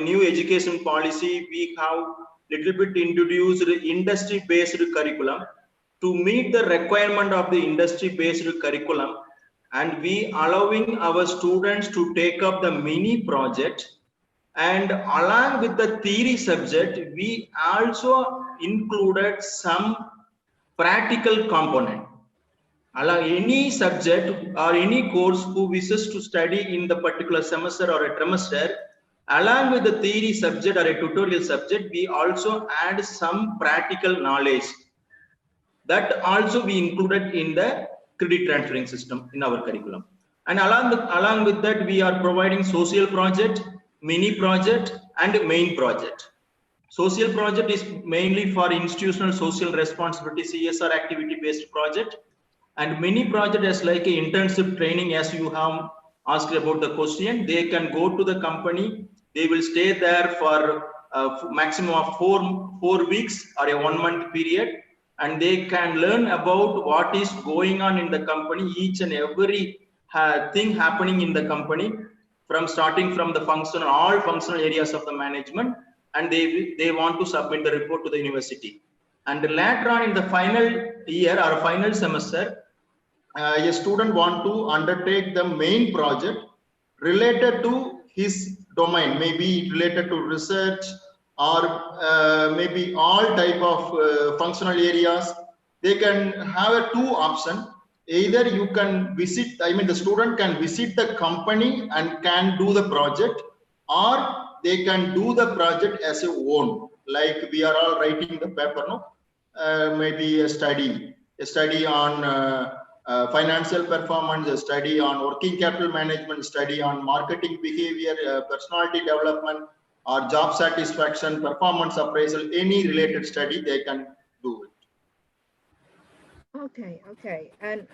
Speaker 6: new education policy. We have little bit introduced industry-based curriculum to meet the requirement of the industry-based curriculum, and we allowing our students to take up the mini project. And along with the theory subject, we also included some practical component. Along any subject or any course who wishes to study in the particular semester or a trimester, along with the theory subject or a tutorial subject, we also add some practical knowledge. That also we included in the credit transferring system in our curriculum. And along with that, we are providing social project, mini project, and main project. Social project is mainly for institutional social responsibility, CSR activity based project, and mini project is like a internship training. As you have asked about the question, they can go to the company, they will stay there for maximum of four weeks or a 1 month period, and they can learn about what is going on in the company, each and every thing happening in the company, from starting from the all functional areas of the management, and they want to submit the report to the university. And later on in the final year or final semester, a student want to undertake the main project related to his domain, maybe related to research or maybe all type of functional areas. They can have two options. Either you can visit, the student can visit the company and can do the project, or they can do the project as a own, like we are all writing the paper, no? Maybe a study on financial performance, a study on working capital management, study on marketing behavior, personality development, or job satisfaction, performance appraisal, any related study they can do it.
Speaker 2: Okay. And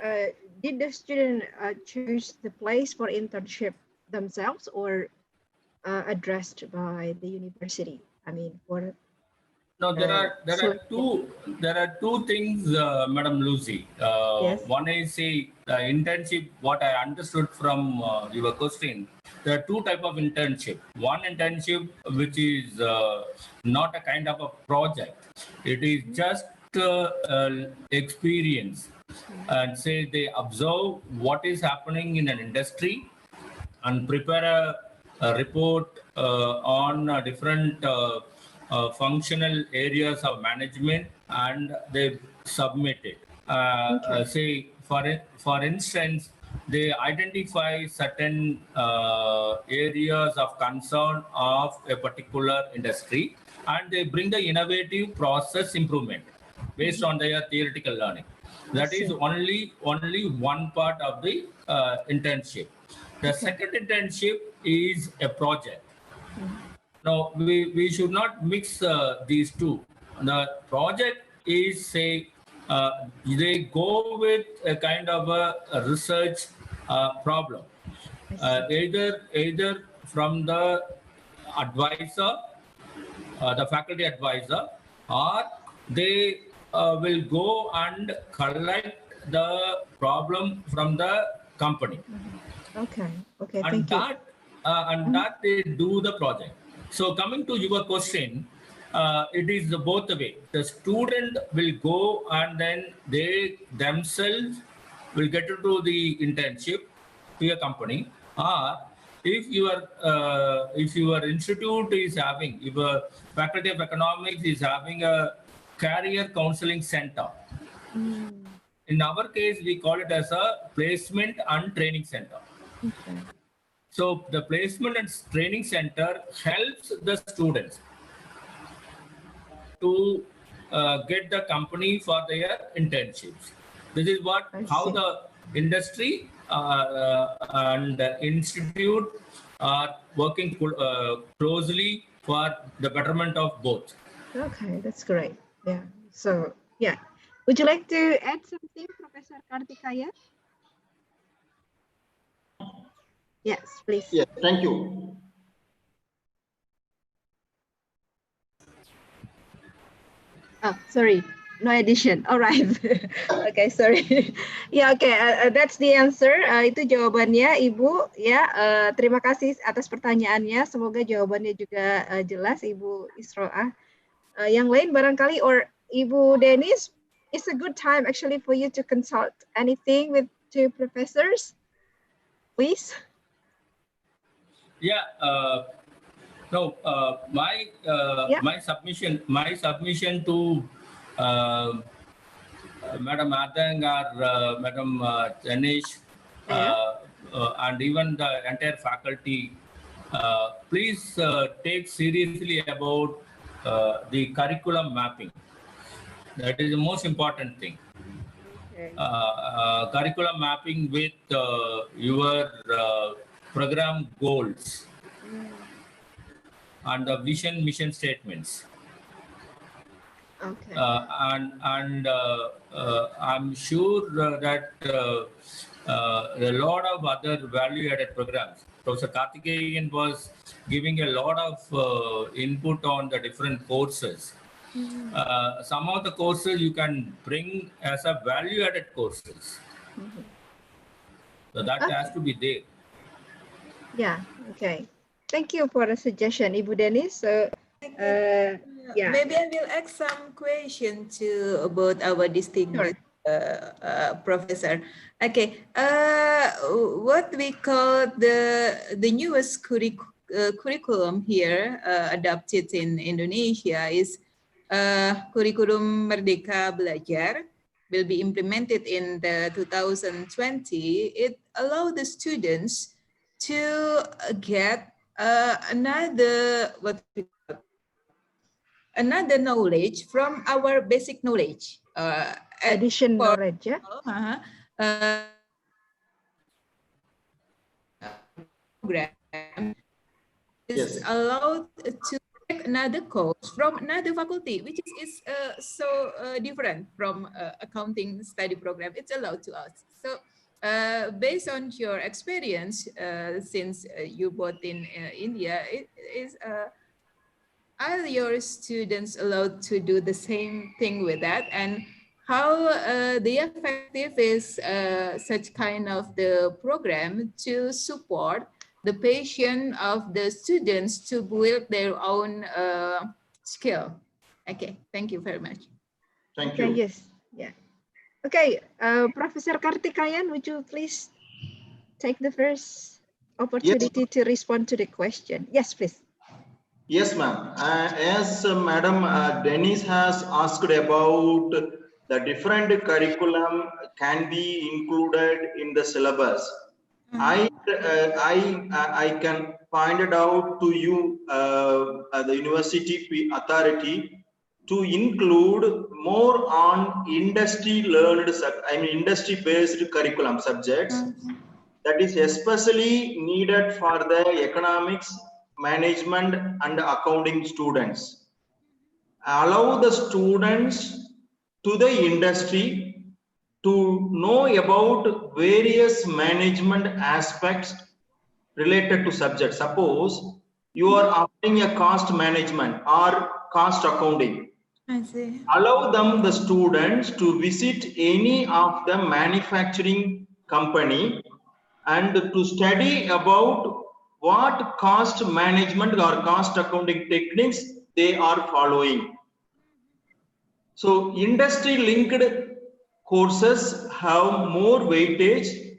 Speaker 2: did the student choose the place for internship themselves or addressed by the university?
Speaker 7: No, there are two things, Madam Lucy.
Speaker 2: Yes.
Speaker 7: One is internship. What I understood from your question, there are two type of internship. One internship which is not a kind of a project. It is just experience, and say they observe what is happening in an industry and prepare a report on different functional areas of management, and they submit it. Say for instance, they identify certain areas of concern of a particular industry, and they bring the innovative process improvement based on their theoretical learning. That is only one part of the internship. The second internship is a project. Now, we should not mix these two. The project is, they go with a kind of a research problem, either from the advisor, the faculty advisor, or they will go and collect the problem from the company.
Speaker 2: Okay,
Speaker 7: And
Speaker 2: thank you.
Speaker 7: that they do the project. So coming to your question, it is both the way. The student will go and then they themselves will get into the internship to a company, or if your institute is having, if a Faculty of Economics is having a career counseling center. In our case, we call it as a placement and training center.
Speaker 2: Okay.
Speaker 7: So the placement and training center helps the students to get the company for their internships. This is how the industry and the institute are working closely for the betterment of both.
Speaker 2: Okay, that's great. Yeah. So yeah, would you like to add something, Professor Kartikaya? Yes, please.
Speaker 6: Yes, thank you.
Speaker 2: Oh, sorry, no addition. All right. Okay, sorry. Ya, oke, that's the answer. Itu jawabannya, Ibu. Ya, terima kasih atas pertanyaannya. Semoga jawabannya juga jelas, Ibu Isroah. Yang lain barangkali, or Ibu Denis, it's a good time actually for you to consult anything with two professors, please.
Speaker 7: Yeah. No, my submission to Madam Adang or Madam Janish and even the entire faculty, please take seriously about the curriculum mapping. That is the most important thing.
Speaker 2: Okay.
Speaker 7: Curriculum mapping with your program goals and the vision mission statements.
Speaker 2: Okay.
Speaker 7: And I'm sure that a lot of other value-added programs. Professor Karthikeyan was giving a lot of input on the different courses. Some of the courses you can bring as a value-added courses. So that has to be there.
Speaker 2: Yeah, okay. Thank you for the suggestion, Ibu Denis. So, yeah.
Speaker 4: Maybe I will ask some question to about our distinguished professor. Okay, what we call the newest curriculum here adopted in Indonesia is Kurikulum Merdeka Belajar, will be implemented in the 2020. It allows the students to get another knowledge from our basic knowledge.
Speaker 2: Addition knowledge, yeah.
Speaker 4: Program is allowed to take another course from another faculty, which is so different from accounting study program. It's allowed to us. So based on your experience, since you both in India, are your students allowed to do the same thing with that? And how the effective is such kind of the program to support the passion of the students to build their own skill? Okay, thank you very much.
Speaker 6: Thank you.
Speaker 2: Okay, yes, yeah. Okay, Professor Kartikayan, would you please take the first opportunity to respond to the question? Yes, please.
Speaker 6: Yes, ma'am. As Madam Dennis has asked about the different curriculum can be included in the syllabus. I can find it out to you, the university authority, to include more on industry-based curriculum subjects. That is especially needed for the economics, management and accounting students. Allow the students to the industry to know about various management aspects related to subject. Suppose you are offering a cost management or cost accounting.
Speaker 4: I see.
Speaker 6: Allow them, the students, to visit any of the manufacturing company and to study about what cost management or cost accounting techniques they are following. So industry linked courses have more weightage,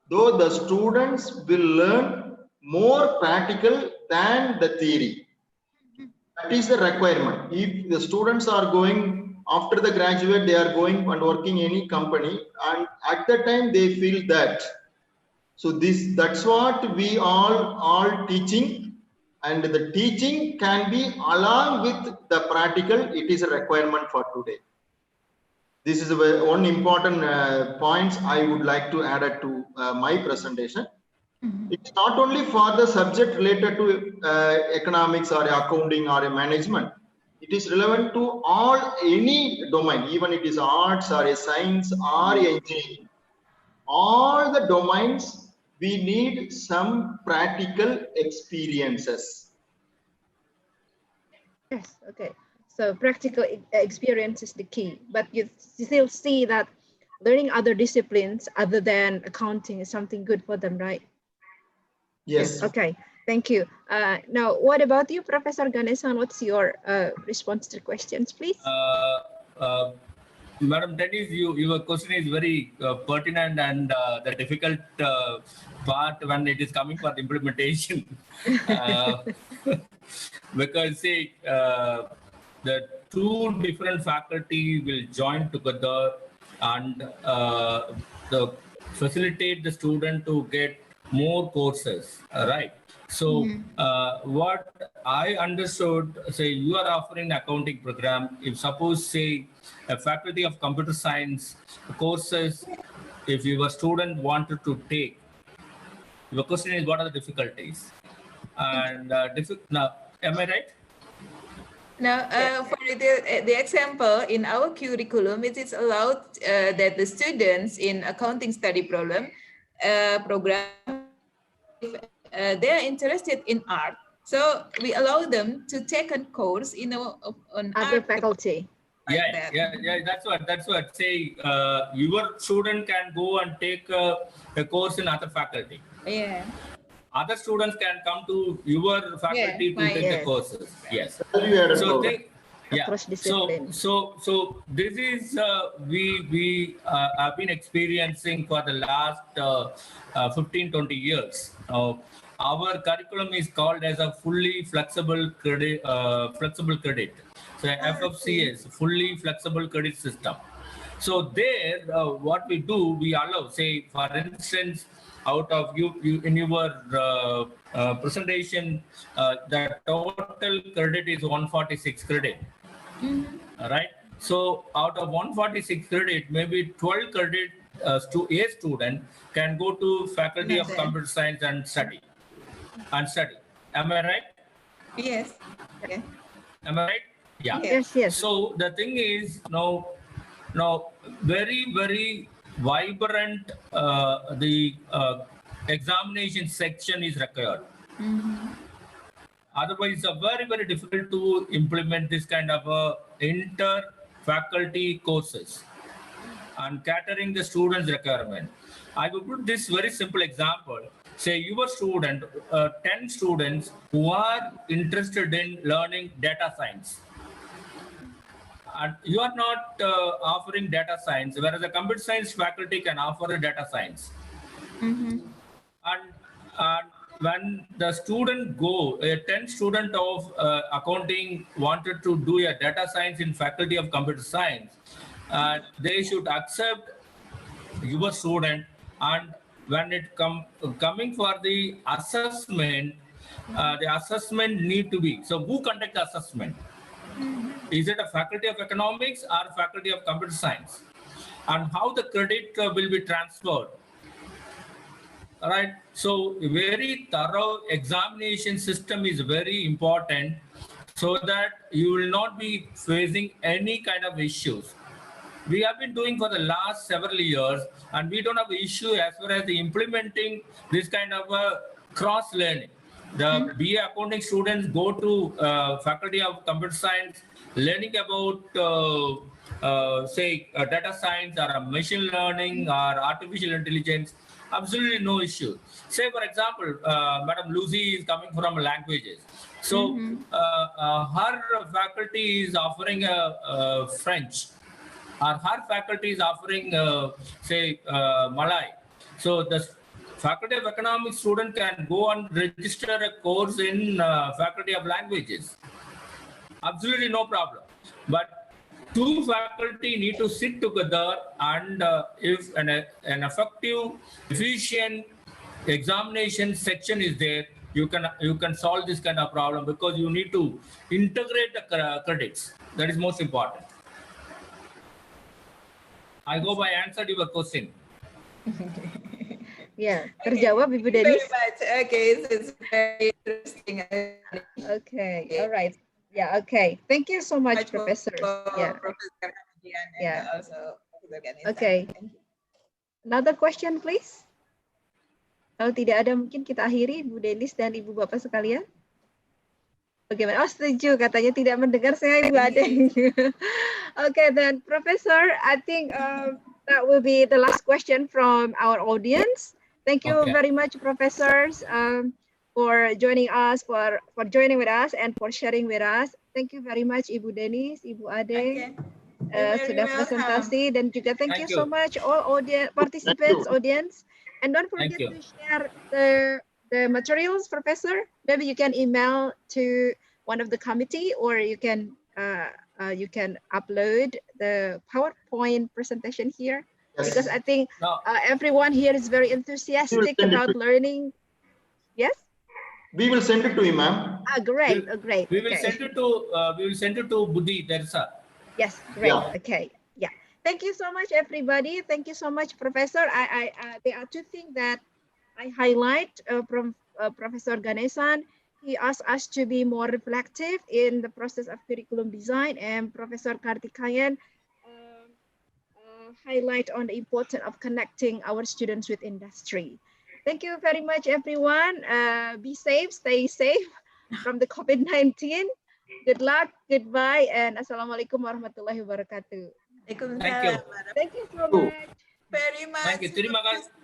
Speaker 6: though the students will learn more practical than the theory. That is the requirement. If the students are going after the graduate, they are going and working any company, and at the time they feel that. So that's what we all teaching and the teaching can be along with the practical. It is a requirement for today. This is one important point I would like to add to my presentation. It's not only for the subject related to economics or accounting or management. It is relevant to all, any domain, even it is arts or a science or engineering. All the domains, we need some practical experiences.
Speaker 2: Yes, okay. So practical experience is the key, but you still see that learning other disciplines other than accounting is something good for them, right?
Speaker 6: Yes.
Speaker 2: Okay, thank you. Now, what about you, Professor Ganesan? What's your response to the questions, please?
Speaker 7: Madam Dennis, your question is very pertinent, and the difficult part when it is coming for the implementation. Because see, the two different faculty will join together and facilitate the student to get more courses, right? So what I understood, say you are offering accounting program. If suppose say a Faculty of Computer Science courses, if your student wanted to take, the question is what are the difficulties? And now, am I right?
Speaker 4: Now, for the example, in our curriculum, it is allowed that the students in accounting study program, if they are interested in art, so we allow them to take a course in on
Speaker 2: other
Speaker 4: art
Speaker 2: faculty.
Speaker 7: Like yeah. That's what. Say your student can go and take a course in other faculty.
Speaker 4: Yeah.
Speaker 7: Other students can come to your faculty to take the courses. Yes. So so this is we have been experiencing for the last 15-20 years. Our curriculum is called as a fully flexible credit. So FFCS, fully flexible credit system. So there, what we do, we allow, say, for instance, out of you in your presentation, the total credit is 146 credit, right? So out of 146 credit, maybe 12 credit a student can go to Faculty of Computer Science and study. Am I right?
Speaker 4: Yes. Okay.
Speaker 7: Am I right? Yeah.
Speaker 2: Yes.
Speaker 7: So the thing is now very, very vibrant the examination section is required. Otherwise, it's very, very difficult to implement this kind of inter-faculty courses and catering the students' requirement. I will put this very simple example. Say your student, 10 students who are interested in learning data science. And you are not offering data science, whereas the computer science faculty can offer a data science. And when the student 10 student of accounting wanted to do a data science in Faculty of Computer Science, they should accept your student, and when it coming for the assessment need to be, so who conduct the assessment? Is it a Faculty of Economics or Faculty of Computer Science? And how the credit will be transferred? All right. So a very thorough examination system is very important so that you will not be facing any kind of issues. We have been doing for the last several years, and we don't have an issue as far as the implementing this kind of cross learning. The BA accounting students go to Faculty of Computer Science, learning about say data science or machine learning or artificial intelligence. Absolutely no issue. Say for example, Madam Lucy is coming from languages. So her faculty is offering French, or her faculty is offering say Malay. So the Faculty of Economics student can go and register a course in Faculty of Languages. Absolutely no problem. But two faculty need to sit together, and if an effective, efficient examination section is there, you can solve this kind of problem, because you need to integrate the credits. That is most important. I hope I answered your question.
Speaker 2: Yeah, terjawab Ibu
Speaker 4: Thank you very
Speaker 2: Denis.
Speaker 4: much. Okay, so it's very interesting.
Speaker 2: Okay, all right. Yeah, okay. Thank you so much,
Speaker 4: For
Speaker 2: professors. Yeah,
Speaker 4: Professor Hadian and
Speaker 2: yeah.
Speaker 4: also Professor Ganesan.
Speaker 2: Okay.
Speaker 4: Thank you.
Speaker 2: Another question, please. Kalau tidak ada, mungkin kita akhiri, Bu Denis dan Ibu Bapak sekalian. Bagaimana? Oh, setuju. Katanya tidak mendengar saya, Ibu Adeng. Okay, then, Professor, I think that will be the last question from our audience. Thank you very much, professors, for joining us, for joining with us, and for sharing with us. Thank you very much, Ibu Denis, Ibu Adeng. Sudah presentasi, dan juga thank you so much all audience participants, audience, and don't forget to share the materials, Professor. Maybe you can email to one of the committee, or you can upload the PowerPoint presentation here, because I think everyone here is very enthusiastic about learning. Yes,
Speaker 6: we will send it to you, ma'am.
Speaker 2: Great, great.
Speaker 7: We will send it to Buddhi Tersa.
Speaker 2: Yes, great. Yeah. Okay. Yeah. Thank you so much, everybody. Thank you so much, Professor. There are two things that I highlight from Professor Ganesan. He asked us to be more reflective in the process of curriculum design, and Professor Kartikayan highlight on the importance of connecting our students with industry. Thank you very much, everyone. Be safe, stay safe from the COVID-19. Good luck, goodbye, and Assalamualaikum warahmatullahi wabarakatuh.
Speaker 7: Thank you.
Speaker 2: Thank you so much.
Speaker 4: Very much.
Speaker 7: Thank you. Terima kasih.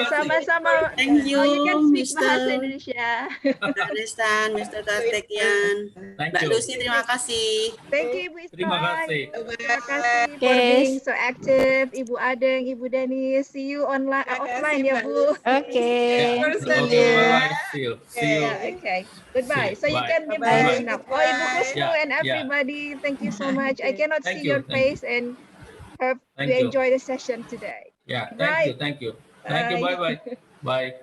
Speaker 2: Sama-sama.
Speaker 3: Thank you,
Speaker 2: You can speak
Speaker 3: Mr.
Speaker 2: bahasa Indonesia.
Speaker 3: Ganesan, Mr. Kartikeyan. Mbak Lucy, terima kasih.
Speaker 2: Thank you, Ibu
Speaker 7: Terima kasih.
Speaker 2: Terima kasih for being so active, Ibu Adeng, Ibu Denis. See you online, offline ya, Bu.
Speaker 3: Okay.
Speaker 7: Okay. Bye. See you.
Speaker 2: Okay. Goodbye. So you can give
Speaker 7: Bye.
Speaker 2: the snap. Oh, Ibu Kusnu and everybody, thank you so much. I cannot see your face and hope you enjoy the session today.
Speaker 7: Yeah.
Speaker 2: Bye.
Speaker 7: Thank you. Bye. Bye.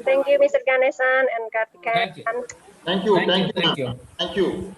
Speaker 8: Thank you, Mr. Ganesan and Kartika.
Speaker 7: Thank you.
Speaker 6: Thank you.